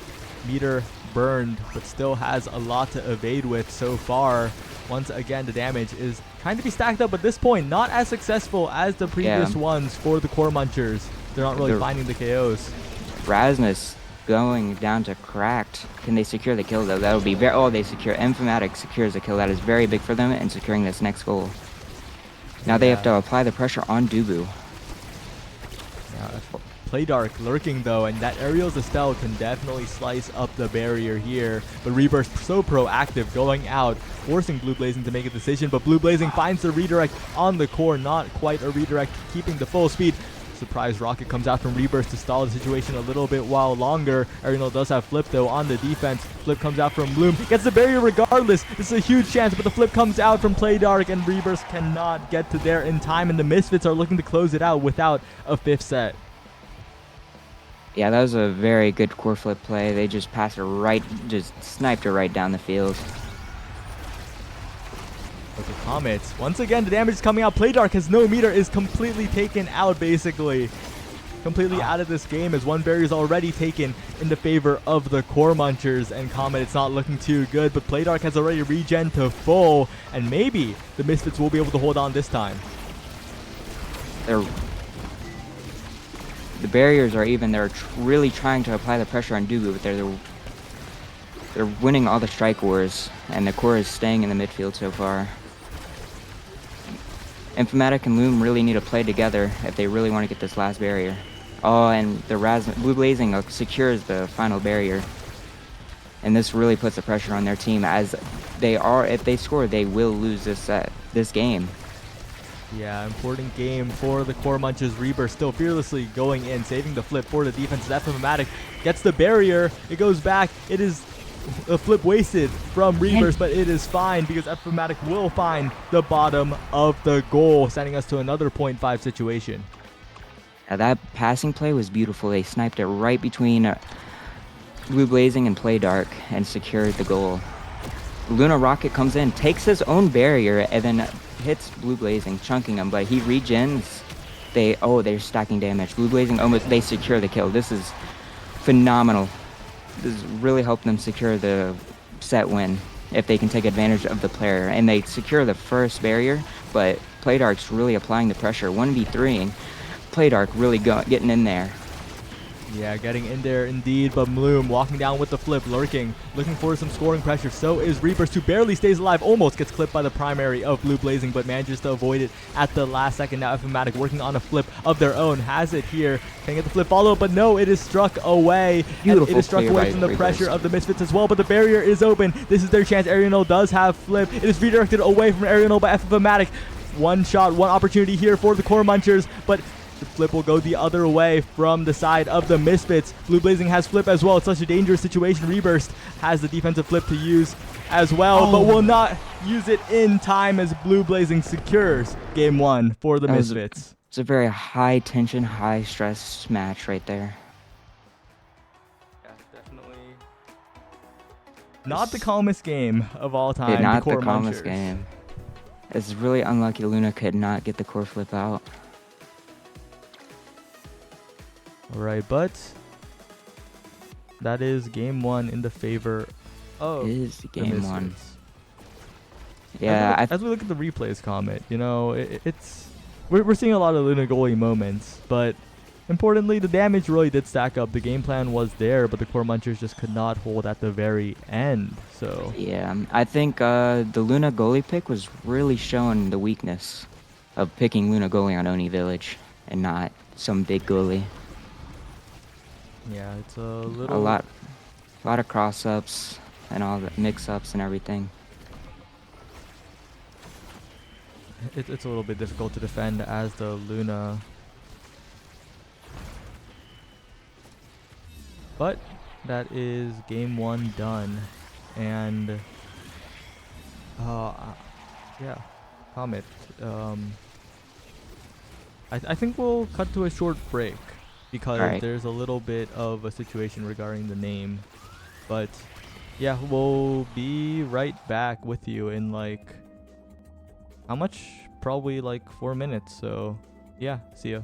meter burned, but still has a lot to evade with so far. Once again, the damage is trying to be stacked up, but at this point, not as successful as the previous ones for the Core Munchers. They're not really finding the KOs. Rasmus going down to cracked. Can they secure the kill though? That would be very. They secure. Infamatic secures the kill. That is very big for them in securing this next goal. Now they have to apply the pressure on Dubu. Yeah, Play Dark lurking though, and that Aerial's Estelle can definitely slice up the barrier here. But Rebirth so proactive, going out, forcing Blue Blazing to make a decision. But Blue Blazing finds the redirect on the core, not quite a redirect, keeping the full speed. Surprise rocket comes out from Rebirth to stall the situation a little bit while longer. Ariano does have flip though on the defense. Flip comes out from Bloom. Gets the barrier regardless. This is a huge chance, but the flip comes out from Play Dark, and Rebirth cannot get to there in time, and the Misfits are looking to close it out without a fifth set. Yeah, that was a very good core flip play. They just passed it right, just sniped it right down the field. But the Comets, once again, the damage is coming out. Play Dark has no meter, is completely taken out, basically. Completely out of this game as one barrier is already taken in the favor of the Core Munchers. And Comet, it's not looking too good, but Play Dark has already regen to full, and maybe the Misfits will be able to hold on this time. The barriers are even. They're really trying to apply the pressure on Dubu, but they're winning all the strike wars, and the core is staying in the midfield so far. Infamatic and Loom really need to play together if they really want to get this last barrier. Oh, and the Blue Blazing secures the final barrier. And this really puts the pressure on their team, as if they score, they will lose this game. Yeah, important game for the Core Munchers. Reaper still fearlessly going in, saving the flip for the defense. F-Matic gets the barrier. It goes back. It is a flip wasted from Reavers, but it is fine because F-Matic will find the bottom of the goal, sending us to another 0.5 situation. Now that passing play was beautiful. They sniped it right between Blue Blazing and Play Dark and secured the goal. Luna Rocket comes in, takes his own barrier, and then hits Blue Blazing, chunking him, but he regens. They're stacking damage. Blue Blazing they secure the kill. This is phenomenal. This is really helping them secure the set win if they can take advantage of the player. And they secure the first barrier, but Playdark's really applying the pressure. 1v3, and Playdark really getting in there. Yeah, getting in there indeed, but Bloom walking down with the flip, lurking, looking for some scoring pressure. So is Reapers, who barely stays alive, almost gets clipped by the primary of Blue Blazing, but manages to avoid it at the last second. Now F-Matic working on a flip of their own, has it here, can get the flip follow, but no, it is struck away. Beautiful, and it is struck away from the Reapers. pressure of the Misfits as well, but the barrier is open. This is their chance. Ariano does have flip. It is redirected away from Ariano by F-Matic. One shot, one opportunity here for the Core Munchers, but the flip will go the other way from the side of the Misfits. Blue Blazing has flip as well. It's such a dangerous situation. Reburst has the defensive flip to use as well, but will not use it in time as Blue Blazing secures game one for the Misfits. It's a very high tension, high stress match right there. Yeah, definitely not the calmest game of all time. Not the the calmest game. It's really unlucky Luna could not get the core flip out. All right, but that is game one in the favor of It is the game one. Misfits. Yeah, As we look at the replays, Comet, you know, we're seeing a lot of Luna goalie moments, but importantly, the damage really did stack up. The game plan was there, but the Core Munchers just could not hold at the very end. So yeah, I think the Luna goalie pick was really showing the weakness of picking Luna goalie on Oni Village and not some big goalie. yeah, it's a lot of cross ups and all the mix ups and everything. It's a little bit difficult to defend as the Luna, but that is game one done, and yeah, Comet. I think we'll cut to a short break because Alright. there's a little bit of a situation regarding the name, but yeah, we'll be right back with you in like how much? Probably like 4 minutes. So yeah, see ya.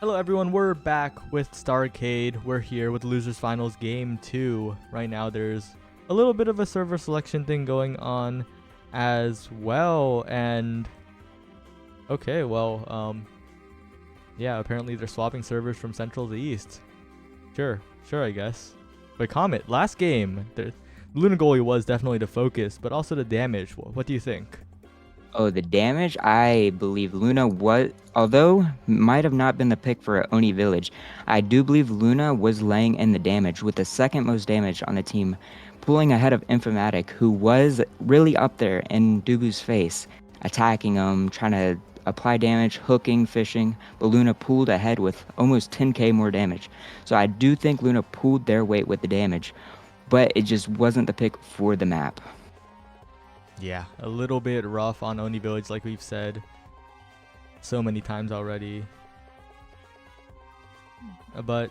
Hello everyone, we're back with Starcade. We're here with Losers Finals Game 2. Right now there's a little bit of a server selection thing going on as well, and okay, well, yeah, apparently they're swapping servers from Central to East. Sure, I guess. But Comet, last game, the Luna goalie was definitely the focus, but also the damage. What do you think? Oh, the damage? I believe Luna was, although might have not been the pick for Oni Village, I do believe Luna was laying in the damage with the second most damage on the team, pulling ahead of Infomatic, who was really up there in Dubu's face, attacking him, trying to apply damage, hooking, fishing, but Luna pulled ahead with almost 10k more damage. So I do think Luna pulled their weight with the damage, but it just wasn't the pick for the map. Yeah, a little bit rough on Oni Village, like we've said so many times already. But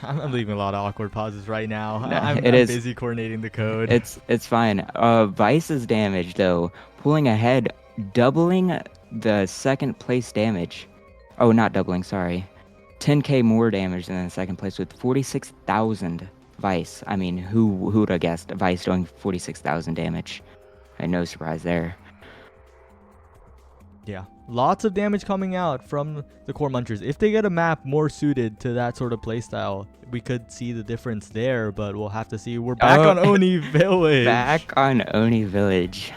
I'm leaving a lot of awkward pauses right now. I'm busy coordinating the code. It's fine. Vice's damage though, pulling ahead, doubling the second place damage. Oh, not doubling, sorry. 10k more damage than the second place with 46,000 Vice. I mean, who would have guessed Vice doing 46,000 damage? And no surprise there. Yeah, lots of damage coming out from the Core Munchers. If they get a map more suited to that sort of playstyle, we could see the difference there, but we'll have to see. We're back on Oni Village. Back on Oni Village.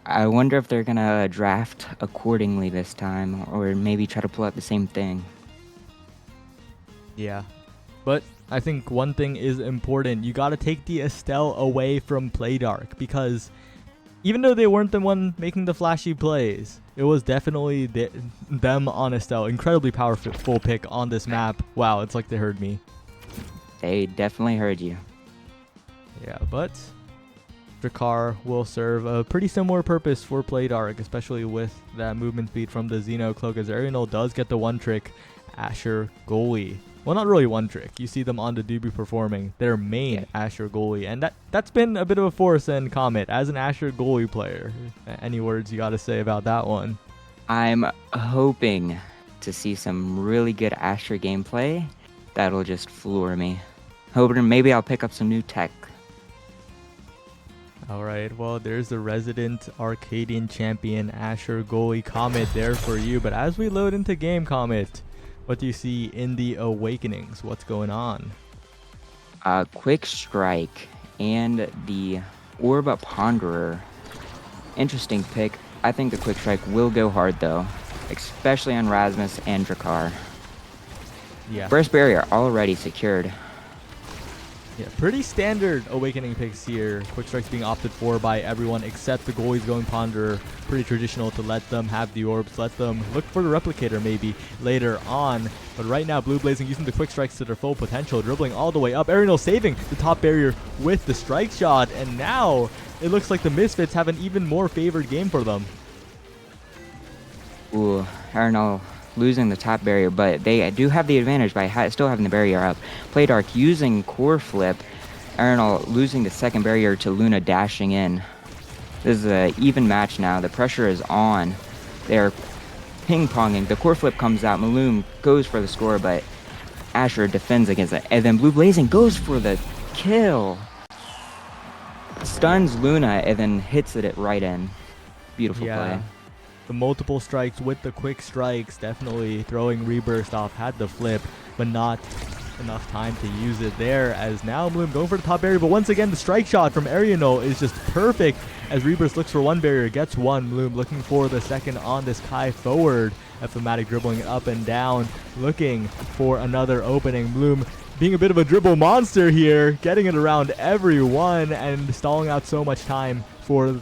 I wonder if they're gonna draft accordingly this time, or maybe try to pull out the same thing. Yeah, but I think one thing is important. You got to take the Estelle away from Playdark, because even though they weren't the one making the flashy plays, it was definitely them on Estelle. Incredibly powerful pick on this map. Wow, it's like they heard me. They definitely heard you. Yeah, but Drakkar will serve a pretty similar purpose for Playdark, especially with that movement speed from the Xeno Cloak, as Arianol does get the one trick Asher goalie. Well, not really one trick. You see them on the Dubu performing their main Asher goalie, and that's been a bit of a force in Comet as an Asher goalie player. Any words you got to say about that one? I'm hoping to see some really good Asher gameplay that'll just floor me. Hoping maybe I'll pick up some new tech. All right, well, there's the resident Arcadian champion Asher goalie Comet there for you. But as we load into game, Comet, what do you see in the Awakenings? What's going on? Quick Strike and the Orb Ponderer. Interesting pick. I think the Quick Strike will go hard though, especially on Rasmus and Drakkar. Yeah. First barrier already secured. Yeah, pretty standard Awakening picks here. Quick Strikes being opted for by everyone except the goalies going Ponderer. Pretty traditional to let them have the orbs, let them look for the Replicator maybe later on. But right now, Blue Blazing using the Quick Strikes to their full potential, dribbling all the way up. Arianol saving the top barrier with the strike shot, and now it looks like the Misfits have an even more favored game for them. Ooh, Arianol losing the top barrier, but they do have the advantage by still having the barrier up. Playdark using core flip. Arianol losing the second barrier to Luna dashing in. This is an even match now. The pressure is on. They're ping-ponging. The core flip comes out. Maloom goes for the score, but Asher defends against it. And then Blue Blazing goes for the kill. Stuns Luna and then hits it right in. Beautiful play. The multiple strikes with the quick strikes, definitely throwing Rebirth off, had the flip, but not enough time to use it there, as now Bloom going for the top barrier, but once again the strike shot from Arianol is just perfect as Rebirth looks for one barrier, gets one. Bloom looking for the second on this Kai forward. Ephomatic dribbling it up and down, looking for another opening. Bloom being a bit of a dribble monster here, getting it around everyone and stalling out so much time for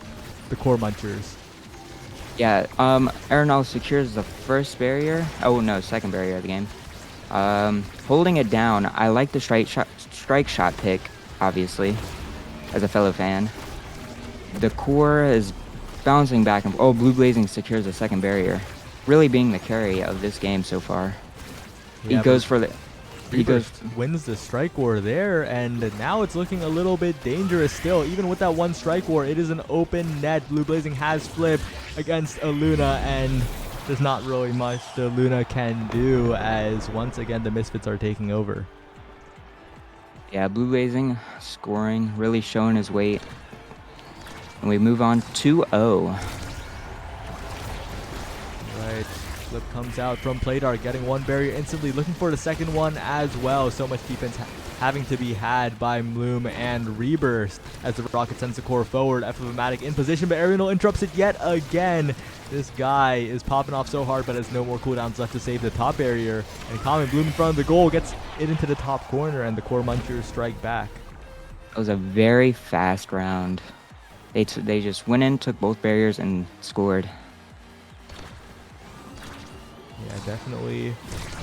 the Core Munchers. Yeah, Arianol secures the first barrier. Oh no, second barrier of the game. Holding it down. I like the strike shot pick, obviously, as a fellow fan. The core is bouncing back and Blue Blazing secures the second barrier, really being the carry of this game so far. Yeah, he goes for the. Wins the strike war there, and now it's looking a little bit dangerous still. Even with that one strike war, it is an open net. Blue Blazing has flipped against a Luna, and there's not really much the Luna can do, as once again the Misfits are taking over. Yeah, Blue Blazing scoring, really showing his weight. And we move on 2-0. Right, flip comes out from Playdark, getting one barrier instantly, looking for the second one as well. So much defense having to be had by Bloom and Reburst as the Rocket sends the core forward. F-O-Matic in position, but Ariel interrupts it yet again. This guy is popping off so hard, but has no more cooldowns left to save the top barrier. And Common Bloom in front of the goal gets it into the top corner, and the core munchers strike back. It was a very fast round. They just went in, took both barriers, and scored. Yeah, definitely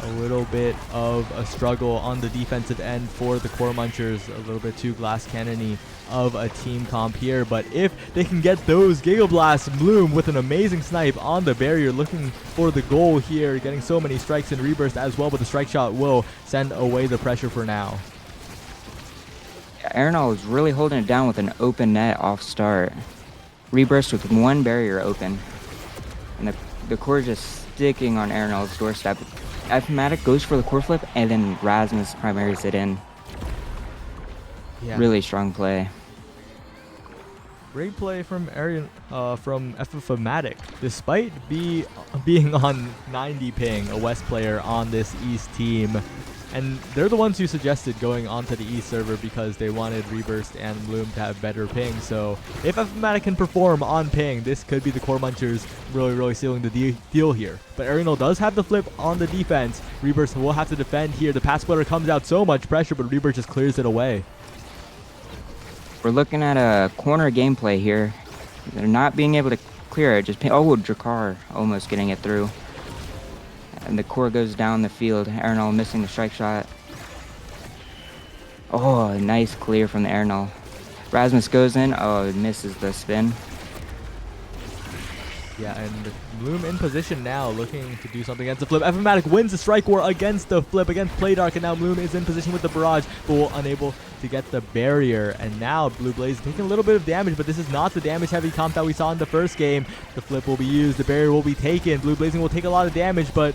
a little bit of a struggle on the defensive end for the core munchers. A little bit too glass cannony of a team comp here, but if they can get those Giga Blasts, Bloom with an amazing snipe on the barrier, looking for the goal here, getting so many strikes and Reburst as well, but the strike shot will send away the pressure for now. Arenal is really holding it down with an open net off start. Reburst with one barrier open. And the core just sticking on Arenal's doorstep. F-Matic goes for the core flip, and then Rasmus primaries it in. Yeah. Really strong play. Great play from from F-Matic. Despite being on 90 ping, a West player on this East team. And they're the ones who suggested going onto the East server because they wanted Reburst and Bloom to have better ping. So if F-Matic can perform on ping, this could be the core munchers really sealing the deal here. But Ariel does have the flip on the defense. Reburst will have to defend here. The pass splitter comes out, so much pressure, but Reburst just clears it away. We're looking at a corner gameplay here. They're not being able to clear it. Just oh, Drakkar almost getting it through. And the core goes down the field. Arenal missing the strike shot. Oh, nice clear from the Arenal. Rasmus goes in. Oh, misses the spin. Yeah, and Bloom in position now, looking to do something against the flip. F-Matic wins the strike war against the flip, against Playdark, and now Bloom is in position with the barrage, but unable to get the barrier. And now Blue Blaze taking a little bit of damage, but this is not the damage-heavy comp that we saw in the first game. The flip will be used, the barrier will be taken. Blue Blazing will take a lot of damage, but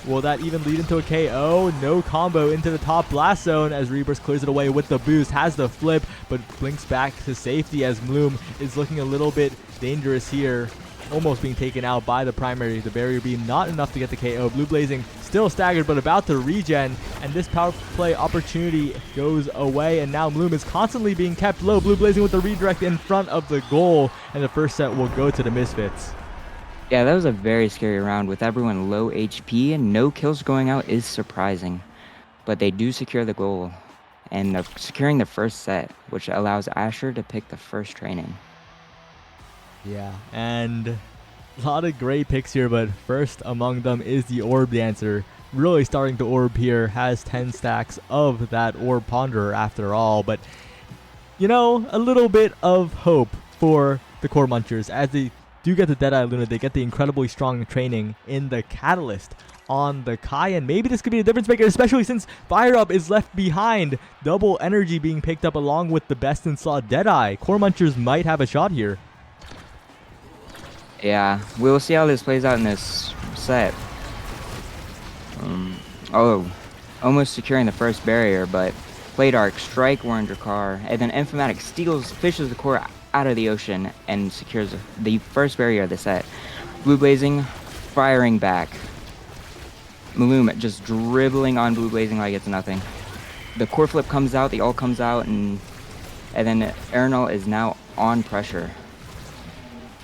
will that even lead into a KO? No combo into the top blast zone as Reburst clears it away with the boost, has the flip, but blinks back to safety as Bloom is looking a little bit dangerous here. Almost being taken out by the primary, the barrier being not enough to get the KO. Blue Blazing still staggered, but about to regen, and this power play opportunity goes away, and now Bloom is constantly being kept low. Blue Blazing with the redirect in front of the goal, and the first set will go to the Misfits. Yeah, that was a very scary round with everyone low HP, and no kills going out is surprising. But they do secure the goal, and they're securing the first set, which allows Asher to pick the first training. Yeah, and a lot of great picks here, but first among them is the Orb Dancer. Really starting to orb here, has 10 stacks of that Orb Ponderer after all, but you know, a little bit of hope for the core munchers as they do get the Deadeye Luna. They get the incredibly strong training in the Catalyst on the Kai, and maybe this could be a difference maker, especially since Fire Up is left behind. Double energy being picked up along with the BestieInSlot Deadeye. Core munchers might have a shot here. Yeah, we'll see how this plays out in this set. Almost securing the first barrier, but Playdark, Strike Warren Drakkar, and then F-Matic fishes the core out of the ocean and secures the first barrier of the set. Blue Blazing firing back. Maloom just dribbling on Blue Blazing like it's nothing. The core flip comes out, the ult comes out, and then Arenal is now on pressure.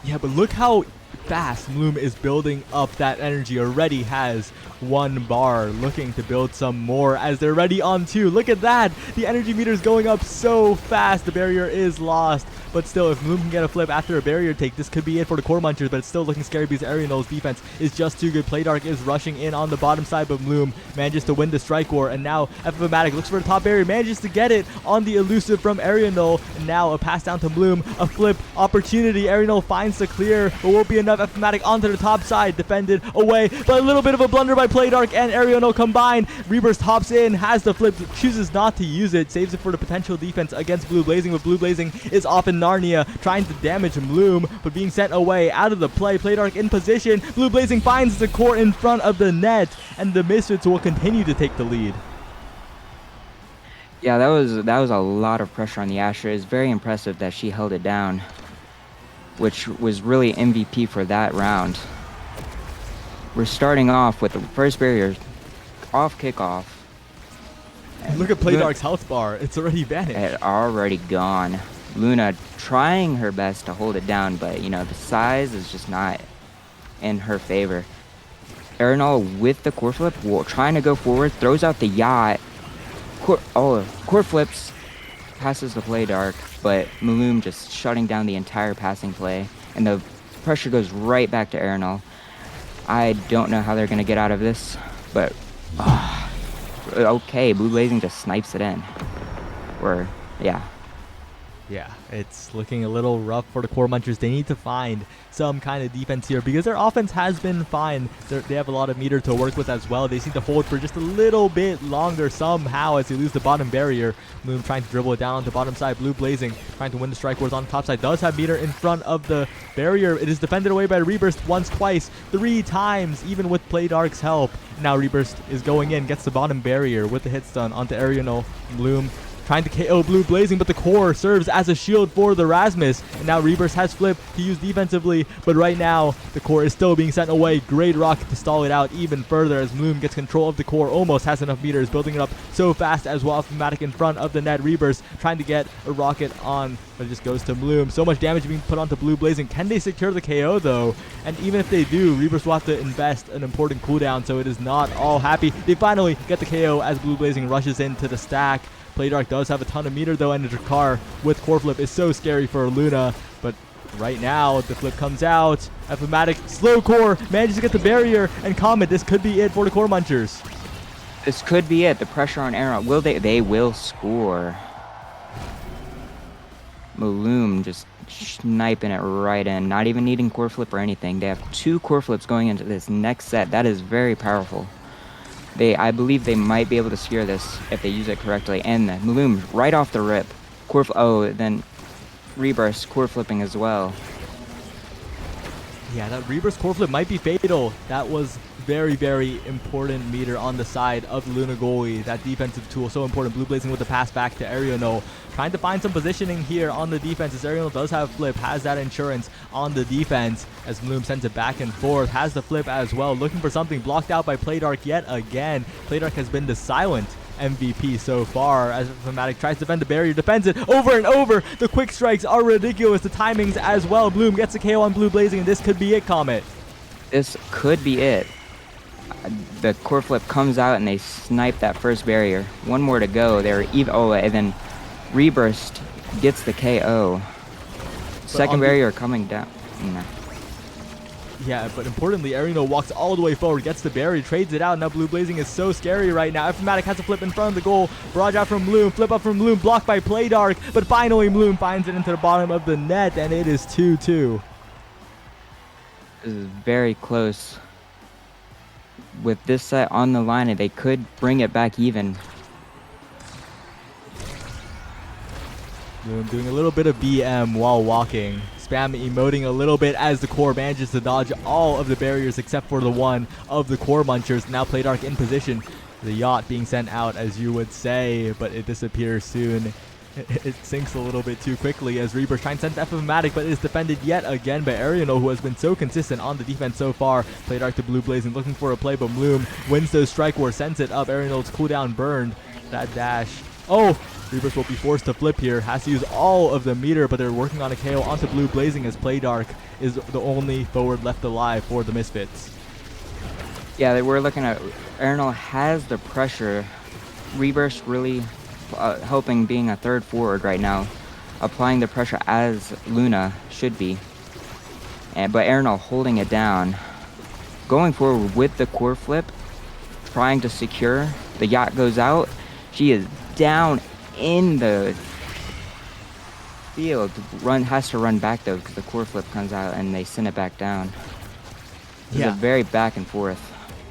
Yeah, but look how fast Bloom is building up that energy. Already has 1 bar, looking to build some more as they're ready on 2. Look at that! The energy meter is going up so fast. The barrier is lost, but still, if Bloom can get a flip after a barrier take, this could be it for the core munchers, but it's still looking scary because Ariel's defense is just too good. Playdark is rushing in on the bottom side, but Bloom manages to win the strike war, and now F-Matic looks for the top barrier, manages to get it on the elusive from Ariel, and now a pass down to Bloom, a flip opportunity. Ariel finds the clear, but won't be enough. F-Matic onto the top side, defended away, but a little bit of a blunder by Playdark and Ariel combined. Reburst hops in, has the flip, chooses not to use it, saves it for the potential defense against Blue Blazing, but Blue Blazing is off in in Narnia, trying to damage Bloom, but being sent away out of the play. Playdark in position. Blue Blazing finds the core in front of the net, and the Misfits will continue to take the lead. Yeah, that was a lot of pressure on the Astra. It's very impressive that she held it down, which was really MVP for that round. We're starting off with the first barrier off kickoff. And look at Playdark's health bar. It's already vanished. It already gone. Luna trying her best to hold it down, but the size is just not in her favor. Arenal with the core flip, trying to go forward, throws out the yacht. Core flips, passes the Playdark, but Maloom just shutting down the entire passing play, and the pressure goes right back to Arenal. I don't know how they're gonna get out of this, but okay, Blue Blazing just snipes it in. Yeah, it's looking a little rough for the Core Munchers. They need to find some kind of defense here because their offense has been fine. They have a lot of meter to work with as well. They seem to hold for just a little bit longer somehow as they lose the bottom barrier. Bloom trying to dribble it down on the bottom side. Blue Blazing trying to win the strike wars on the top side. Does have meter in front of the barrier. It is defended away by Reburst once, twice, 3 times, even with Playdark's help. Now Reburst is going in, gets the bottom barrier with the hit stun onto Ariano. Bloom trying to KO Blue Blazing, but the core serves as a shield for the Rasmus. And now Reburst has Flip to use defensively, but right now the core is still being sent away. Great Rocket to stall it out even further as Bloom gets control of the core, almost has enough meters, building it up so fast as well. Fnatic in front of the net. Reburst trying to get a rocket on, but it just goes to Bloom. So much damage being put onto Blue Blazing. Can they secure the KO though? And even if they do, Reburst will have to invest an important cooldown, so it is not all happy. They finally get the KO as Blue Blazing rushes into the stack. Playdark does have a ton of meter though, and the car with core flip is so scary for Luna. But right now, the flip comes out. Fnatic, slow core, manages to get the barrier, and Comet, this could be it for the Core Munchers. This could be it. The pressure on Arrow. Will they will score. Maloom just sniping it right in, not even needing core flip or anything. They have 2 core flips going into this next set. That is very powerful. I believe they might be able to secure this if they use it correctly. And Maloom right off the rip. Then Reburst core flipping as well. Yeah, that Reburst core flip might be fatal. That was very, very important meter on the side of the Luna goalie. That defensive tool, so important. Blue Blazing with the pass back to Ariano. Trying to find some positioning here on the defense as Ariano does have flip, has that insurance on the defense as Bloom sends it back and forth, has the flip as well, looking for something, blocked out by Playdark yet again. Playdark has been the silent MVP so far as Fnatic tries to defend the barrier, defends it over and over. The quick strikes are ridiculous, the timings as well. Bloom gets a KO on Blue Blazing, and this could be it, Comet. This could be it. The core flip comes out and they snipe that first barrier. 1 more to go. And then Reburst gets the KO. Second barrier coming down. No. Yeah, but importantly, Ariano walks all the way forward, gets the barrier, trades it out. Now Blue Blazing is so scary right now. Fnatic has a flip in front of the goal. Barrage out from Bloom, flip up from Bloom, blocked by Playdark. But finally, Bloom finds it into the bottom of the net, and it is 2-2. This is very close. With this set on the line, they could bring it back even. Bloom doing a little bit of BM while walking. Spam emoting a little bit as the core manages to dodge all of the barriers except for the one of the Core Munchers. Now Playdark in position. The yacht being sent out, as you would say, but it disappears soon. It sinks a little bit too quickly as Reaper trying to send F of Fnatic, but it is defended yet again by Ariano, who has been so consistent on the defense so far. Playdark to Blue Blazing looking for a play, but Bloom wins those strike war, sends it up. Ariano's cooldown burned. That dash. Oh! Reavers will be forced to flip here. Has to use all of the meter, but they're working on a KO onto Blue Blazing as Playdark is the only forward left alive for the Misfits. Yeah, we're looking at Arnold has the pressure. Reburst really helping being a third forward right now, applying the pressure as Luna should be. But Arnold holding it down, going forward with the core flip, trying to secure. The yacht goes out. She is down in the field. Has to run back though because the core flip comes out and they send it back down. It's a very back and forth.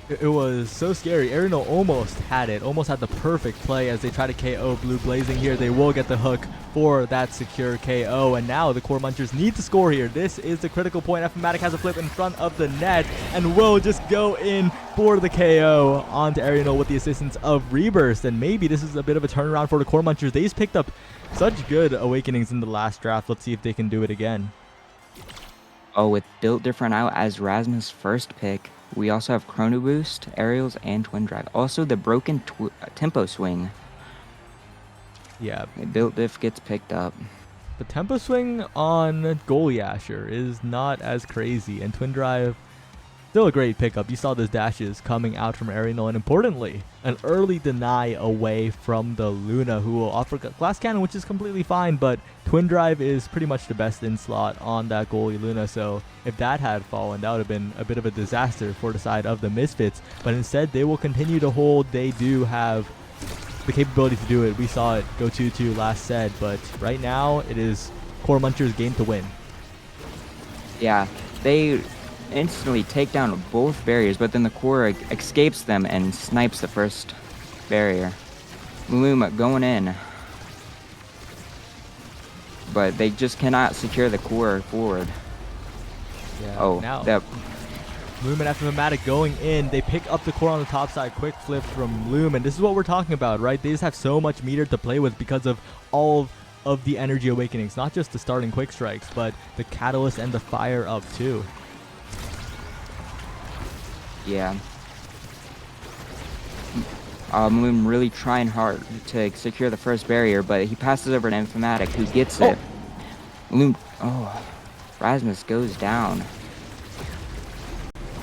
It was so scary. Arino almost had it, almost had the perfect play as they try to KO Blue Blazing here. They will get the hook for that secure KO, and now the Core Munchers need to score here. This is the critical point. Fmatic has a flip in front of the net and will just go in for the KO onto Arino with the assistance of Reburst, and maybe this is a bit of a turnaround for the Core Munchers. They've picked up such good awakenings in the last draft. Let's see if they can do it again. Oh, with Built Different out as Rasmus' first pick. We also have Chrono Boost, Aerials, and Twin Drive. Also the broken Tempo Swing. Yeah. Built Diff gets picked up. The Tempo Swing on Goalie Asher is not as crazy, and Twin Drive, still a great pickup. You saw those dashes coming out from Arino, and importantly, an early deny away from the Luna, who will offer Glass Cannon, which is completely fine, but Twin Drive is pretty much the best in slot on that goalie Luna, so if that had fallen, that would have been a bit of a disaster for the side of the Misfits, but instead they will continue to hold. They do have the capability to do it. We saw it go 2-2 last set, but right now it is Core Munchers' game to win. Yeah, they instantly take down both barriers, but then the Core escapes them and snipes the first barrier. Maluma going in, but they just cannot secure the Core forward. Yeah, Oh, now that Loom and Fmatic going in. They pick up the Core on the top side. Quick flip from Loom, and this is what we're talking about, right? They just have so much meter to play with because of all of the energy awakenings, not just the starting quick strikes, but the catalyst and the fire up too. Yeah. Loom really trying hard to secure the first barrier, but he passes over to Fmatic, who gets it. Loom, Rasmus goes down.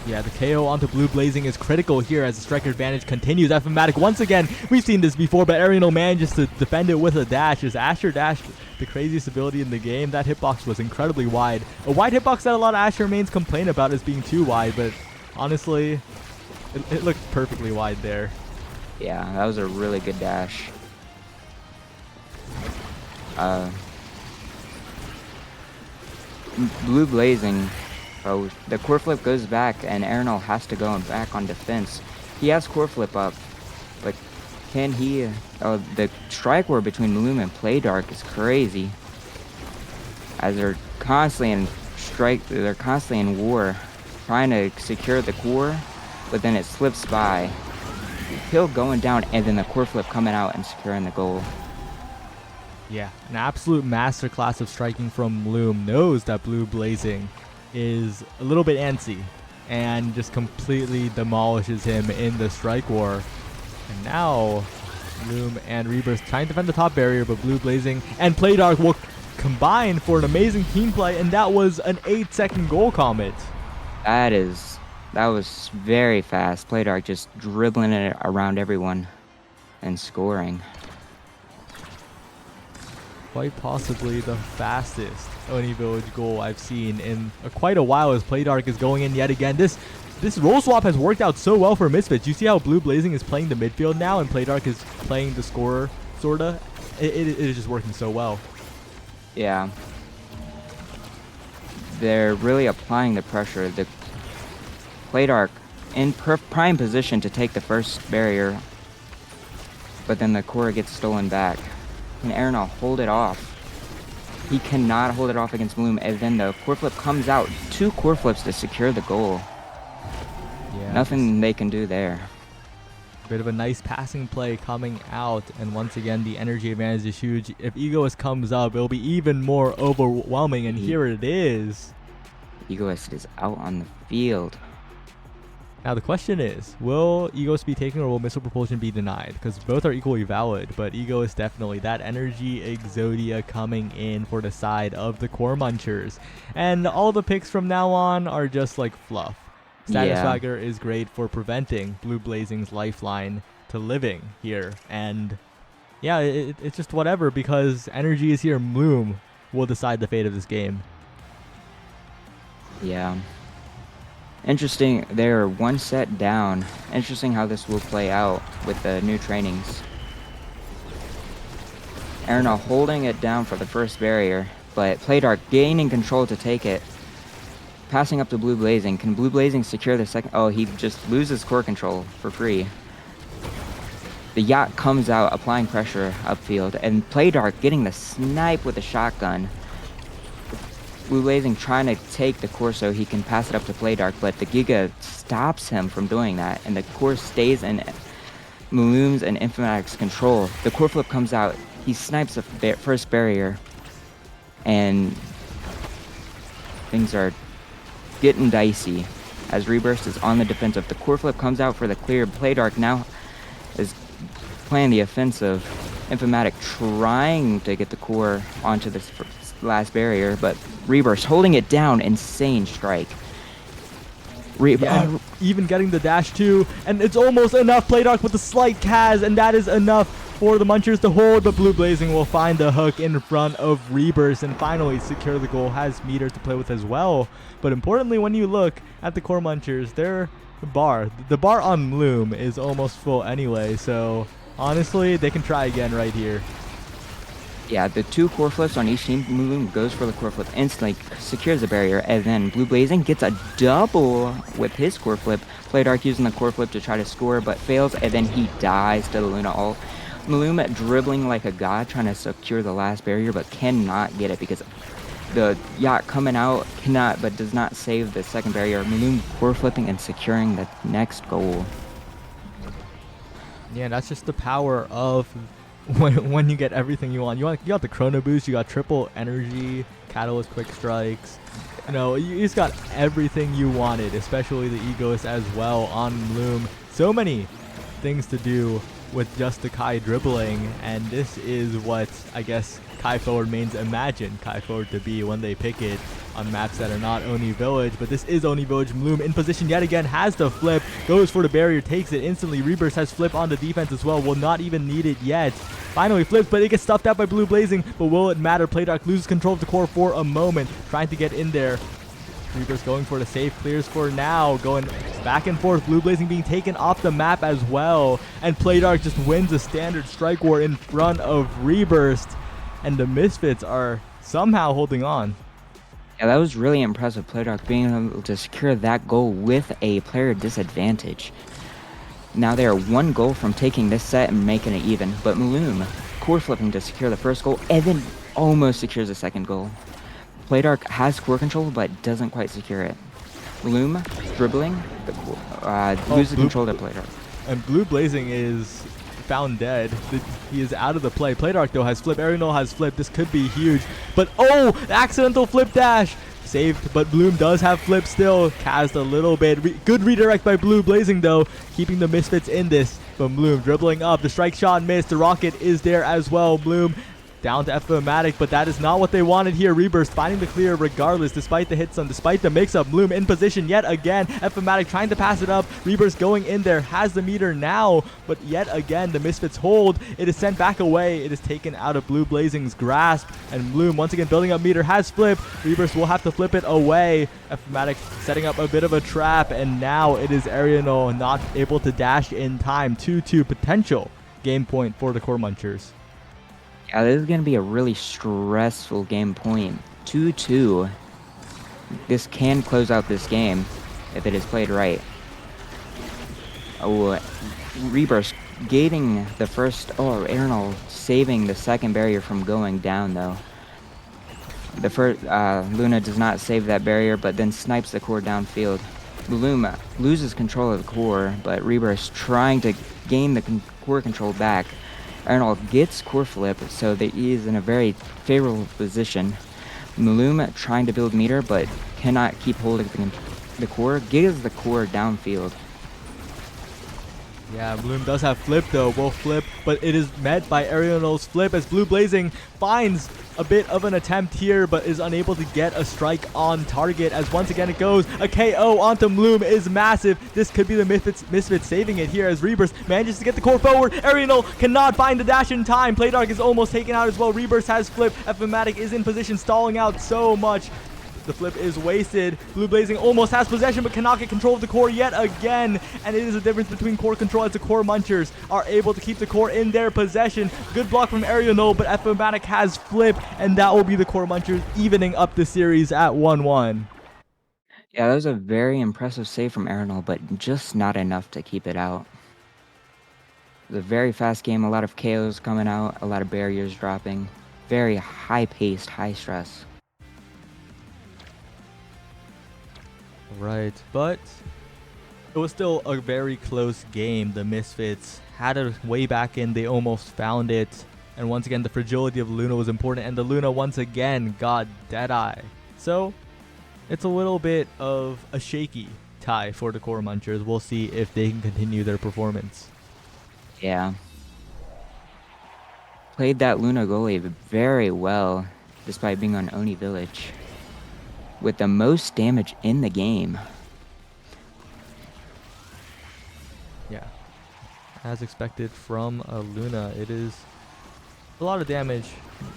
Yeah, the KO onto Blue Blazing is critical here as the striker advantage continues. Fmatic once again, we've seen this before, but Arino manages to defend it with a dash. As Asher dashed the craziest ability in the game, that hitbox was incredibly wide. A wide hitbox that a lot of Asher mains complain about as being too wide, but honestly, it looked perfectly wide there. Yeah, that was a really good dash. Blue Blazing, the core flip goes back and Arenal has to go back on defense. He has core flip up, but can he? The strike war between Maluma and Playdark is crazy, as they're constantly in war, trying to secure the core, but then it slips by. Kill going down, and then the core flip coming out and securing the goal. Yeah, an absolute masterclass of striking from Loom. Knows that Blue Blazing is a little bit antsy and just completely demolishes him in the strike war. And now Loom and Rebirth trying to defend the top barrier, but Blue Blazing and Playdark will combine for an amazing team play, and that was an 8-second goal, Comet. That was very fast. Playdark just dribbling it around everyone and scoring. Quite possibly the fastest Oni Village goal I've seen in quite a while as Playdark is going in yet again. This role swap has worked out so well for Misfits. You see how Blue Blazing is playing the midfield now and Playdark is playing the scorer, sorta? It is just working so well. Yeah. They're really applying the pressure. The Playdark in prime position to take the first barrier, but then the core gets stolen back. Can Arenal hold it off? He cannot hold it off against Bloom, and then the core flip comes out. 2 core flips to secure the goal. Yeah, Nothing they can do there. Bit of a nice passing play coming out, and once again the energy advantage is huge. If Egoist comes up, it'll be even more overwhelming, and here it is. Egoist is out on the field. Now the question is, will Egoist be taken or will Missile Propulsion be denied? Because both are equally valid, but Egoist definitely. That Energy Exodia coming in for the side of the Core Munchers. And all the picks from now on are just like fluff. Status Swagger is great for preventing Blue Blazing's lifeline to living here. And yeah, it's just whatever, because energy is here. Bloom will decide the fate of this game. Yeah. Interesting, they're 1 set down. Interesting how this will play out with the new trainings. Arenal holding it down for the first barrier, but Playdark gaining control to take it. passing up to Blue Blazing. Can Blue Blazing secure the second? Oh, he just loses core control for free. The yacht comes out, applying pressure upfield, and Playdark getting the snipe with a shotgun. Blue Blazing trying to take the core so he can pass it up to Playdark, but the Giga stops him from doing that, and the core stays in Maloom's and Informatic's control. The core flip comes out, he snipes the first barrier, and things are getting dicey as Reburst is on the defensive. The core flip comes out for the clear. Playdark now is playing the offensive. Informatic trying to get the core onto this last barrier, but Reburst holding it down. Insane strike. Yeah, even getting the dash too, and it's almost enough. Playdark with a slight Kaz, and that is enough for the Munchers to hold, but Blue Blazing will find the hook in front of Reburst and finally secure the goal. Has meter to play with as well, but importantly, when you look at the core Munchers, the bar on Bloom is almost full anyway, so honestly, they can try again right here. Yeah, the 2 core flips on each team. Bloom goes for the core flip, instantly secures the barrier, and then Blue Blazing gets a double with his core flip. Playdark using the core flip to try to score, but fails, and then he dies to the Luna ult. Maloom dribbling like a god, trying to secure the last barrier, but cannot get it because the yacht coming out but does not save the second barrier. Maloom core flipping and securing the next goal. Yeah, that's just the power of when you get everything you want. You got the chrono boost, you got triple energy, catalyst quick strikes. You know, you just got everything you wanted, especially the egoist as well on Bloom. So many things to do with just the Kai dribbling, and this is what I guess Kai Forward mains imagine Kai Forward to be when they pick it on maps that are not Oni Village, but this is Oni Village. Bloom in position yet again, has the flip, goes for the barrier, takes it instantly. Reburst has flip on the defense as well, will not even need it yet. Finally flips, but it gets stuffed out by Blue Blazing, but will it matter? Playdark loses control of the core for a moment, trying to get in there. Reburst going for the safe, clears for now, going back and forth. Blue Blazing being taken off the map as well, and Playdark just wins a standard strike war in front of Reburst, and the Misfits are somehow holding on. Yeah, that was really impressive. Playdark being able to secure that goal with a player disadvantage. Now they are 1 goal from taking this set and making it even, but Maloom core flipping to secure the first goal and then almost secures the second goal. Playdark has core control but doesn't quite secure it. Maloom dribbling, loses control to Playdark. And Blue Blazing is found dead. He is out of the play. Playdark though has flip. Ariel has flip. This could be huge. But oh, accidental flip dash. Saved, but Bloom does have flip still. Cast a little bit. Good redirect by Blue Blazing though, keeping the Misfits in this. But Bloom dribbling up. The strike shot missed. The rocket is there as well. Bloom down to F-O-Matic, but that is not what they wanted here. Reburst finding the clear regardless, despite the hit stun, despite the mix-up. Bloom in position yet again. F-O-Matic trying to pass it up. Reburst going in there, has the meter now, but yet again the Misfits hold. It is sent back away. It is taken out of Blue Blazing's grasp, and Bloom once again building up meter, has flip. Reburst will have to flip it away. F-O-Matic setting up a bit of a trap, and now it is Ariel not able to dash in time. 2-2 potential game point for the Core Munchers. Yeah, this is going to be a really stressful game point. 2-2. This can close out this game if it is played right. Oh, Reburst gating the first. Oh, Ariel saving the second barrier from going down though. The first Luna does not save that barrier, but then snipes the core downfield. Bloom loses control of the core, but Reburst trying to gain the core control back. Ariel gets core flip, so that he is in a very favorable position. Maloom trying to build meter, but cannot keep holding the core. Gives the core downfield. Yeah, Bloom does have flip though, will flip, but it is met by Ariel's flip as Blue Blazing finds a bit of an attempt here, but is unable to get a strike on target as once again it goes. A KO onto Bloom is massive. This could be the Misfits saving it here as Reburst manages to get the core forward. Ariel cannot find the dash in time. Playdark is almost taken out as well. Reburst has flip. F-O-Matic is in position, stalling out so much. The flip is wasted. Blue Blazing almost has possession but cannot get control of the core yet again. And it is a difference between core control as the core Munchers are able to keep the core in their possession. Good block from Ariel, but F-O-Matic has flip, and that will be the core Munchers evening up the series at 1-1. Yeah, that was a very impressive save from Arenal, but just not enough to keep it out. It was a very fast game, a lot of KOs coming out, a lot of barriers dropping. Very high-paced, high stress. Right, but it was still a very close game. The Misfits had a way back in. They almost found it. And once again, the fragility of Luna was important. And the Luna once again got Deadeye. So it's a little bit of a shaky tie for the Core Munchers. We'll see if they can continue their performance. Yeah. Played that Luna goalie very well, despite being on Oni Village. With the most damage in the game. Yeah. As expected from a Luna, it is a lot of damage.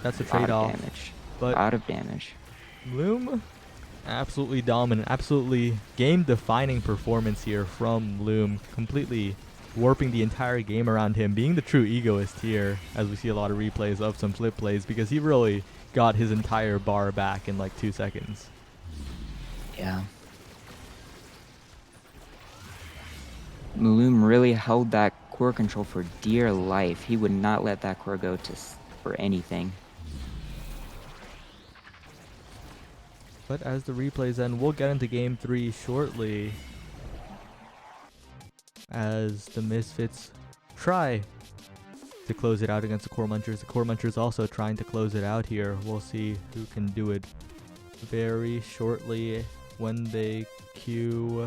That's a trade-off. A lot of damage. Bloom, absolutely dominant, absolutely game-defining performance here from Bloom, completely warping the entire game around him, being the true egoist here, as we see a lot of replays of some flip plays, because he really got his entire bar back in like 2 seconds. Yeah. Maloom really held that core control for dear life. He would not let that core go for anything. But as the replays end, we'll get into game 3 shortly, as the Misfits try to close it out against the Core Munchers. The Core Munchers also trying to close it out here. We'll see who can do it very shortly when they queue,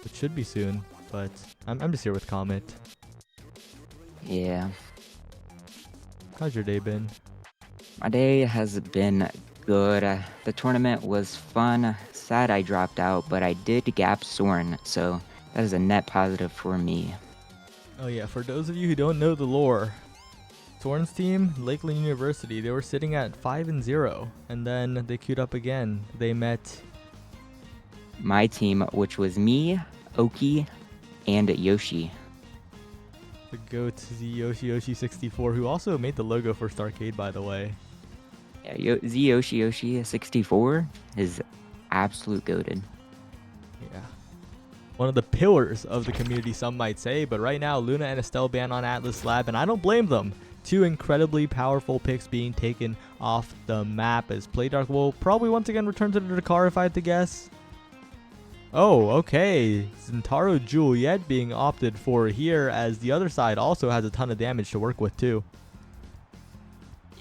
which should be soon, but I'm just here with Comet. Yeah. How's your day been? My day has been good. The tournament was fun. Sad I dropped out, but I did gap Soren, so that is a net positive for me. Oh yeah, for those of you who don't know the lore, Soren's team, Lakeland University, they were sitting at 5-0, and then they queued up again. They met my team, which was me, Oki, and Yoshi. the GOAT Yoshi64, who also made the logo for Starcade, by the way. Yeah, Yoshi 64 is absolute goated. Yeah. One of the pillars of the community, some might say, but right now, Luna and Estelle ban on Atlas Lab, and I don't blame them. 2 incredibly powerful picks being taken off the map, as Playdark will probably once again return to the Dakar if I had to guess. Oh, okay. Zentaro Juliet being opted for here, as the other side also has a ton of damage to work with too.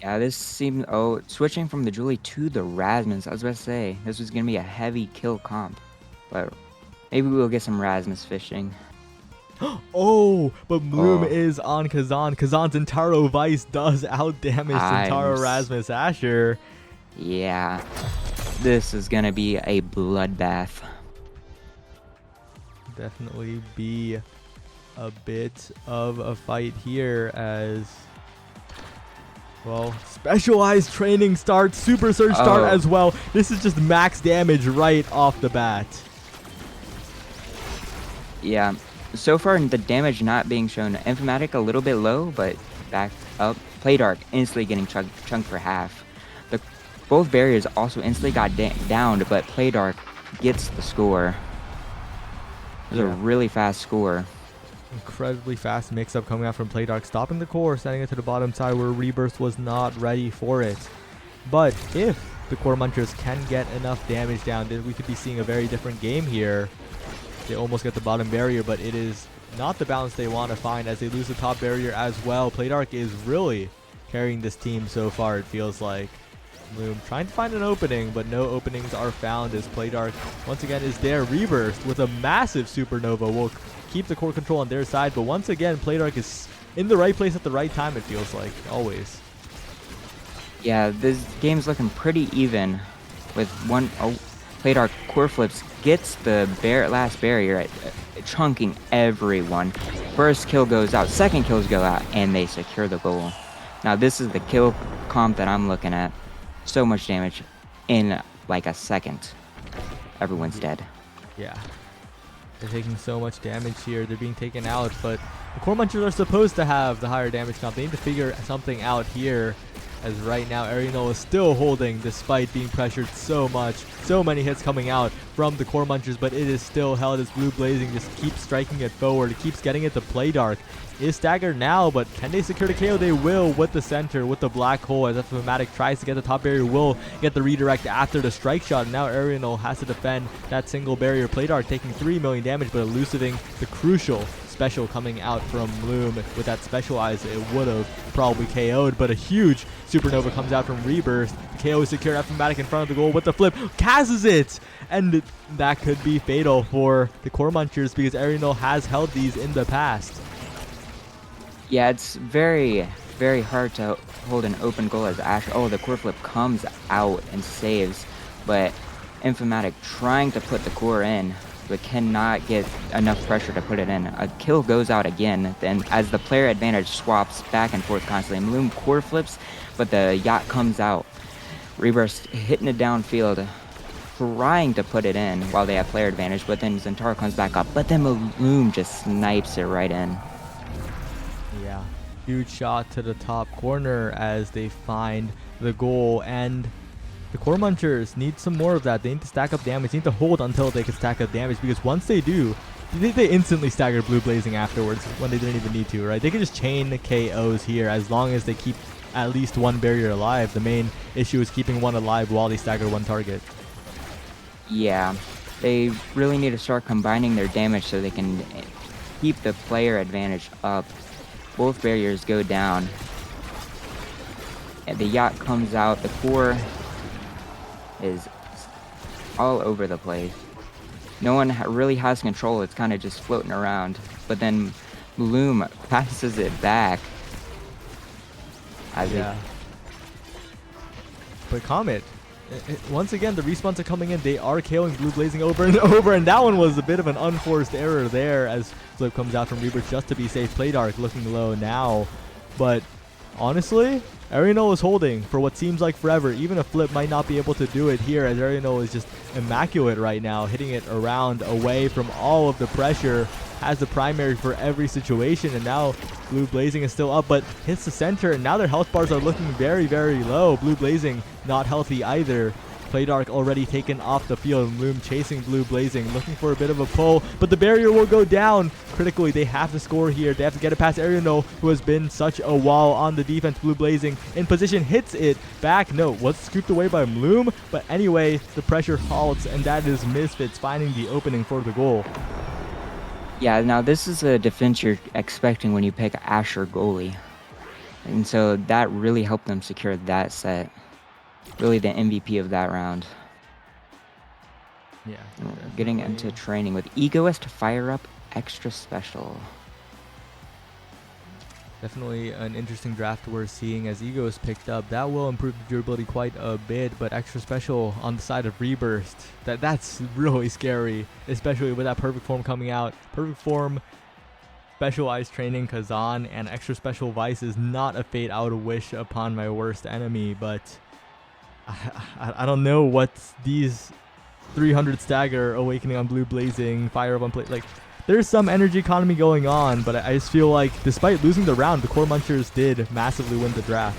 Yeah, this seemed... Oh, switching from the Julie to the Rasmus. I was about to say, this was going to be a heavy kill comp. But maybe we'll get some Rasmus fishing. Oh, but Bloom is on Kazan. Kazan's Zentaro Vice does outdamage Zentaro Rasmus Asher. Yeah, this is going to be a bloodbath. Definitely be a bit of a fight here, as... Well, specialized training starts, super surge start as well. This is just max damage right off the bat. Yeah, so far the damage not being shown. Informatic a little bit low, but back up. Playdark instantly getting chunked for half. Both barriers also instantly got downed, but Playdark gets the score. It was a really fast score. Incredibly fast mix-up coming out from Playdark, stopping the core, sending it to the bottom side where Rebirth was not ready for it. But if the Core Munchers can get enough damage down, then we could be seeing a very different game here. They almost get the bottom barrier, but it is not the balance they want to find, as they lose the top barrier as well. Playdark is really carrying this team so far, it feels like. Loom trying to find an opening, but no openings are found, as Playdark once again is there. Rebirth with a massive supernova will keep the core control on their side, but once again Playdark is in the right place at the right time, it feels like, always. Yeah, this game's looking pretty even with Playdark core flips, gets the last barrier, chunking everyone. First kill goes out, second kills go out, and they secure the goal. Now this is the kill comp that I'm looking at. So much damage in like a second. Everyone's dead. Yeah. They're taking so much damage here. They're being taken out, but the Core Munchers are supposed to have the higher damage comp. They need to figure something out here. as right now Arianol is still holding despite being pressured so much. So many hits coming out from the Core Munchers, but it is still held as Blue Blazing just keeps striking it forward. It keeps getting it to Play Dark. Is staggered now, but can they secure the KO? They will with the center, with the black hole, as Fmatic tries to get the top barrier, will get the redirect after the strike shot. And now Arianol has to defend that single barrier. Play Dark taking 3 million damage, but elusiving the crucial special coming out from Bloom. With that specialized, it would have probably KO'd, but a huge supernova comes out from Rebirth. The KO is secured. Fmatic in front of the goal with the flip, casts it, and that could be fatal for the Core Munchers because Arianol has held these in the past. Yeah, it's very, very hard to hold an open goal as Asher. Oh, the core flip comes out and saves, but Infamatic trying to put the core in, but cannot get enough pressure to put it in. A kill goes out again, then as the player advantage swaps back and forth constantly. Maloom core flips, but the yacht comes out. Rebirth hitting it downfield, trying to put it in while they have player advantage, but then Zentaro comes back up, but then Maloom just snipes it right in. Yeah, huge shot to the top corner as they find the goal, and the Core Munchers need some more of that. They need to stack up damage. They need to hold until they can stack up damage, because once they do, they instantly stagger Blue Blazing afterwards when they didn't even need to, right? They can just chain KOs here as long as they keep at least one barrier alive. The main issue is keeping one alive while they stagger one target. Yeah, they really need to start combining their damage so they can keep the player advantage up. Both barriers go down. And the yacht comes out. The core is all over the place. No one really has control. It's kind of just floating around. But then Bloom passes it back. Yeah. But Comet, once again, the respawns are coming in. They are KOing Blue Blazing over and over, and that one was a bit of an unforced error there as Flip comes out from Rebirth just to be safe. Play Dark looking low now, but honestly, Arianol is holding for what seems like forever. Even a Flip might not be able to do it here, as Arianol is just immaculate right now, hitting it around away from all of the pressure. Has the primary for every situation, and now Blue Blazing is still up, but hits the center, and now their health bars are looking very, very low. Blue Blazing not healthy either. Play Dark already taken off the field. Bloom chasing Blue Blazing, looking for a bit of a pull, but the barrier will go down. Critically, they have to score here. They have to get it past Arianol, who has been such a wall on the defense. Blue Blazing in position, hits it back. No, was scooped away by Bloom, but anyway, the pressure halts, and that is Misfits finding the opening for the goal. Yeah, now this is a defense you're expecting when you pick Asher goalie. And so that really helped them secure that set. Really the MVP of that round. Yeah. Getting into training with Egoist to fire up extra special. Definitely an interesting draft we're seeing as Ego is picked up. That will improve the durability quite a bit, but extra special on the side of Rebirth. That's really scary, especially with that perfect form coming out. Perfect form, specialized training Kazan, and extra special Vice is not a fate I would wish upon my worst enemy, but I don't know what these 300 stagger awakening on Blue Blazing, fire up on play, like there's some energy economy going on, but I just feel like despite losing the round, the Core Munchers did massively win the draft.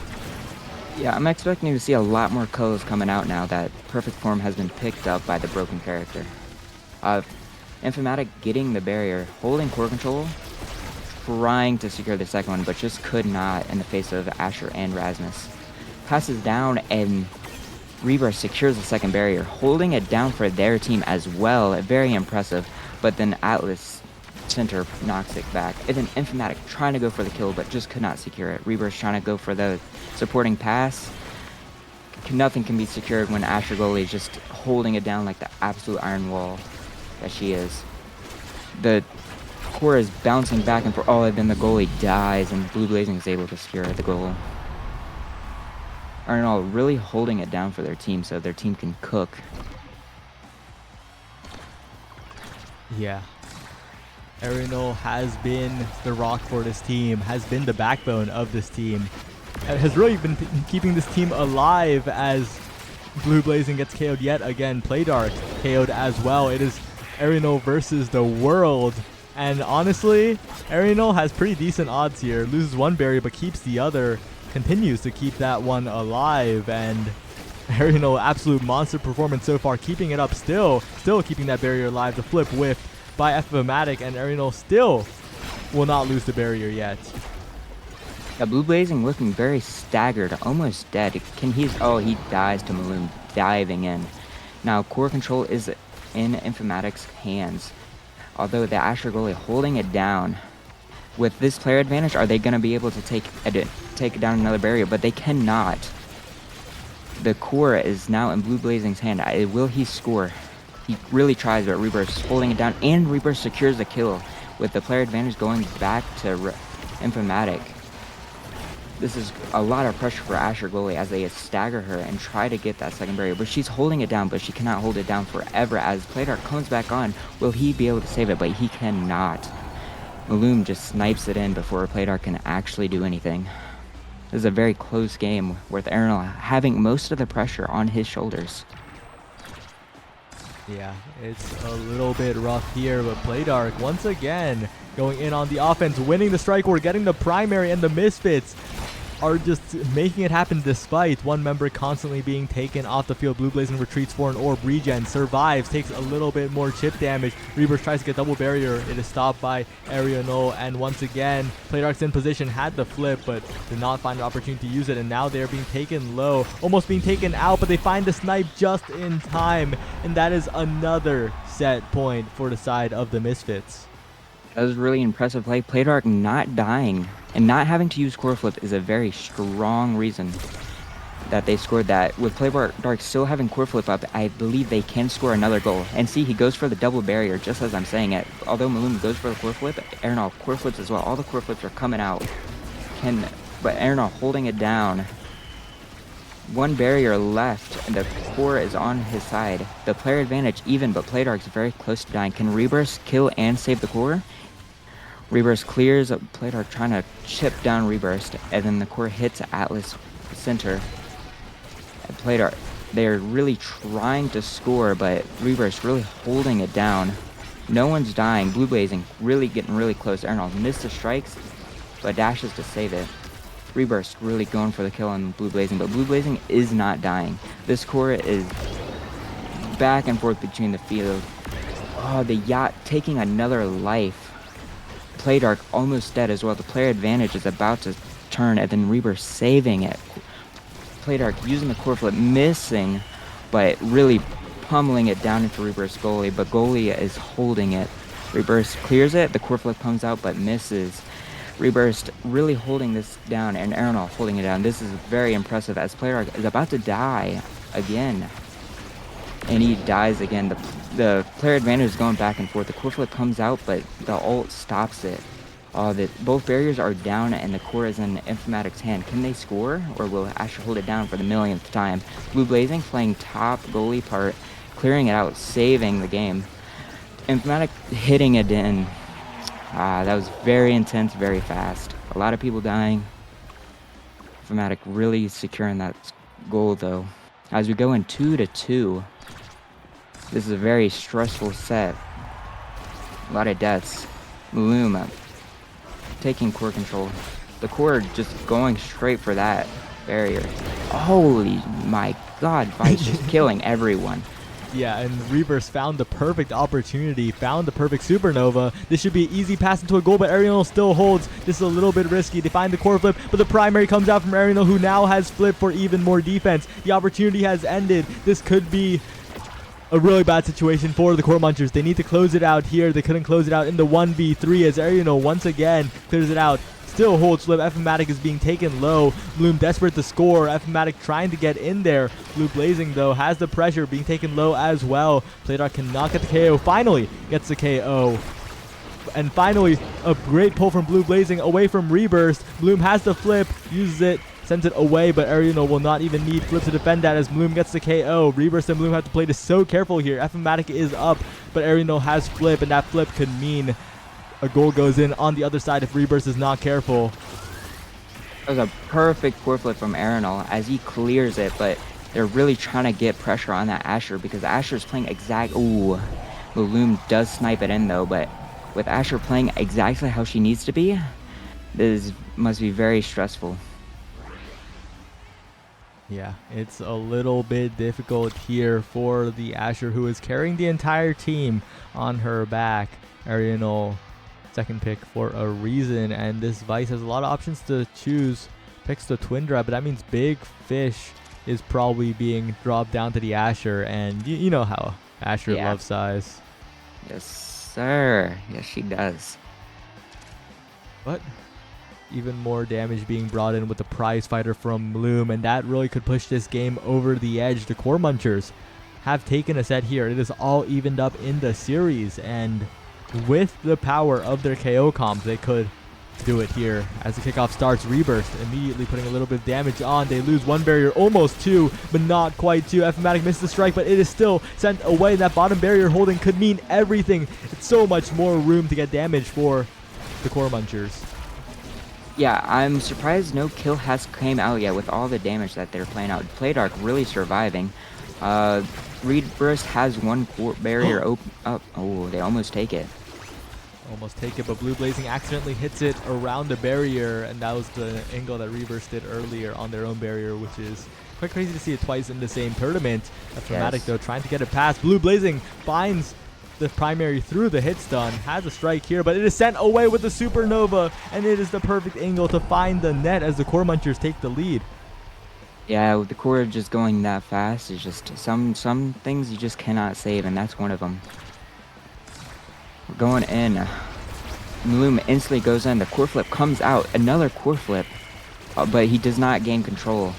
Yeah, I'm expecting to see a lot more colors coming out now that Perfect Form has been picked up by the broken character. Infamatic getting the barrier, holding core control, trying to secure the second one, but just could not in the face of Asher and Rasmus. Passes down, and Rebirth secures the second barrier, holding it down for their team as well. Very impressive, but then Atlas Center knocks it back. And then Infamatic trying to go for the kill, but just could not secure it. Rebirth trying to go for the supporting pass. Nothing can be secured when Asher goalie is just holding it down like the absolute iron wall that she is. The core is bouncing back and forth. Oh, and then the goalie dies, and Blue Blazing is able to secure the goal. Arnold really holding it down for their team so their team can cook. Yeah. Arianol has been the rock for this team, has been the backbone of this team, and has really been keeping this team alive as Blue Blazing gets KO'd yet again. Play Dark KO'd as well. It is Arianol versus the world, and honestly, Arianol has pretty decent odds here. Loses one barrier but keeps the other. continues to keep that one alive, and Ariano, absolute monster performance so far, keeping it up, still keeping that barrier alive. The flip whiffed by F-Matic, and Ariano still will not lose the barrier yet. Yeah, Blue Blazing looking very staggered, almost dead. Oh, he dies to Maloom diving in. Now, core control is in Informatic's hands. Although the Asher goalie holding it down. With this player advantage, are they going to be able to take down another barrier? But they cannot. The core is now in Blue Blazing's hand. Will he score? He really tries, but Rebirth holding it down, and Rebirth secures the kill with the player advantage going back to Informatic. This is a lot of pressure for Asher goalie as they stagger her and try to get that second barrier. But she's holding it down, but she cannot hold it down forever. As Playdark comes back on, will he be able to save it? But he cannot. Maloom just snipes it in before Playdark can actually do anything. This is a very close game with Aaron having most of the pressure on his shoulders. Yeah, it's a little bit rough here, but Playdark once again going in on the offense, winning the strike war, getting the primary, and the Misfits are just making it happen despite one member constantly being taken off the field. Blue Blazing retreats for an orb regen, survives, takes a little bit more chip damage. Rebirth tries to get double barrier. It is stopped by Ariano, and once again, Playdark's in position, had the flip, but did not find an opportunity to use it, and now they're being taken low, almost being taken out, but they find the snipe just in time, and that is another set point for the side of the Misfits. That was really impressive play. Playdark not dying and not having to use core flip is a very strong reason that they scored that. With Playdark still having core flip up, I believe they can score another goal. And see, he goes for the double barrier just as I'm saying it. Although Maloom goes for the core flip, Arenal core flips as well. All the core flips are coming out. But Arenal holding it down. One barrier left, and the core is on his side. The player advantage even, but Playdark's very close to dying. Can Rebirth kill and save the core? Rebirth clears, Playdark trying to chip down Rebirth, and then the core hits Atlas center. And Playdark, they're really trying to score, but Rebirth really holding it down. No one's dying. Blue Blazing really getting really close. Arnold missed the strikes, but dashes to save it. Rebirth really going for the kill on Blue Blazing, but Blue Blazing is not dying. This core is back and forth between the field. Oh, the yacht taking another life. Playdark almost dead as well. The player advantage is about to turn, and then Rebirth saving it. Playdark using the core flip, missing, but really pummeling it down into Rebirth's goalie, but goalie is holding it. Rebirth clears it, the core flip comes out, but misses. Rebirth really holding this down, and Arenal holding it down. This is very impressive as Playdark is about to die again. And he dies again. The player advantage is going back and forth. The core flip comes out, but the ult stops it. Both barriers are down, and the core is in Informatic's hand. Can they score, or will Asher hold it down for the millionth time? Blue Blazing playing top goalie part, clearing it out, saving the game. Informatic hitting it in. That was very intense, very fast. A lot of people dying. Informatic really securing that goal, though. As we go in 2-2. This is a very stressful set. A lot of deaths. Maloom taking core control. The core just going straight for that barrier. Holy my god, Vice just killing everyone. Yeah, and Rebirth found the perfect opportunity, found the perfect supernova. This should be an easy pass into a goal, but Ariano still holds. This is a little bit risky. They find the core flip, but the primary comes out from Ariano, who now has flipped for even more defense. The opportunity has ended. This could be a really bad situation for the Core Munchers. They need to close it out here. They couldn't close it out in the 1v3 as Ariano once again clears it out. Still holds flip. F-Matic is being taken low. Bloom desperate to score. F-Matic trying to get in there. Blue Blazing, though, has the pressure, being taken low as well. Playdark cannot get the KO. Finally gets the KO. And finally, a great pull from Blue Blazing away from Rebirth. Bloom has the flip, uses it, sends it away, but Ariano will not even need flip to defend that as Bloom gets the KO. Rebirth and Bloom have to play this so careful here. F-Matic is up, but Ariano has flip, and that flip could mean a goal goes in on the other side if Rebirth is not careful. That was a perfect core flip from Arenal as he clears it, but they're really trying to get pressure on that Asher because Asher's playing exact... Ooh, Loom does snipe it in though, but with Asher playing exactly how she needs to be, this must be very stressful. Yeah, it's a little bit difficult here for the Asher, who is carrying the entire team on her back. Arianol, second pick for a reason, and this Vice has a lot of options to choose. Picks the Twin Drive, but that means Big Fish is probably being dropped down to the Asher, and you know how Asher loves size. Yes, sir. Yes, she does. But even more damage being brought in with the prize fighter from Bloom, and that really could push this game over the edge. The Core Munchers have taken a set here. It is all evened up in the series, and with the power of their KO comps, they could do it here. As the kickoff starts, Rebirth immediately putting a little bit of damage on. They lose one barrier, almost two, but not quite two. Fmatic missed the strike, but it is still sent away. That bottom barrier holding could mean everything. It's so much more room to get damage for the Core Munchers. Yeah, I'm surprised no kill has came out yet with all the damage that they're playing out. Playdark really surviving. Rebirth has one core barrier open up. Oh, they almost take it. Almost take it, but Blue Blazing accidentally hits it around the barrier, and that was the angle that Rebirth did earlier on their own barrier, which is quite crazy to see it twice in the same tournament. Fnatic, though, trying to get it past. Blue Blazing finds the primary through the hit stun, has a strike here, but it is sent away with the Supernova, and it is the perfect angle to find the net as the Core Munchers take the lead. Yeah, with the core just going that fast, it's just some things you just cannot save, and that's one of them. We're going in. Bloom instantly goes in. The core flip comes out. Another core flip, but he does not gain control.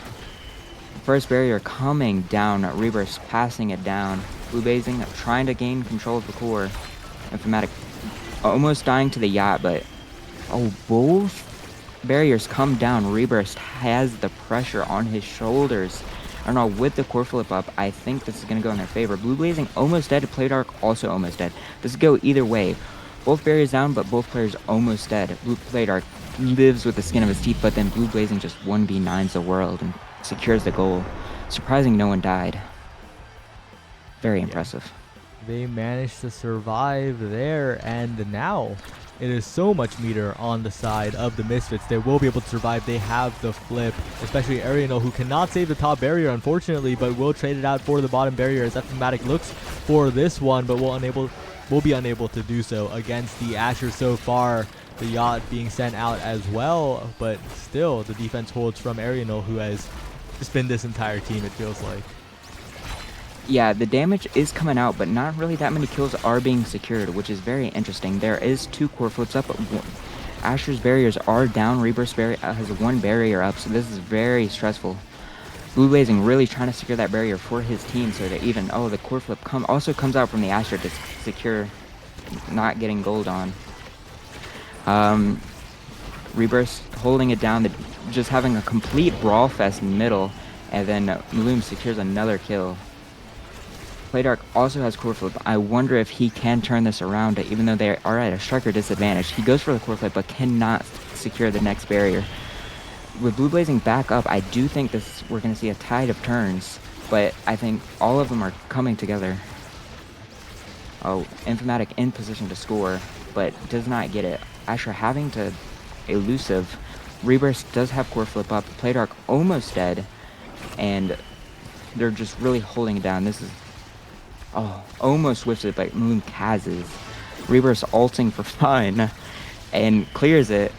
First barrier coming down. Rebirth passing it down. Blue Blazing trying to gain control of the core. And Fnatic almost dying to the yacht, but both barriers come down. Rebirth has the pressure on his shoulders. I don't know, with the core flip up, I think this is going to go in their favor. Blue Blazing almost dead. Playdark also almost dead. This could go either way. Both barriers down, but both players almost dead. Playdark lives with the skin of his teeth, but then Blue Blazing just 1v9s the world and secures the goal. Surprising no one died. Very impressive. They managed to survive there, and now it is so much meter on the side of the Misfits. They will be able to survive. They have the flip, especially Arianol, who cannot save the top barrier, unfortunately, but will trade it out for the bottom barrier as Fnatic looks for this one, but will be unable to do so against the Asher so far. The yacht being sent out as well, but still the defense holds from Arianol, who has just been this entire team, it feels like. Yeah, the damage is coming out, but not really that many kills are being secured, which is very interesting. There is 2 core flips up. Asher's barriers are down. Rebirth's barrier has 1 barrier up, so this is very stressful. Blue Blazing really trying to secure that barrier for his team so that even, the core flip also comes out from the Asher to secure not getting gold on. Rebirth holding it down, just having a complete brawl fest in the middle, and then Bloom secures another kill. Playdark also has core flip. I wonder if he can turn this around, even though they are at a striker disadvantage. He goes for the core flip, but cannot secure the next barrier. With Blue Blazing back up, I do think we're going to see a tide of turns, but I think all of them are coming together. Fnatic in position to score, but does not get it. Asher having to elusive. Rebirth does have core flip up. Playdark almost dead, and they're just really holding it down. This is almost whiffs it, but Moon Kazes. Rebirth's ulting for fun and clears it.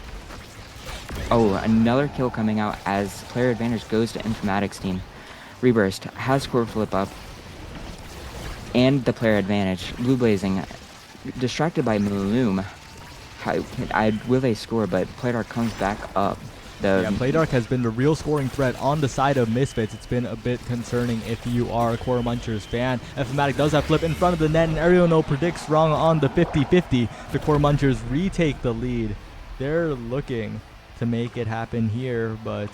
Another kill coming out as player advantage goes to Fnatic's team. Rebirth has core flip up and the player advantage. Blue Blazing distracted by Bloom. Will they score, but Playdark comes back up. Playdark has been the real scoring threat on the side of Misfits. It's been a bit concerning if you are a Core Munchers fan. Fnatic does have flip in front of the net, and Arianol predicts wrong on the 50-50. The Core Munchers retake the lead. They're looking to make it happen here, but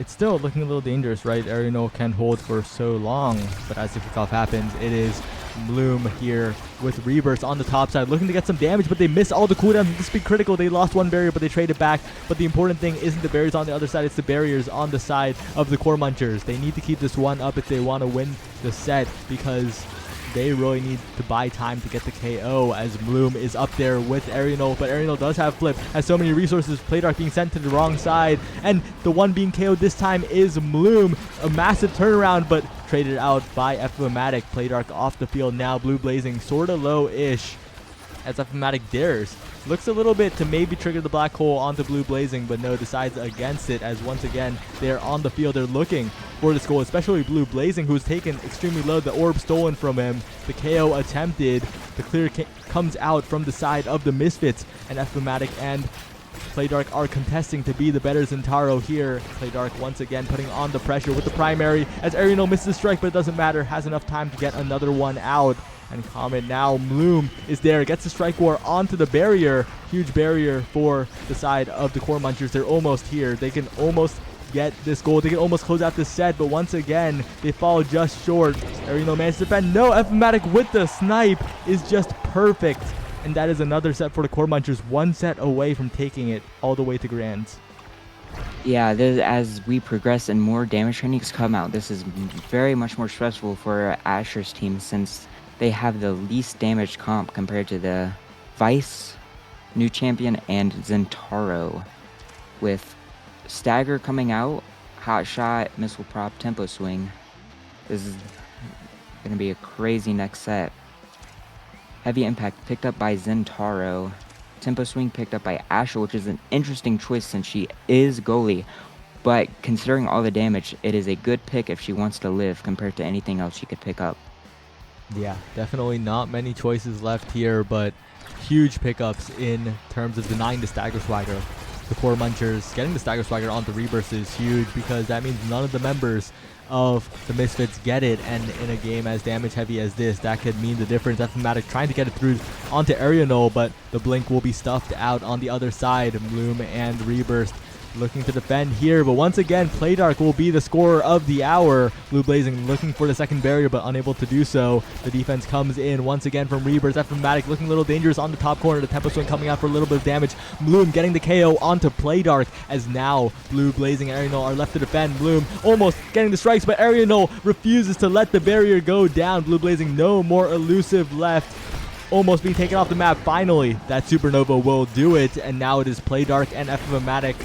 it's still looking a little dangerous, right? Arianol can hold for so long, but as the kickoff happens, it is Bloom here with Rebirth on the top side, looking to get some damage, but they miss all the cooldowns. This be critical. They lost 1 barrier, but they traded back. But the important thing isn't the barriers on the other side, it's the barriers on the side of the Core Munchers. They need to keep this one up if they want to win the set, because they really need to buy time to get the KO as Bloom is up there with Arianol, but Arianol does have flip, has so many resources. Playdark being sent to the wrong side, and the one being KO'd this time is Bloom. A massive turnaround, but traded out by Ephomatic. Playdark off the field now. Blue Blazing sort of low-ish as Ephomatic dares. Looks a little bit to maybe trigger the black hole onto Blue Blazing, but no, decides against it as once again they're on the field. They're looking for this goal, especially Blue Blazing, who's taken extremely low. The orb stolen from him. The KO attempted. The clear comes out from the side of the Misfits, and Ephomatic and Playdark are contesting to be the better Zentaro here. Playdark once again putting on the pressure with the primary as Arianol misses the strike, but it doesn't matter. Has enough time to get another one out. And Comet now, Bloom is there, gets the strike war onto the barrier. Huge barrier for the side of the Core Munchers. They're almost here. They can almost get this goal. They can almost close out this set, but once again, they fall just short. Arianol managed to defend. No, Ephomatic with the snipe is just perfect. And that is another set for the Core Munchers. One set away from taking it all the way to Grands. Yeah, as we progress and more damage trainings come out, this is very much more stressful for Asher's team since they have the least damage comp compared to the Vice, New Champion, and Zentaro. With Stagger coming out, Hot Shot, Missile Prop, Tempo Swing. This is going to be a crazy next set. Heavy Impact picked up by Zentaro. Tempo Swing picked up by Asher, which is an interesting choice since she is goalie. But considering all the damage, it is a good pick if she wants to live compared to anything else she could pick up. Yeah, definitely not many choices left here, but huge pickups in terms of denying the Stagger Swagger. The Core Munchers getting the Stagger Swagger onto Rebirth is huge because that means none of the members of the Misfits get it, and in a game as damage heavy as this, that could mean the difference. Ephomatic trying to get it through onto Arianol, but the blink will be stuffed out on the other side. Bloom and Rebirth looking to defend here, but once again, Playdark will be the scorer of the hour. Blue Blazing looking for the second barrier, but unable to do so. The defense comes in once again from Rebirth. Ephomatic looking a little dangerous on the top corner. The Tempo Swing coming out for a little bit of damage. Bloom getting the KO onto Playdark, as now Blue Blazing and Arianol are left to defend. Bloom almost getting the strikes, but Arianol refuses to let the barrier go down. Blue Blazing no more elusive left. Almost being taken off the map. Finally, that Supernova will do it, and now it is Playdark and Ephomatic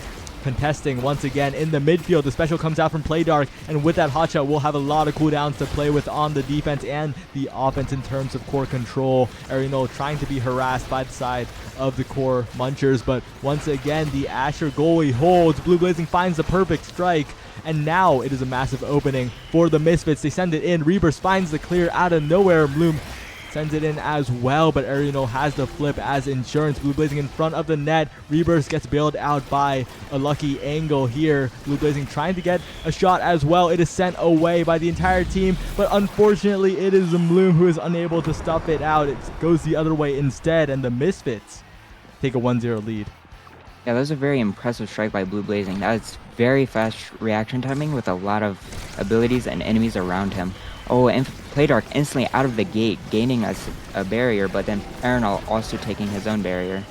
contesting once again in the midfield. The special comes out from Playdark, and with that hotshot, we'll have a lot of cooldowns to play with on the defense and the offense in terms of core control. Arianol trying to be harassed by the side of the Core Munchers, but once again, the Asher goalie holds. Blue Blazing finds the perfect strike, and now it is a massive opening for the Misfits. They send it in. Rebirth finds the clear out of nowhere. Bloom sends it in as well, but Arianol has the flip as insurance. Blue Blazing in front of the net. Rebirth gets bailed out by a lucky angle here. Blue Blazing trying to get a shot as well. It is sent away by the entire team, but unfortunately it is Bloom who is unable to stuff it out. It goes the other way instead, and the Misfits take a 1-0 lead. Yeah, that was a very impressive strike by Blue Blazing. That's very fast reaction timing with a lot of abilities and enemies around him. Oh, and Playdark instantly out of the gate, gaining a barrier, but then Arianol also taking his own barrier.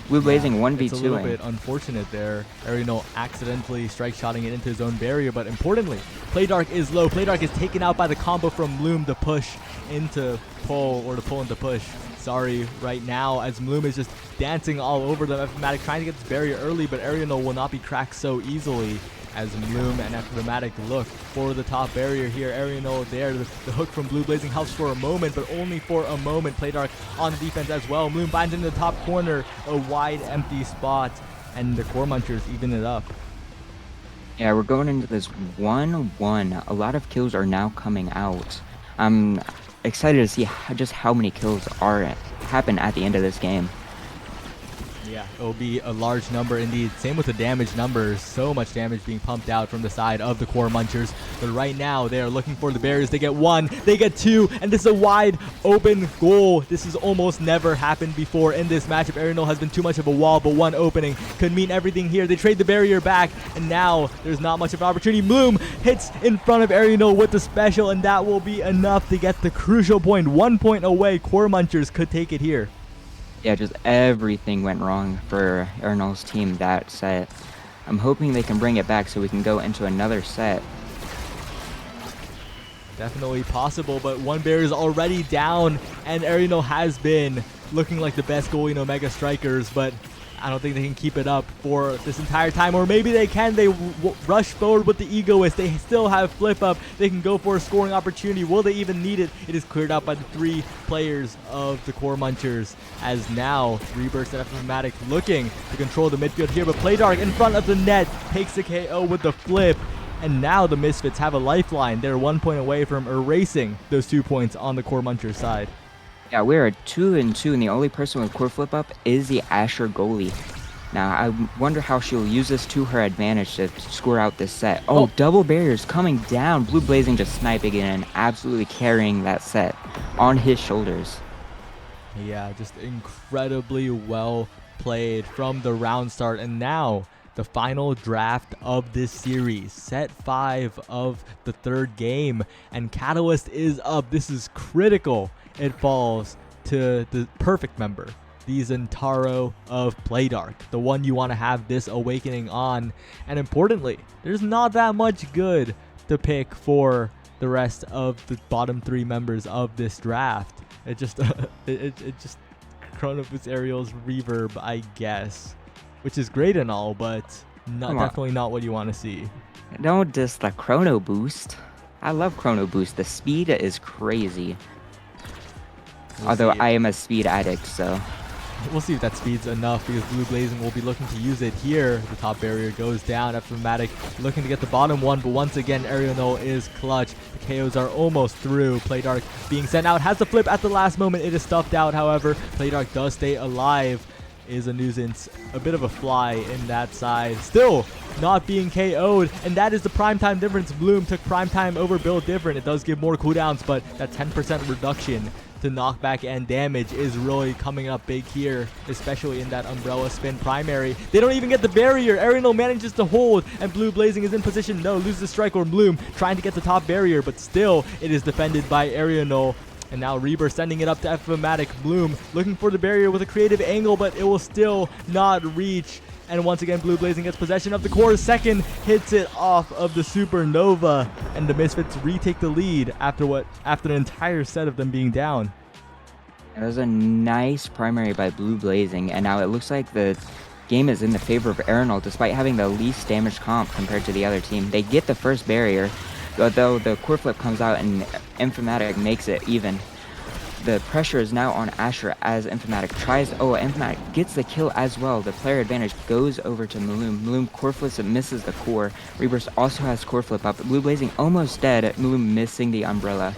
Blue Blazing 1v2. It's a little bit unfortunate there. Arianol accidentally strike-shotting it into his own barrier, but importantly, Playdark is low. Playdark is taken out by the combo from Bloom, the push into pull, or the pull into push. Sorry, right now, as Bloom is just dancing all over them. Ephomatic trying to get this barrier early, but Arianol will not be cracked so easily as Bloom and Ephomatic look for the top barrier here. Arianol there. The hook from Blue Blazing helps for a moment, but only for a moment. Playdark on the defense as well. Bloom finds into the top corner, a wide empty spot, and the Core Munchers even it up. Yeah, we're going into this 1-1. A lot of kills are now coming out. I'm excited to see just how many kills happen at the end of this game. Yeah, it will be a large number indeed. Same with the damage numbers. So much damage being pumped out from the side of the Core Munchers. But right now, they are looking for the barriers. They get one, they get two, and this is a wide open goal. This has almost never happened before in this matchup. Arianol has been too much of a wall, but one opening could mean everything here. They trade the barrier back, and now there's not much of an opportunity. Bloom hits in front of Arianol with the special, and that will be enough to get the crucial point. 1 point away. Core Munchers could take it here. Yeah, just everything went wrong for Arianol's team that set. I'm hoping they can bring it back so we can go into another set. Definitely possible, but one barrier is already down, and Ariano has been looking like the best goalie in Omega Strikers, but I don't think they can keep it up for this entire time, or maybe they can. They rush forward with the Egoist. They still have flip up. They can go for a scoring opportunity. Will they even need it? It is cleared out by the 3 players of the Core Munchers, as now Rebirth and FMatic looking to control the midfield here, but Playdark in front of the net takes the KO with the flip. And now the Misfits have a lifeline. They're 1 point away from erasing those 2 points on the Core Munchers side. Yeah, we're at 2-2, and the only person with core flip up is the Asher goalie. Now, I wonder how she'll use this to her advantage to score out this set. Oh, double barriers coming down. Blue Blazing just sniping it and absolutely carrying that set on his shoulders. Yeah, just incredibly well played from the round start. And now the final draft of this series, set 5 of the 3rd game, and Catalyst is up. This is critical. It falls to the perfect member, the Zentaro of Playdark, the one you want to have this awakening on. And importantly, there's not that much good to pick for the rest of the bottom 3 members of this draft. It just it just Chrono Boost Aerial's reverb, I guess, which is great and all, but definitely not what you want to see. Don't diss the Chrono Boost. I love Chrono Boost. The speed is crazy. Although I am a speed addict, so we'll see if that speed's enough, because Blue Blazing will be looking to use it here. The top barrier goes down. FMatic looking to get the bottom one, but once again, Ariano is clutch. The KOs are almost through. Playdark being sent out, has the flip at the last moment. It is stuffed out, however. Playdark does stay alive. Is a nuisance, a bit of a fly in that side. Still not being KO'd, and that is the primetime difference. Bloom took primetime over Bill Different. It does give more cooldowns, but that 10% reduction to knockback and damage is really coming up big here, especially in that Umbrella Spin primary. They don't even get the barrier. Ariano manages to hold, and Blue Blazing is in position. No, loses the strike, or Bloom trying to get the top barrier, but still it is defended by Ariano. And now Reaver sending it up to FMatic. Bloom looking for the barrier with a creative angle, but it will still not reach. And once again, Blue Blazing gets possession of the core. Second hits it off of the Supernova, and the Misfits retake the lead after an entire set of them being down. It was a nice primary by Blue Blazing, and now it looks like the game is in the favor of Arenal, despite having the least damage comp compared to the other team. They get the first barrier, though the core flip comes out and Infamatic makes it even. The pressure is now on Asher as Infamatic tries. Infamatic gets the kill as well. The player advantage goes over to Maloom. Maloom core flips and misses the core. Reburst also has core flip up. Blue Blazing almost dead. Maloom missing the umbrella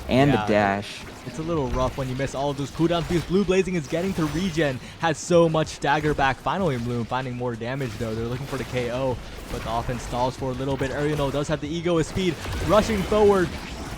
and the dash. It's a little rough when you miss all of those cooldowns, because Blue Blazing is getting to regen, has so much stagger back. Finally, Bloom finding more damage though. They're looking for the KO, but the offense stalls for a little bit. Ariano does have the ego with speed, rushing forward.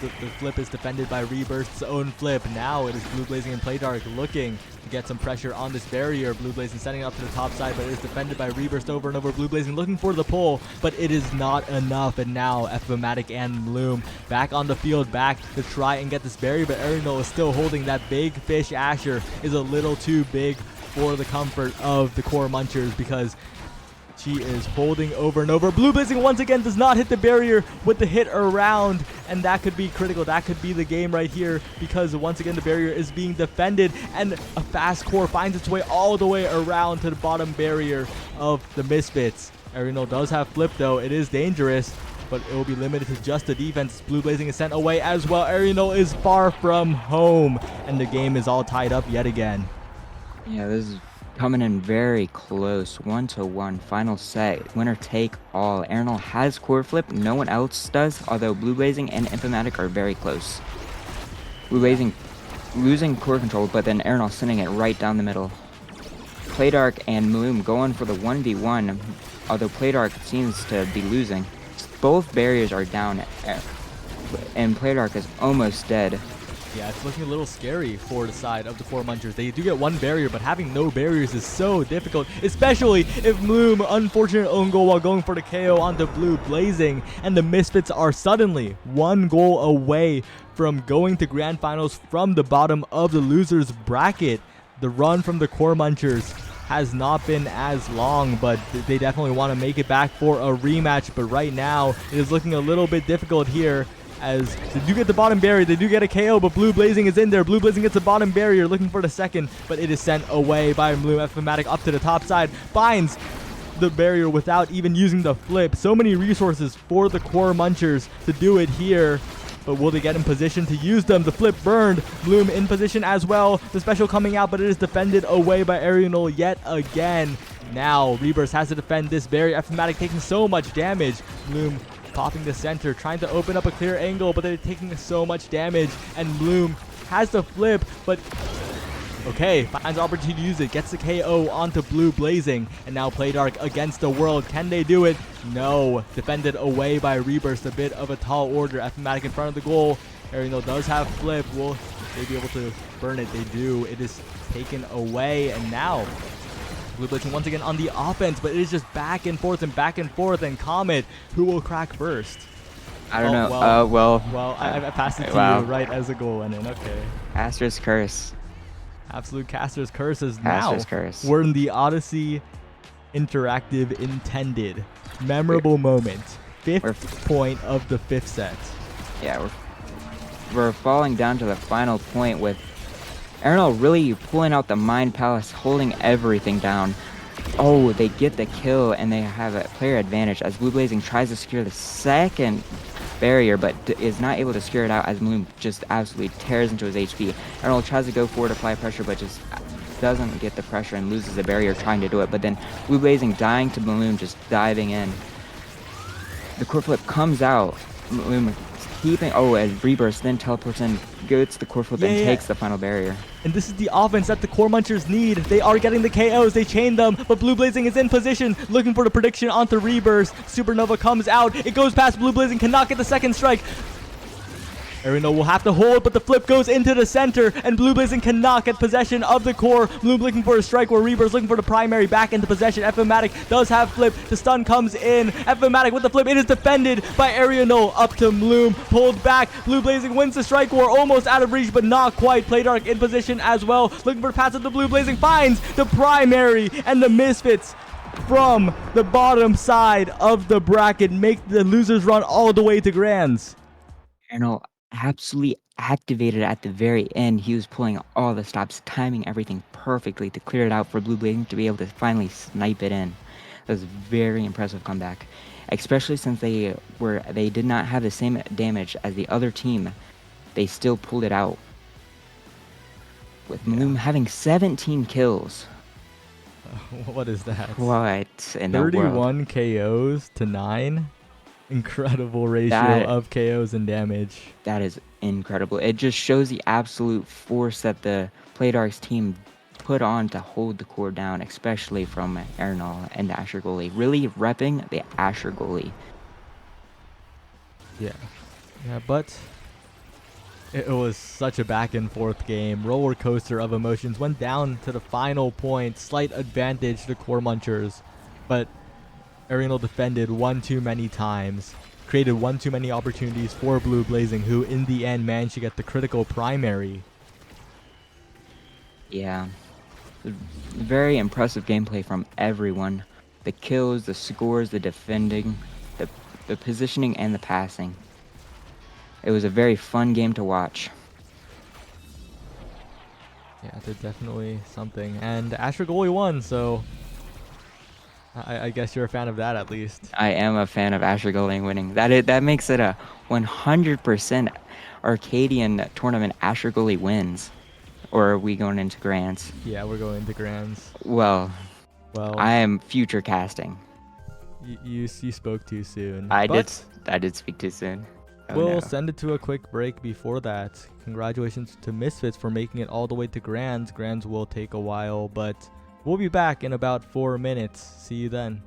The flip is defended by Rebirth's own flip. Now it is Blue Blazing and Playdark looking to get some pressure on this barrier. Blue Blazing setting up to the top side, but it is defended by Rebirth over and over. Blue Blazing looking for the pull, but it is not enough. And now FMatic and Bloom back on the field, back to try and get this barrier, but Ariano is still holding. That big fish Asher is a little too big for the comfort of the Core Munchers, because she is holding over and over. Blue Blazing once again does not hit the barrier with the hit around, and that could be critical. That could be the game right here, because once again the barrier is being defended, and a fast core finds its way all the way around to the bottom barrier of the Misfits. Ariano does have flip though. It is dangerous, but it will be limited to just the defense. Blue Blazing is sent away as well. Ariano is far from home, and the game is all tied up yet again. Yeah, this is coming in very close. 1-1 final set, winner take all. Arenal has core flip, no one else does, although Blue Blazing and Infamatic are very close. Blue Blazing losing core control, but then Arenal sending it right down the middle. Playdark and Maloom going for the 1v1, although Playdark seems to be losing. Both barriers are down, and Playdark is almost dead. Yeah, it's looking a little scary for the side of the Core Munchers. They do get one barrier, but having no barriers is so difficult, especially if Bloom, unfortunate own goal while going for the KO onto Blue Blazing, and the Misfits are suddenly one goal away from going to Grand Finals from the bottom of the losers bracket. The run from the Core Munchers has not been as long, but they definitely want to make it back for a rematch. But right now, it is looking a little bit difficult here. as they do get the bottom barrier. They do get a KO, but Blue Blazing is in there. Blue Blazing gets the bottom barrier, looking for the second, but it is sent away by Bloom. Fmatic up to the top side, finds the barrier without even using the flip. So many resources for the core munchers to do it here. But will they get in position to use them? The flip burned. Bloom in position as well. The special coming out, but it is defended away by Arianol yet again. Now, Rebirth has to defend this barrier. Fmatic taking so much damage. Bloom popping the center, trying to open up a clear angle, but they're taking so much damage. And Bloom has the flip, but okay, finds the opportunity to use it. Gets the KO onto Blue Blazing. And now Playdark against the world. Can they do it? No. Defended away by Rebirth. A bit of a tall order. Fmatic in front of the goal. Arianol does have flip. Will they be able to burn it? They do. It is taken away. And now Blue Blazing once again on the offense, but it is just back and forth. And Comet, who will crack first? I don't know. Well, I passed it to you right as the goal went in. Okay. Caster's Curse. Absolute Caster's Curse is Caster's now. Curse. We're in the Odyssey Interactive Intended memorable moment. Fifth point of the fifth set. Yeah, we're falling down to the final point with Arianol really pulling out the Mind Palace, holding everything down. Oh, they get the kill and they have a player advantage as Blue Blazing tries to secure the second barrier, but is not able to secure it out as Bloom just absolutely tears into his HP. Arianol tries to go forward, apply pressure, but just doesn't get the pressure and loses the barrier trying to do it. But then Blue Blazing dying to Bloom, just diving in. The core flip comes out. Bloom keeping, as Rebirth then teleports in, gets the core flip and takes the final barrier. And this is the offense that the core munchers need. They are getting the KOs, they chain them, but Blue Blazing is in position, looking for the prediction onto Rebirth. Supernova comes out, it goes past Blue Blazing, cannot get the second strike. Arianol will have to hold, but the flip goes into the center, and Blue Blazing cannot get possession of the core. Bloom looking for a strike where Rebirth's looking for the primary back into possession. Fmatic does have flip. The stun comes in. Fmatic with the flip. It is defended by Arianol up to Bloom. Pulled back. Blue Blazing wins the strike war. Almost out of reach, but not quite. Playdark in position as well. Looking for the pass of the Blue Blazing. Finds the primary, and the Misfits from the bottom side of the bracket make the losers run all the way to Grands. Arianol absolutely activated at the very end. He was pulling all the stops, timing everything perfectly to clear it out for Blue Blazing to be able to finally snipe it in. That was a very impressive comeback, especially since they did not have the same damage as the other team. They still pulled it out with Bloom having 17 kills. What is that? What in the world? 31 KOs to 9. Incredible ratio of KOs and damage. That is incredible. It just shows the absolute force that the Playdark's team put on to hold the core down, especially from Arianol and the Asher goalie. Really repping the Asher goalie. Yeah, but it was such a back and forth game. Roller coaster of emotions. Went down to the final point. Slight advantage to core munchers, but Arianol defended one too many times, created one too many opportunities for Blue Blazing, who in the end managed to get the critical primary. Yeah, very impressive gameplay from everyone. The kills, the scores, the defending, the positioning, and the passing. It was a very fun game to watch. Yeah, they're definitely something. And Asher goalie won, so I guess you're a fan of that at least. I am a fan of Asher goalie winning. That makes it a 100% Arcadian tournament. Asher goalie wins. Or are we going into Grands? Yeah, we're going into Grands. Well, I am future casting. You spoke too soon. I did speak too soon. Oh, we'll no. send it to a quick break before that. Congratulations to Misfits for making it all the way to Grands. Grands will take a while, but we'll be back in about 4 minutes. See you then.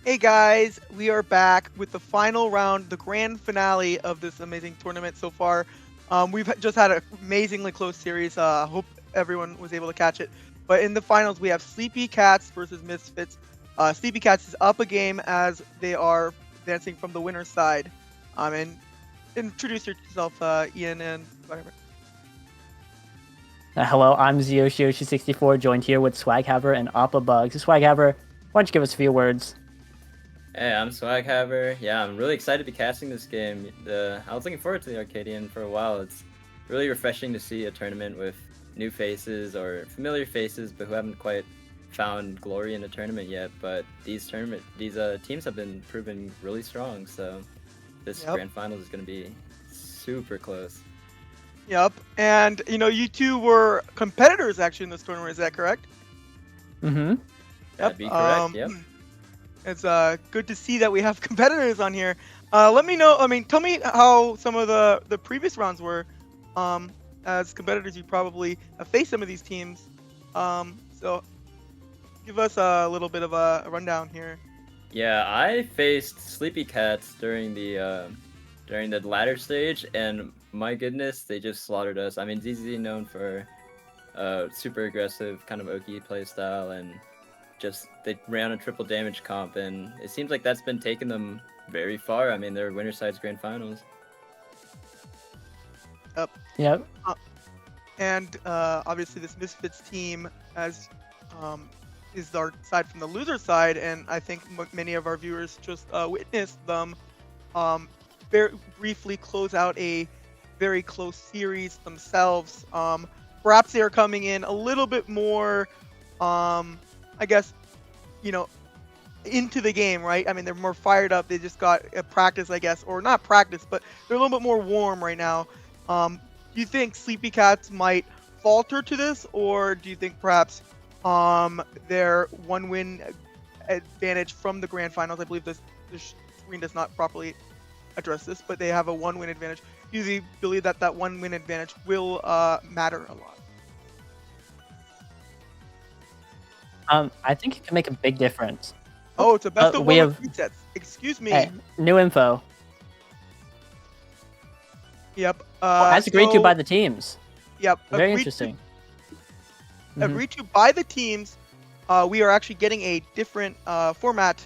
Hey guys, we are back with the final round, the grand finale of this amazing tournament so far. We've just had an amazingly close series. Hope everyone was able to catch it. But in the finals, we have Sleepy Cats versus Misfits. Sleepy Cats is up a game as they are advancing from the winner's side. And introduce yourself, Ian and whatever. Hello, I'm Zioshi64, joined here with Swaghaver and Appa Bugs. Swaghaver, why don't you give us a few words? Hey, I'm Swaghaver. Yeah, I'm really excited to be casting this game. I was looking forward to the Arcadian for a while. It's really refreshing to see a tournament with new faces or familiar faces, but who haven't quite found glory in a tournament yet. But these teams have been proven really strong, so this grand finals is going to be super close. Yep, and you two were competitors actually in this tournament. Is that correct? Mm-hmm. That'd be correct. Yep. It's good to see that we have competitors on here. Let me know. Tell me how some of the previous rounds were. As competitors, you probably have faced some of these teams. So give us a little bit of a rundown here. Yeah, I faced Sleepy Cats during the ladder stage, and my goodness, they just slaughtered us. I mean, ZZ known for super aggressive kind of Oki playstyle, and just they ran a triple damage comp, and it seems like that's been taking them very far. I mean, they're winner sides grand finals. Yep. And obviously this Misfits team is our side from the loser side, and I think many of our viewers just witnessed them very briefly close out a very close series themselves. Perhaps they are coming in a little bit more, I guess, into the game, right? I mean, they're more fired up. They just got a practice, I guess, or not practice, but they're a little bit more warm right now. Do you think Sleepy Cats might falter to this, or do you think perhaps their one-win advantage from the grand finals? I believe the screen does not properly address this, but they have a one-win advantage. Do you believe that one-win advantage will matter a lot? I think it can make a big difference. Oh, it's a best of we one have- with sets. Excuse me. Hey, new info. Yep. As agreed to by the teams. Yep. Very interesting. Agreed to by the teams. We are actually getting a different format.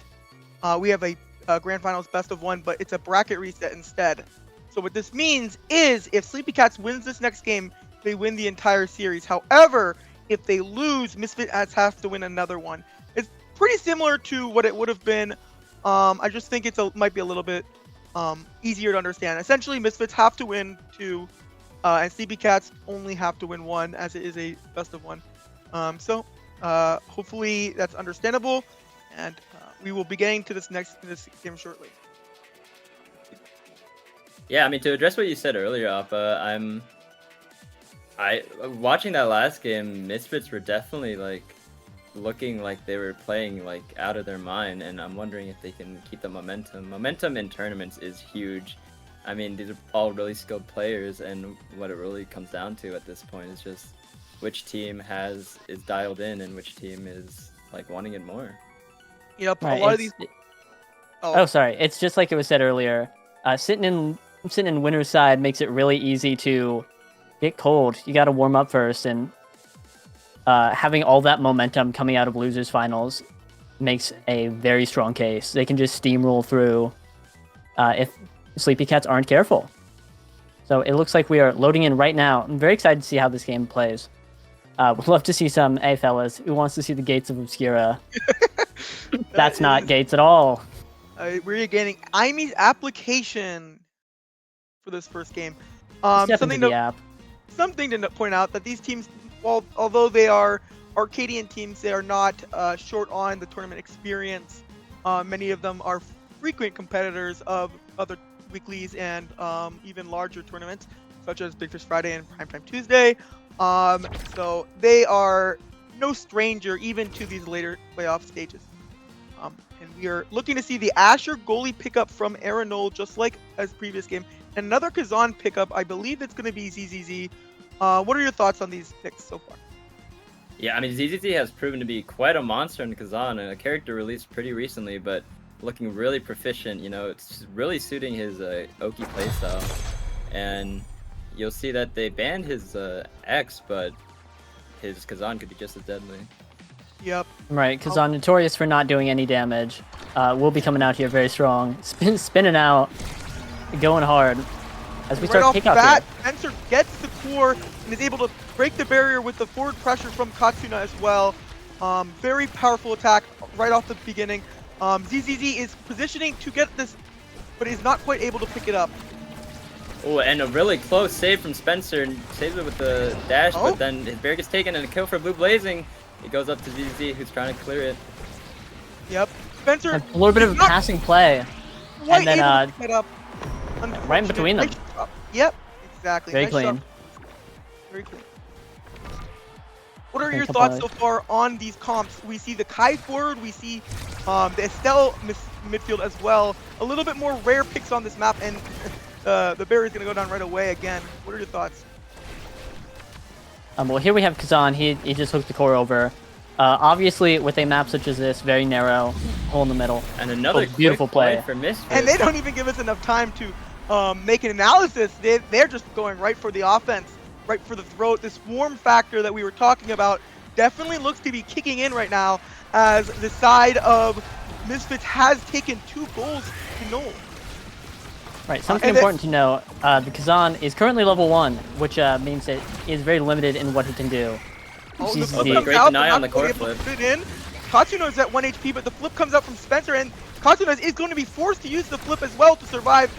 We have a grand finals best of one, but it's a bracket reset instead. So what this means is if Sleepy Cats wins this next game, they win the entire series. However, if they lose, Misfit has to win another one. It's pretty similar to what it would have been. I just think might be a little bit easier to understand. Essentially, Misfits have to win two, and Sleepy Cats only have to win one, as it is a best of one. So hopefully that's understandable, and we will be getting to this game shortly. Yeah, I mean, to address what you said earlier, Appa, watching that last game, Misfits were definitely looking like they were playing out of their mind, and I'm wondering if they can keep the momentum. Momentum in tournaments is huge. I mean, these are all really skilled players, and what it really comes down to at this point is just which team is dialed in and which team is wanting it more. Yep, Right, a lot of these. Sorry. It's just like it was said earlier. Sitting in winner's side makes it really easy to get cold. You got to warm up first, and having all that momentum coming out of losers finals makes a very strong case. They can just steamroll through if Sleepy Cats aren't careful. So it looks like we are loading in right now. I'm very excited to see how this game plays. Would love to see some, hey fellas, who wants to see the gates of Obscura? That's not gates at all. We're getting IME's application for this first game. Step into the app. Something to point out that these teams, although they are Arcadian teams, they are not short on the tournament experience. Many of them are frequent competitors of other weeklies and even larger tournaments, such as Big Fish Friday and Primetime Tuesday. So they are no stranger even to these later playoff stages. And we are looking to see the Asher goalie pickup from Aranol, just like as previous game. And another Kazan pickup, I believe it's going to be ZZZ. What are your thoughts on these picks so far? Yeah, I mean, ZZZ has proven to be quite a monster in Kazan, and a character released pretty recently, but looking really proficient. You know, it's really suiting his Oki playstyle. And you'll see that they banned his X, but his Kazan could be just as deadly. Yep. Right, Kazan notorious for not doing any damage. Will be coming out here very strong. Spinning out, going hard. As we Right start off the kickoff bat, here. Spencer gets the core and is able to break the barrier with the forward pressure from Katsuna as well. Very powerful attack right off the beginning. ZZZ is positioning to get this, but is not quite able to pick it up. Oh, and a really close save from Spencer, and saves it with the dash, but then his barrier gets taken, and a kill for Blue Blazing. It goes up to ZZZ, who's trying to clear it. Yep. Spencer. A little bit of a passing play. And then able to pick it up. right in between them. Yep, exactly. Very Nice clean. shot. Very clean. What are Okay, your couple thoughts of- so far on these comps? We see the Kai forward, we see the Estelle midfield as well. A little bit more rare picks on this map, and the barrier is going to go down right away again. What are your thoughts? Well, here we have Kazan. He just hooked the core over. Obviously, with a map such as this, very narrow, hole in the middle. And another beautiful quick play. point for Misfits. And they don't even give us enough time to make an analysis. They're just going right for the offense, right for the throat. This swarm factor that we were talking about definitely looks to be kicking in right now, as the side of Misfits has taken 2 goals to 0. Right, something and important to know. The Kazan is currently level 1, which means it is very limited in what he can do. Oh, the ZZZ. flip Oh, comes great out, deny but on not the core able to flip. put it in. Katsuna is at 1 HP, but the flip comes out from Spencer, and Katsuna is going to be forced to use the flip as well to survive.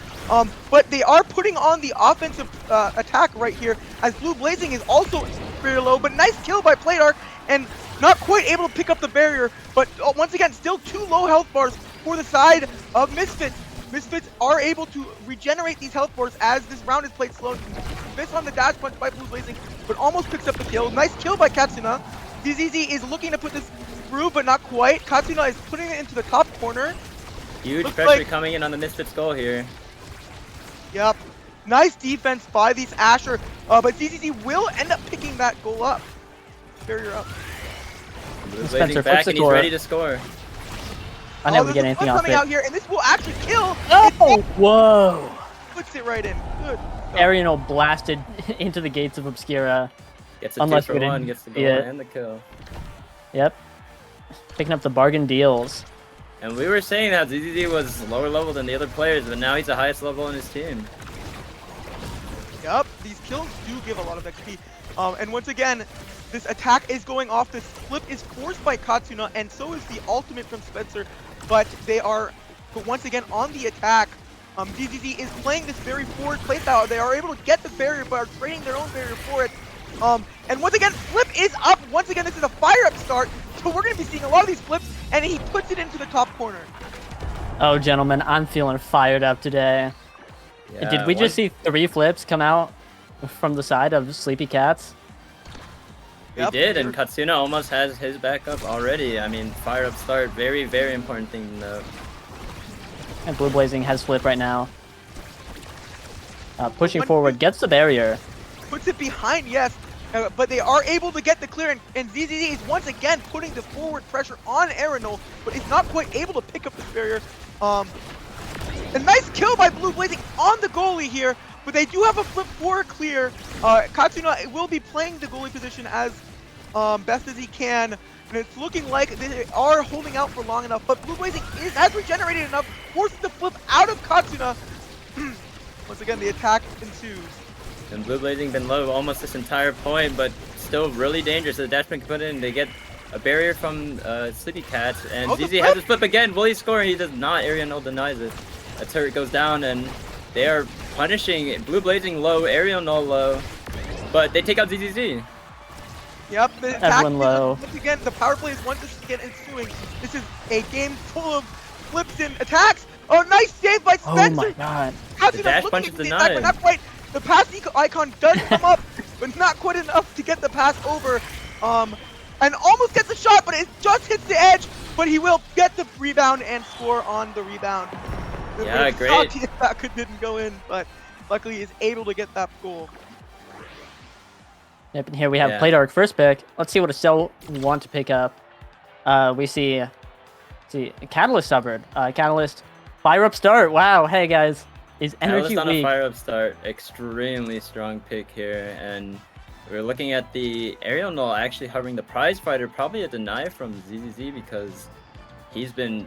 But they are putting on the offensive attack right here, as Blue Blazing is also very low, but nice kill by Playdark, and not quite able to pick up the barrier, but once again, still 2 low health bars for the side of Misfits. Misfits are able to regenerate these health bars as this round is played slow. Miss on the dash punch by Blue Blazing, but almost picks up the kill. Nice kill by Katsuna. ZZZ is looking to put this through, but not quite. Katsuna is putting it into the top corner. Huge Looks pressure like- coming in on the Misfits goal here. Yep. Nice defense by these Asher, but ZZZ will end up picking that goal up. Barrier up. Blue Spencer Blazing flips back, the and he's core. ready to score. I never there's get a anything flip off coming it. out here, and this will actually kill. Oh, whoa! Puts it right in. Good. Ariel blasted into the gates of Obscura. Gets a Unless 2 we for 1, didn't gets the see goal it. and the kill. Yep. Picking up the bargain deals. And we were saying that ZZZ was lower level than the other players, but now he's the highest level in his team. Yup, these kills do give a lot of XP. And once again, this attack is going off. This flip is forced by Katsuna, and so is the ultimate from Spencer. But they are, once again, on the attack. DZZ is playing this very forward playstyle. They are able to get the barrier, but are trading their own barrier for it. And once again, flip is up. Once again, this is a fire-up start. So we're going to be seeing a lot of these flips, and he puts it into the top corner. Oh, gentlemen, I'm feeling fired up today. Did we just see 3 flips come out from the side of Sleepy Cats? We Yep. did, and Katsuna almost has his backup already. I mean, fire up start, very, very important thing to note. And Blue Blazing has flip right now. Pushing forward, gets the barrier. Puts it behind, yes, but they are able to get the clear, and ZZZ is once again putting the forward pressure on Arenal, but is not quite able to pick up this barrier. A nice kill by Blue Blazing on the goalie here, but they do have a flip for clear. Katsuna will be playing the goalie position as best as he can, and it's looking like they are holding out for long enough, but Blue Blazing has regenerated enough, forces the flip out of Katsuna. Once again, the attack ensues. And Blue Blazing been low almost this entire point, but still really dangerous. The dashman can put in, they get a barrier from Sleepy Cats, and Oh, the ZZ flip! has his flip again. Will he score? He does not. Ariel denies it. A turret goes down, and they are punishing Blue Blazing low, Ariel low, but they take out ZZZ. Yep, the attack Everyone low. once again, the power play is once again ensuing. This is a game full of flips and attacks. Oh, nice save by Oh Spencer. my god. Katsuna dash looking punch into is the attack, but denied. not quite. The pass icon does come up, but not quite enough to get the pass over. And almost gets the shot, but it just hits the edge. But he will get the rebound and score on the rebound. Yeah, It's great. salty that didn't go in, but luckily he is able to get that goal. Yep, and here we have Yeah. Playdark first pick. Let's see what Estelle want to pick up. We see See, Catalyst suffered. Catalyst, fire up start. Wow, hey guys, is energy Catalyst on a weak? fire up start. Extremely strong pick here, and we're looking at the aerial null actually hovering the prize fighter. Probably a deny from ZZZ because he's been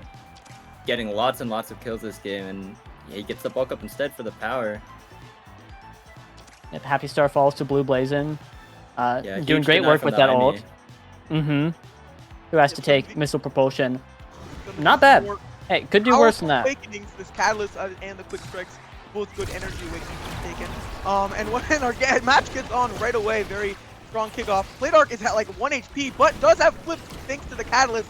getting lots and lots of kills this game, and he gets the bulk up instead for the power. Yep, Happy Star falls to Blue Blazin. Yeah, Doing huge great deny work from with the that ult. IME. Who has to take missile propulsion? Not bad. Hey, could do worse than that. Awakenings, this Catalyst and the quick strikes, both good energy awakenings taken. And when our match gets on right away, very strong kickoff. Playdark is at like 1 HP, but does have flip thanks to the Catalyst.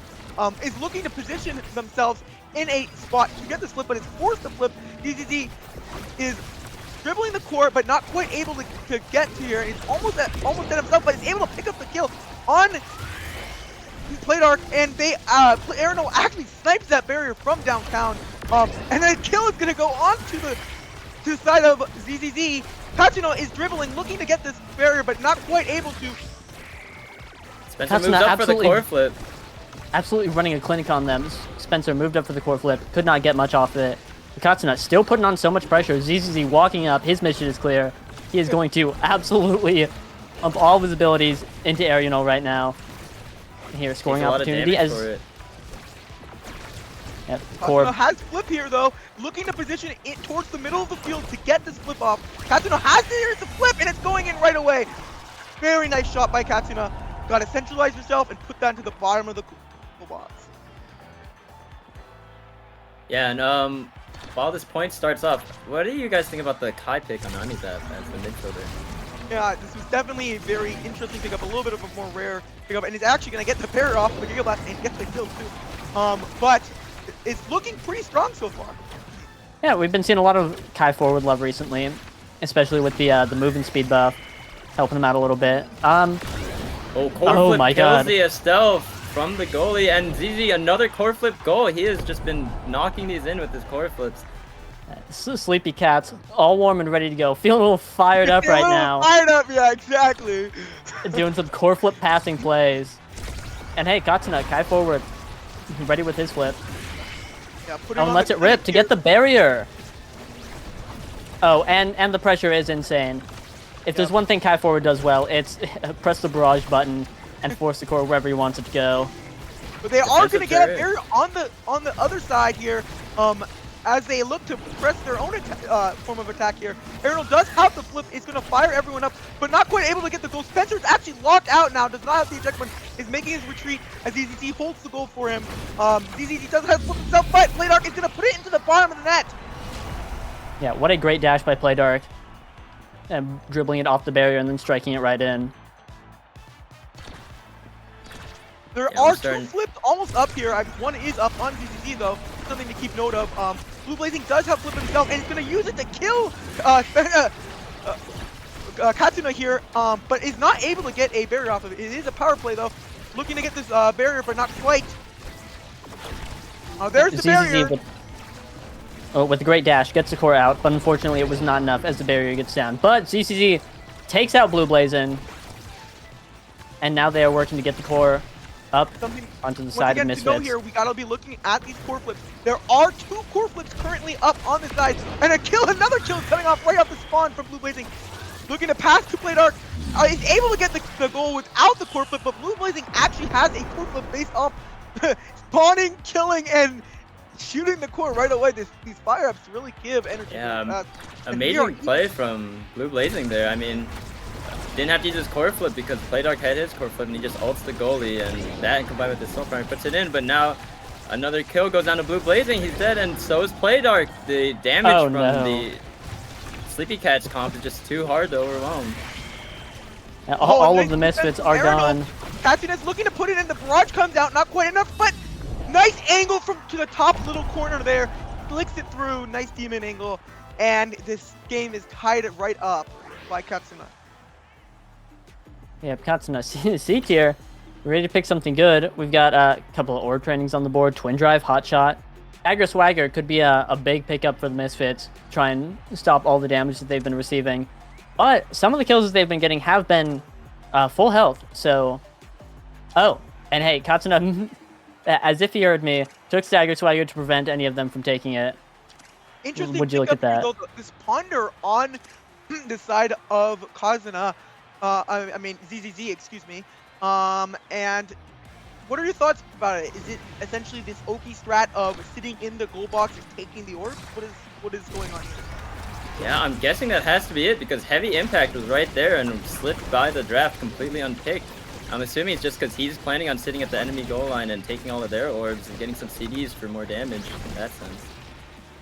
Is looking to position themselves in a spot to get this flip, but is forced to flip. DZZ is dribbling the core, but not quite able to get to here. He's almost at himself, but is able to pick up the kill on Playdark, and they Arenal actually snipes that barrier from downtown. And the kill is gonna go on to the side of ZZZ. Katsuna is dribbling, looking to get this barrier, but not quite able to. Spencer moves up for the core flip. Absolutely running a clinic on them. Spencer moved up for the core flip, could not get much off of it. Katsuna still putting on so much pressure. ZZZ walking up, his mission is clear. He is going to absolutely pump all of his abilities into Aerial right now. Here, scoring opportunity as Core has flip here though, looking to position it towards the middle of the field to get this flip off. Katsuna has it, here's the flip, and it's going in right away. Very nice shot by Katsuna. Gotta centralize yourself and put that into the bottom of the box. Yeah, and while this point starts off, what do you guys think about the Kai pick on Anizap as the midfielder? Yeah, this was definitely a very interesting pickup, a little bit of a more rare pickup, and he's actually going to get the barrier off with the Giga Blast and get the kill too. But it's looking pretty strong so far. Yeah, we've been seeing a lot of Kai forward love recently, especially with the movement speed buff, helping him out a little bit. Core oh flip my kills god. the Estelle from the goalie, and ZZ another core flip goal. He has just been knocking these in with his core flips. Sleepy Cats, all warm and ready to go. Feeling a little fired up right now. Fired up, yeah, exactly. Doing some core flip passing plays. And hey, Katsuna, Kai forward. Ready with his flip. Yeah, and lets it rip to get the barrier. Oh, and the pressure is insane. If there's one thing Kai forward does well, it's press the barrage button and force the core wherever he wants it to go. But they are going to get a barrier on the other side here. As they look to press their own form of attack here. Aerial does have the flip, is going to fire everyone up, but not quite able to get the goal. Spencer's actually locked out now, does not have the ejectment, is making his retreat as ZZZ holds the goal for him. ZZZ doesn't have the flip himself, but Playdark is going to put it into the bottom of the net. Yeah, what a great dash by Playdark. And dribbling it off the barrier and then striking it right in. There are two flips almost up here. One is up on ZZZ though, something to keep note of. Blue Blazing does have flip himself, and he's going to use it to kill Katsuna here, but is not able to get a barrier off of it. It is a power play though, looking to get this barrier, but not quite. There's the barrier. With a great dash, gets the core out, but unfortunately it was not enough as the barrier gets down. But ZCZ takes out Blue Blazin, and now they are working to get the core up onto the side of Misfits. To go here, we gotta be looking at these core flips. There are two core flips currently up on the side, and another kill is coming off right off the spawn from Blue Blazing. Looking to pass to Playdark, is able to get the goal without the core flip, but Blue Blazing actually has a core flip based off spawning, killing, and shooting the core right away. These fire ups really give energy. Yeah, amazing play from Blue Blazing there. I mean, didn't have to use his core flip because Playdark had his core flip and he just ults the goalie, and that combined with his soul fire puts it in. But now another kill goes down to Blue Blazing. He's dead, and so is Playdark. The damage from the Sleepy Cats comp is just too hard to overwhelm. Yeah, all of the Misfits are gone. Katsuna is looking to put it in. The barrage comes out, not quite enough, but nice angle to the top little corner there. Flicks it through. Nice demon angle. And this game is tied right up by Katsuna. Yeah, Katsuna C tier. We're ready to pick something good. We've got a couple of orb trainings on the board. Twin Drive, Hot Shot. Aggra Swagger could be a big pickup for the Misfits. Try and stop all the damage that they've been receiving. But some of the kills that they've been getting have been full health. So, and hey, Katsuna as if he heard me, took Stagger Swagger to prevent any of them from taking it. Interesting. Would you look at that? Though, this ponder on the side of Kazuna, I mean ZZZ, excuse me. And what are your thoughts about it? Is it essentially this Oki strat of sitting in the goal box and taking the orbs? What is going on here? Yeah, I'm guessing that has to be it because Heavy Impact was right there and slipped by the draft completely unpicked. I'm assuming it's just because he's planning on sitting at the enemy goal line and taking all of their orbs and getting some CDs for more damage in that sense.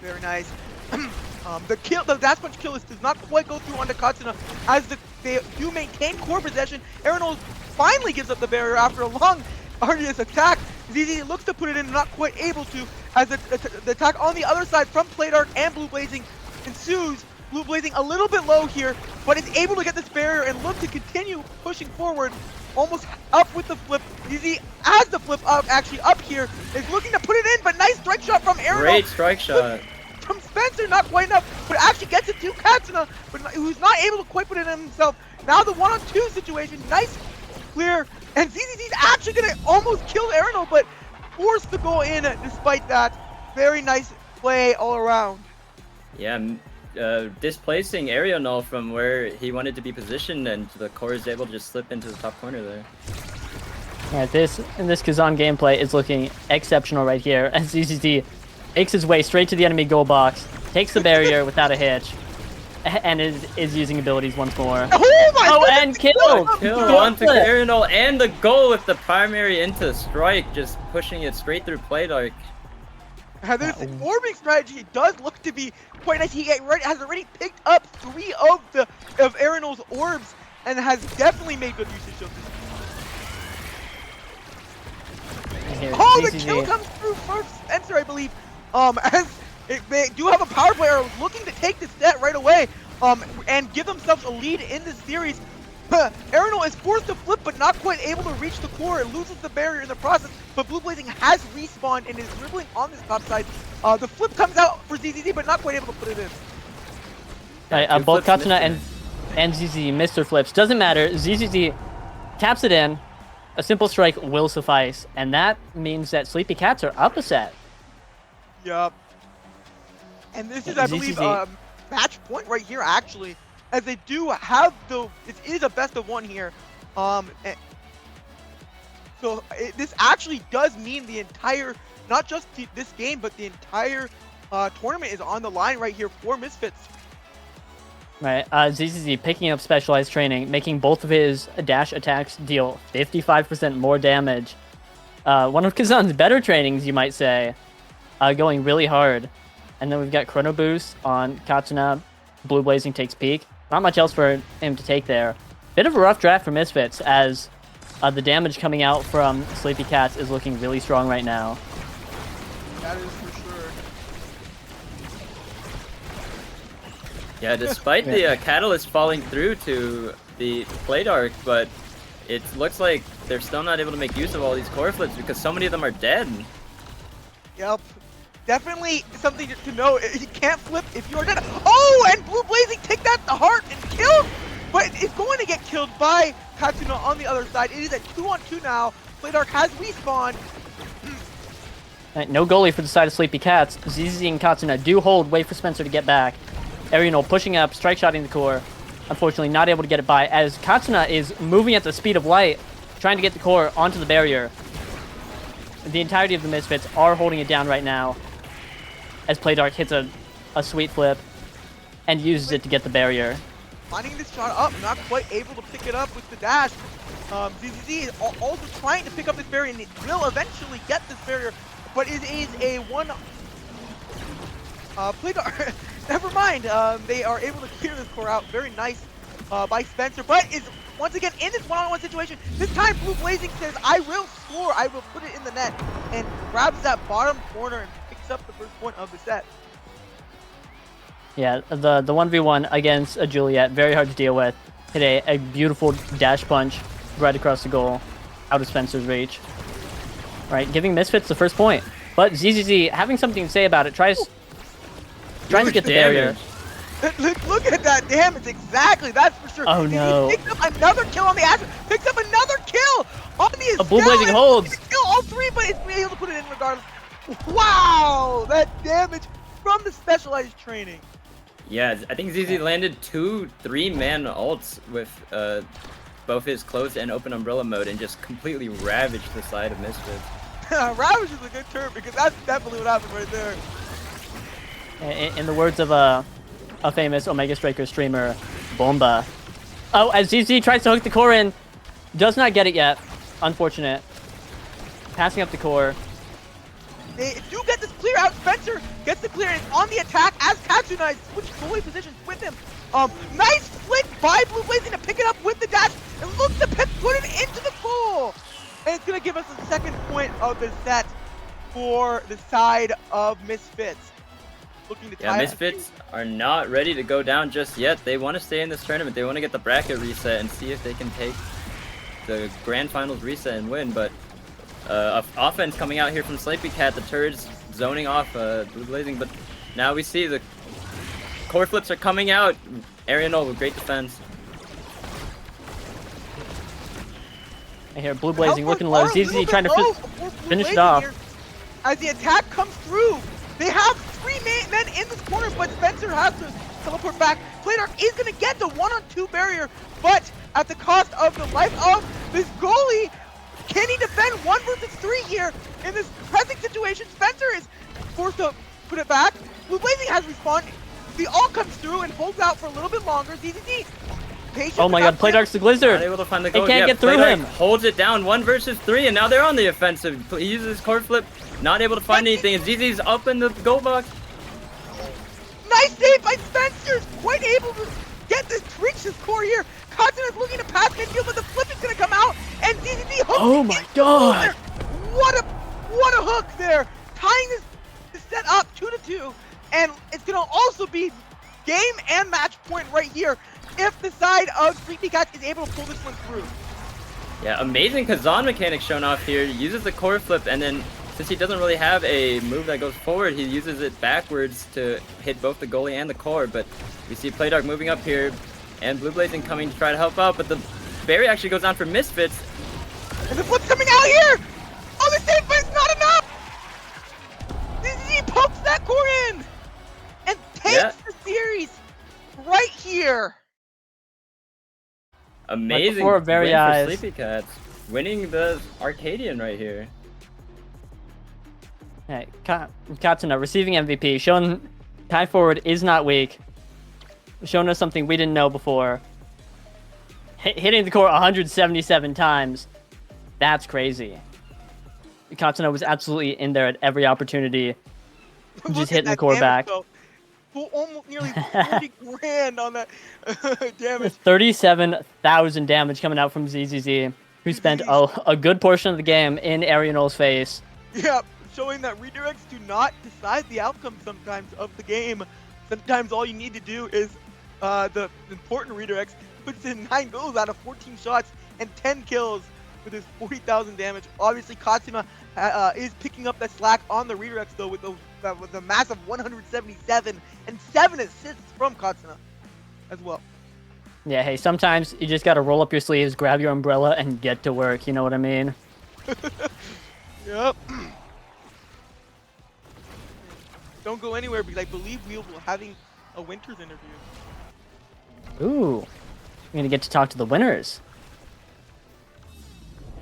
Very nice. The dash punch kill does not quite go through onto Katsuna as they do maintain core possession. Arenol finally gives up the barrier after a long, arduous attack. ZZ looks to put it in, not quite able to, as the attack on the other side from Playdark and Blue Blazing ensues. Blue Blazing a little bit low here, but is able to get this barrier and look to continue pushing forward. Almost up with the flip. ZZ has the flip up, actually up here, is looking to put it in, but nice strike shot from Arenol. Great strike shot. From Spencer, not quite enough, but actually gets it to Katsuna, but who's not able to quite put it in himself. Now the 1-on-2 situation, nice clear, and ZZZ's actually gonna almost kill Arenol, but forced to go in despite that. Very nice play all around. Yeah, displacing Arenol from where he wanted to be positioned, and the core is able to just slip into the top corner there. Yeah, this Kazan gameplay is looking exceptional right here as ZZZ makes his way straight to the enemy goal box, takes the barrier without a hitch, and is using abilities once more. Oh my goodness, and killed! Kill onto Arenol and the goal with the primary into strike, just pushing it straight through Playdark. This orbing strategy does look to be quite nice. He has already picked up 3 of Arenol's orbs and has definitely made good usage of this. Oh, the kill comes through first Spencer, I believe. As they do have a power player looking to take this net right away, and give themselves a lead in this series. Arenol is forced to flip, but not quite able to reach the core. It loses the barrier in the process, but Blue Blazing has respawned and is dribbling on this top side. The flip comes out for ZZZ, but not quite able to put it in. Right, both Katsuna and ZZ missed their flips. Doesn't matter. ZZZ taps it in. A simple strike will suffice, and that means that Sleepy Cats are up a set. Yup. And this is, I believe, match point right here, actually, as they do have it is a best of 1 here. So this actually does mean the entire, not just this game, but the entire tournament is on the line right here for Misfits. Right, ZZZ picking up specialized training, making both of his dash attacks deal 55% more damage. One of Kazan's better trainings, you might say, going really hard. And then we've got Chrono Boost on Katsuna. Blue Blazing takes peak. Not much else for him to take there. Bit of a rough draft for Misfits, as the damage coming out from Sleepy Cats is looking really strong right now. That is for sure. Yeah, despite the catalyst falling through to the Playdark, but it looks like they're still not able to make use of all these core flips because so many of them are dead. Yep. Definitely something to know. You can't flip if you're dead. Oh, and Blue Blazing take that to heart and kill, but it's going to get killed by Katsuna on the other side. It is a 2-on-2 now. Playdark has respawned. Right, no goalie for the side of Sleepy Cats. ZZ and Katsuna do hold, wait for Spencer to get back. Arenol pushing up, strike shotting the core. Unfortunately, not able to get it by, as Katsuna is moving at the speed of light, trying to get the core onto the barrier. The entirety of the Misfits are holding it down right now, as Playdark hits a sweet flip and uses it to get the barrier. Finding this shot up, not quite able to pick it up with the dash. ZZZ is also trying to pick up this barrier, and it will eventually get this barrier, but it is a one. Playdark, never mind. They are able to clear this core out. Very nice by Spencer, but is once again in this one-on-one situation. This time, Blue Blazing says, "I will score. I will put it in the net," and grabs that bottom corner and picks up the first point of the set. Yeah, the 1v1 against a Juliet, very hard to deal with. Hit a beautiful dash punch right across the goal, out of Spencer's reach. Right, giving Misfits the first point. But ZZZ, having something to say about it, tries to get the barrier. Look at that damage, exactly, that's for sure. Oh no. He picks up another kill on the Asher, picks up another kill on the Blue Blazing holds. kill all three, but it's able to put it in regardless. Wow, that damage from the specialized training. Yeah, I think ZZ landed 2 3-man ults with both his closed and open umbrella mode and just completely ravaged the side of Misfits. Ravage is a good term because that's definitely what happened right there. In the words of a famous Omega Striker streamer, Bomba. Oh, as ZZ tries to hook the core in, does not get it yet. Unfortunate. Passing up the core. They do get this clear out. Spencer gets the clearance on the attack as Katsuna is switching goalie positions with him. Nice flick by Blue Blazing to pick it up with the dash. And look, the pick put it into the goal. And it's going to give us the second point of the set for the side of Misfits. Looking to tie Yeah, Misfits are not ready to go down just yet. They want to stay in this tournament. They want to get the bracket reset and see if they can take the grand finals reset and win. But offense coming out here from Sleepy Cat. The turrets zoning off Blue Blazing. But now we see the core flips are coming out. Arianol with great defense. I hear Blue Blazing working low. ZZ trying to finish it off. As the attack comes through, they have 3 men in this corner, but Spencer has to teleport back. Playdark is going to get the 1-on-2 barrier, but at the cost of the life of this goalie. Can he defend 1 versus 3 here in this pressing situation? Spencer is forced to put it back. Blue Blazing has responded. The ult comes through and holds out for a little bit longer. ZZZ. Oh my god, Playdark's the Glizzard. Not able to find the goal. He can't get through Playdark him. Holds it down 1 versus 3, and now they're on the offensive. He uses core flip, not able to find anything, and ZZ's up in the goal box. Nice save by Spencer. Quite able to get this, reach this core here. Katsuna is looking to pass midfield, but the flip is going to come out, and ZZZ hooks. Oh my god. What a hook there. Tying this set up 2-2, and it's going to also be game and match point right here if the side of Sleepy Cat is able to pull this one through. Yeah, amazing Kazan mechanic shown off here. He uses the core flip, and then since he doesn't really have a move that goes forward, he uses it backwards to hit both the goalie and the core. But we see Playdark moving up here, and Blue Blazing coming to try to help out, but the berry actually goes down for Misfits. And the flip's coming out here! Oh, the save, but it's not enough! ZZ pokes that core in! And takes the series right here! Amazing before very win for eyes. Sleepy Cats. Winning the Arcadian right here. Hey, Katsuna receiving MVP, showing Kai Forward is not weak. Showing us something we didn't know before. Hitting the core 177 times. That's crazy. Katsuna was absolutely in there at every opportunity. Just hitting the core back. Though. Almost nearly 40 grand on that damage. 37,000 damage coming out from ZZZ, who spent a good portion of the game in Arianol's face. Yeah, showing that redirects do not decide the outcome sometimes of the game. Sometimes all you need to do is the important redirects puts in 9 goals out of 14 shots and 10 kills with his 40,000 damage. Obviously, Katsuna is picking up that slack on the redirects though with the massive 177 and 7 assists from Katsuna as well. Yeah, hey, sometimes you just gotta roll up your sleeves, grab your umbrella, and get to work. You know what I mean? Yep. Don't go anywhere because I believe we will be having a Winters interview. Ooh, we're gonna get to talk to the winners.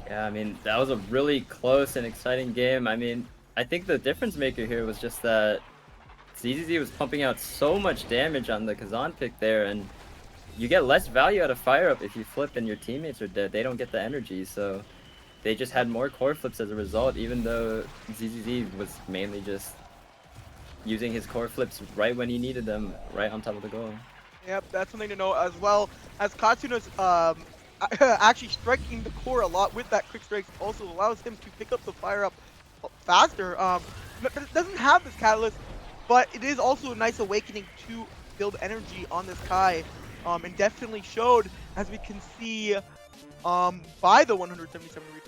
Yeah, I mean, that was a really close and exciting game. I mean, I think the difference maker here was just that ZZZ was pumping out so much damage on the Kazan pick there, and you get less value out of fire up if you flip and your teammates are dead. They don't get the energy, so they just had more core flips as a result, even though ZZZ was mainly just using his core flips right when he needed them, right on top of the goal. Yep, that's something to know as well as Katsuna's actually striking the core a lot with that quick strikes also allows him to pick up the fire up faster. It doesn't have this catalyst, but it is also a nice awakening to build energy on this Kai, and definitely showed, as we can see, by the 177 reach.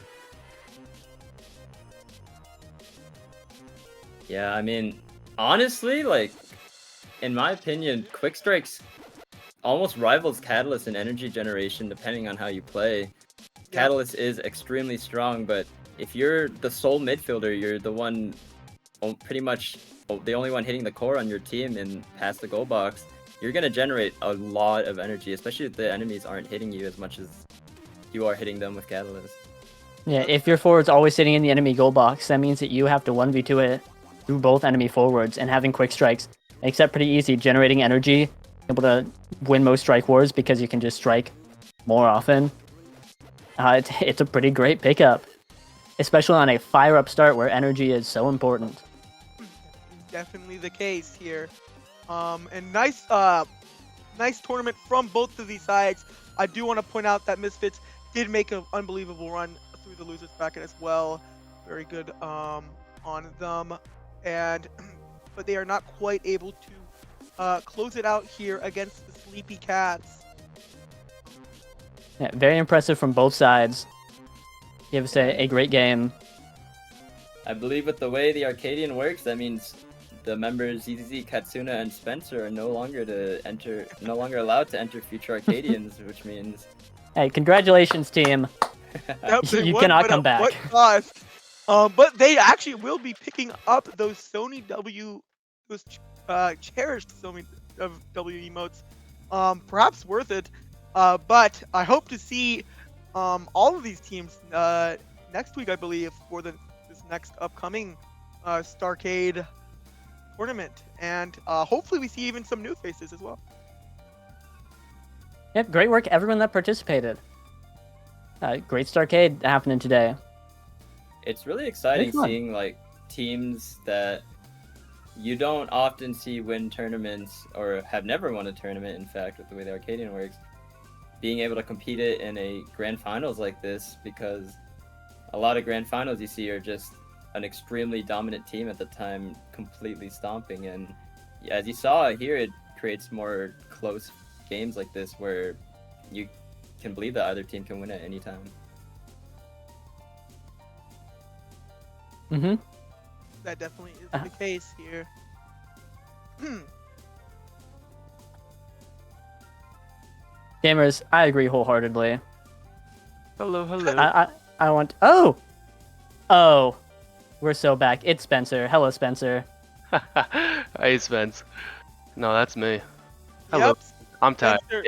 Yeah, I mean, honestly, like, in my opinion, quick strikes almost rivals Catalyst in energy generation depending on how you play. Yeah. Catalyst is extremely strong, but if you're the sole midfielder, you're the one, pretty much the only one hitting the core on your team and past the goal box, you're gonna generate a lot of energy, especially if the enemies aren't hitting you as much as you are hitting them with Catalyst. Yeah, if your forward's always sitting in the enemy goal box, that means that you have to 1v2 it through both enemy forwards, and having quick strikes makes that pretty easy, generating energy, able to win most strike wars because you can just strike more often. It's a pretty great pickup, especially on a fire-up start where energy is so important. Definitely the case here. And nice tournament from both of these sides. I do want to point out that Misfits did make an unbelievable run through the losers bracket as well. Very good on them, but they are not quite able to close it out here against the Sleepy Cats. Yeah, very impressive from both sides. Give us a great game. I believe with the way the Arcadian works, that means the members ZZZ, Katsuna, and Spencer are no longer allowed to enter future Arcadians, which means. Hey, congratulations, team. Yep, You cannot come back. What cost? But they actually will be picking up those Sony W, those cherished Sony W emotes. Perhaps worth it. But I hope to see all of these teams next week, I believe, for this next upcoming Starcade tournament, and hopefully we see even some new faces as well. Yep, great work everyone that participated. Great Starcade happening today. It's really exciting seeing like teams that you don't often see win tournaments, or have never won a tournament, in fact, with the way the Arcadian works, being able to compete it in a grand finals like this, because a lot of grand finals you see are just an extremely dominant team at the time completely stomping, and as you saw here, it creates more close games like this where you can believe that either team can win at any time. Mm-hmm. That definitely is the case here. Gamers, I agree wholeheartedly. Hello. I want. Oh, we're so back. It's Spencer. Hello, Spencer. Hey, Spence. No, that's me. Hello. Yep. I'm tired. Spencer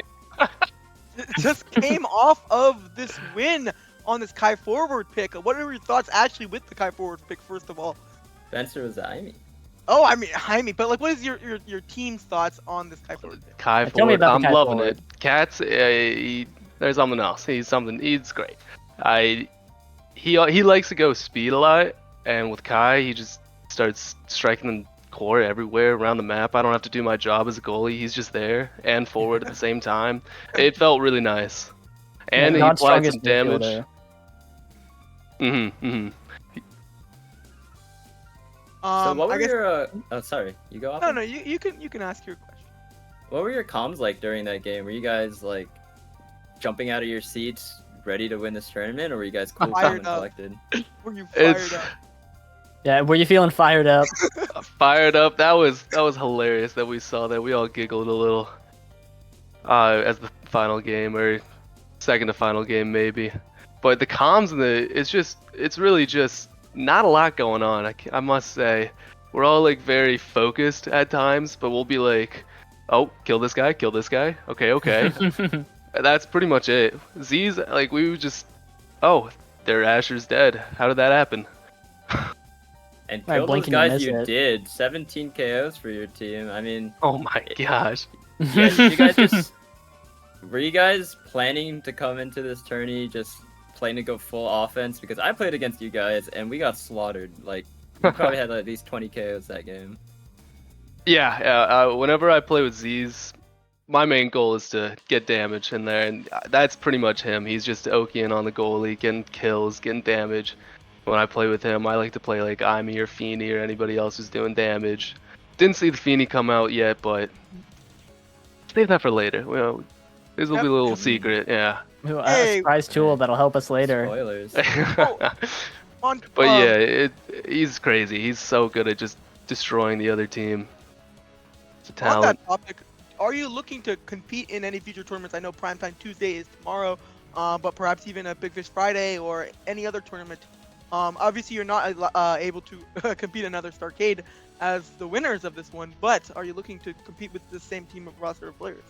just came off of this win on this Kai forward pick. What are your thoughts actually with the Kai forward pick, first of all? Spencer was the Imi. Oh, I mean, but like, what is your team's thoughts on this Kai forward pick? Kai Tell me forward. about I'm the Kai loving forward. it. Cats, there's something else. He's great. He likes to go speed a lot, and with Kai, he just starts striking the core everywhere around the map. I don't have to do my job as a goalie. He's just there and forward at the same time. It felt really nice, and he Not applied strongest some damage. midfielder. So what I were guess, your oh, sorry, you go off? no, you can ask your question. What were your comms like during that game? Were you guys like jumping out of your seats ready to win this tournament, or were you guys cool, calm, and collected? Were you fired up? Yeah, were you feeling fired up? Fired up. That was hilarious that we saw that. We all giggled a little as the final game, or second to final game maybe. But the comms and it's really just not a lot going on. I must say, we're all like very focused at times, but we'll be like, oh, kill this guy. Okay. That's pretty much it. Z's like we would just, oh, their Asher's dead. How did that happen? And Right, kill those blinking and guys miss you it. did. 17 KOs for your team. I mean, Oh my gosh. you guys just were you guys planning to come into this tourney just planning to go full offense? Because I played against you guys and we got slaughtered. Like, we probably had at least 20 KOs that game. Yeah. Whenever I play with Z's, my main goal is to get damage in there, and that's pretty much him. He's just Okian on the goalie, getting kills, getting damage. When I play with him, I like to play like Imi or Feeny or anybody else who's doing damage. Didn't see the Feeny come out yet, but save that for later. Well, this will be a little secret, yeah. Ooh, Hey. a surprise tool that'll help us later. Spoilers. But yeah, he's crazy. He's so good at just destroying the other team. It's a On talent. that topic, are you looking to compete in any future tournaments? I know Primetime Tuesday is tomorrow, but perhaps even a Big Fish Friday or any other tournament Obviously, you're not able to compete another Starcade as the winners of this one, but are you looking to compete with the same team of roster of players?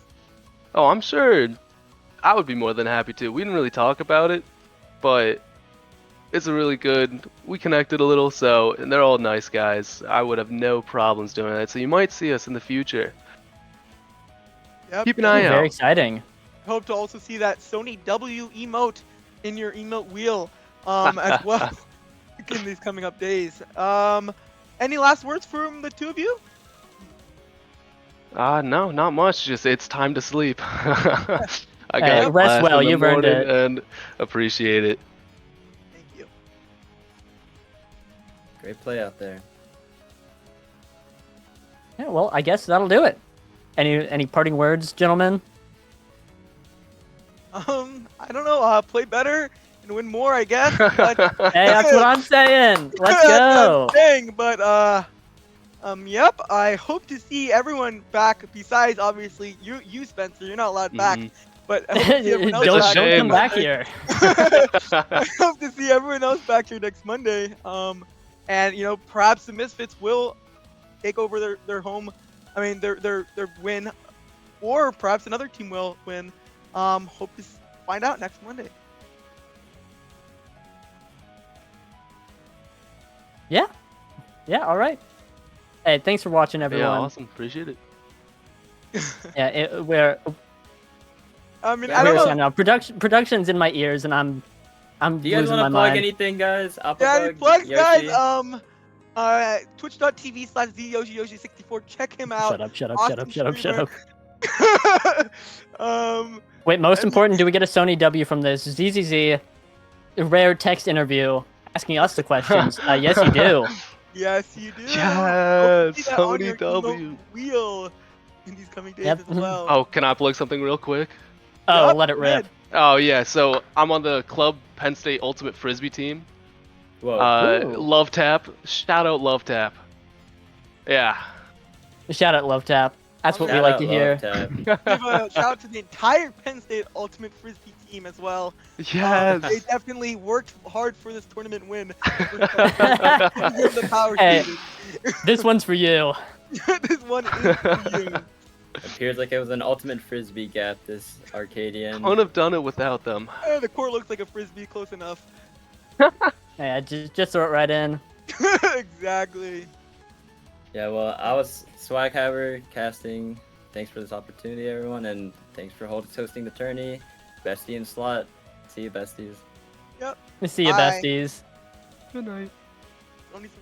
Oh, I'm sure I would be more than happy to. We didn't really talk about it, but it's a really good. We connected a little, so and they're all nice guys. I would have no problems doing that. So you might see us in the future. Yep. Keep an eye Very out. exciting. Hope to also see that Sony W emote in your emote wheel as well in these coming up days. Any last words from the two of you? No, not much. Just it's time to sleep. I Hey, got rest class well, in the you've earned morning it. and appreciate it. Thank you. Great play out there. Yeah, well, I guess that'll do it. Any parting words, gentlemen? I don't know. Play better and win more, I guess. But Hey, that's what I'm saying. Let's that's what go. I'm saying, but yep. I hope to see everyone back. Besides, obviously, you Spencer. You're not allowed back. Mhm. But I hope to see everyone else It's a back. Don't come shame. back here. I hope to see everyone else back here next Monday. And perhaps the Misfits will take over their home. I mean, their win, or perhaps another team will win. Hope to find out next Monday. Yeah. Yeah. All right. Hey, thanks for watching, everyone. Yeah, awesome. Appreciate it. Yeah, we're I mean, Yeah, I don't we're know. signing off. Production's in my ears, and I'm Do you guys losing want my to plug mind. anything, guys? Yeah, any Appleplug, plugs, Yoshi? guys. Twitch.tv/ZYoshiYoshi64. Check him out. Shut up! Shut up! Awesome Shut up! Shut up! streamer. Wait, most and- important, do we get a Sony W from this? ZZZ, rare text interview asking us the questions. Yes, you do. Yes, you do. Yes, See that on Sony your W. emote wheel in these coming days Yep. as well. Oh, can I plug something real quick? Oh, Yup, let it go rip. ahead. Oh yeah, so I'm on the Club Penn State Ultimate Frisbee team. Whoa. Ooh. Love Tap. Shout out Love Tap. Yeah. Shout out Love Tap. That's what we Shout like out to Love hear. Tab. Give a shout out to the entire Penn State Ultimate Frisbee team as well. Yes. They definitely worked hard for this tournament win. The power Hey. stated. This one's for you. This one is for you. Appears like it was an ultimate frisbee gap, this Arcadian. Couldn't have done it without them. The court looks like a frisbee, close enough. Yeah, just throw it right in. Exactly. Yeah, well, I was Swag Haver casting. Thanks for this opportunity, everyone, and thanks for hosting the tourney. BestieInSlot. See you, besties. Yep. See you, Bye. besties. Good night. Only for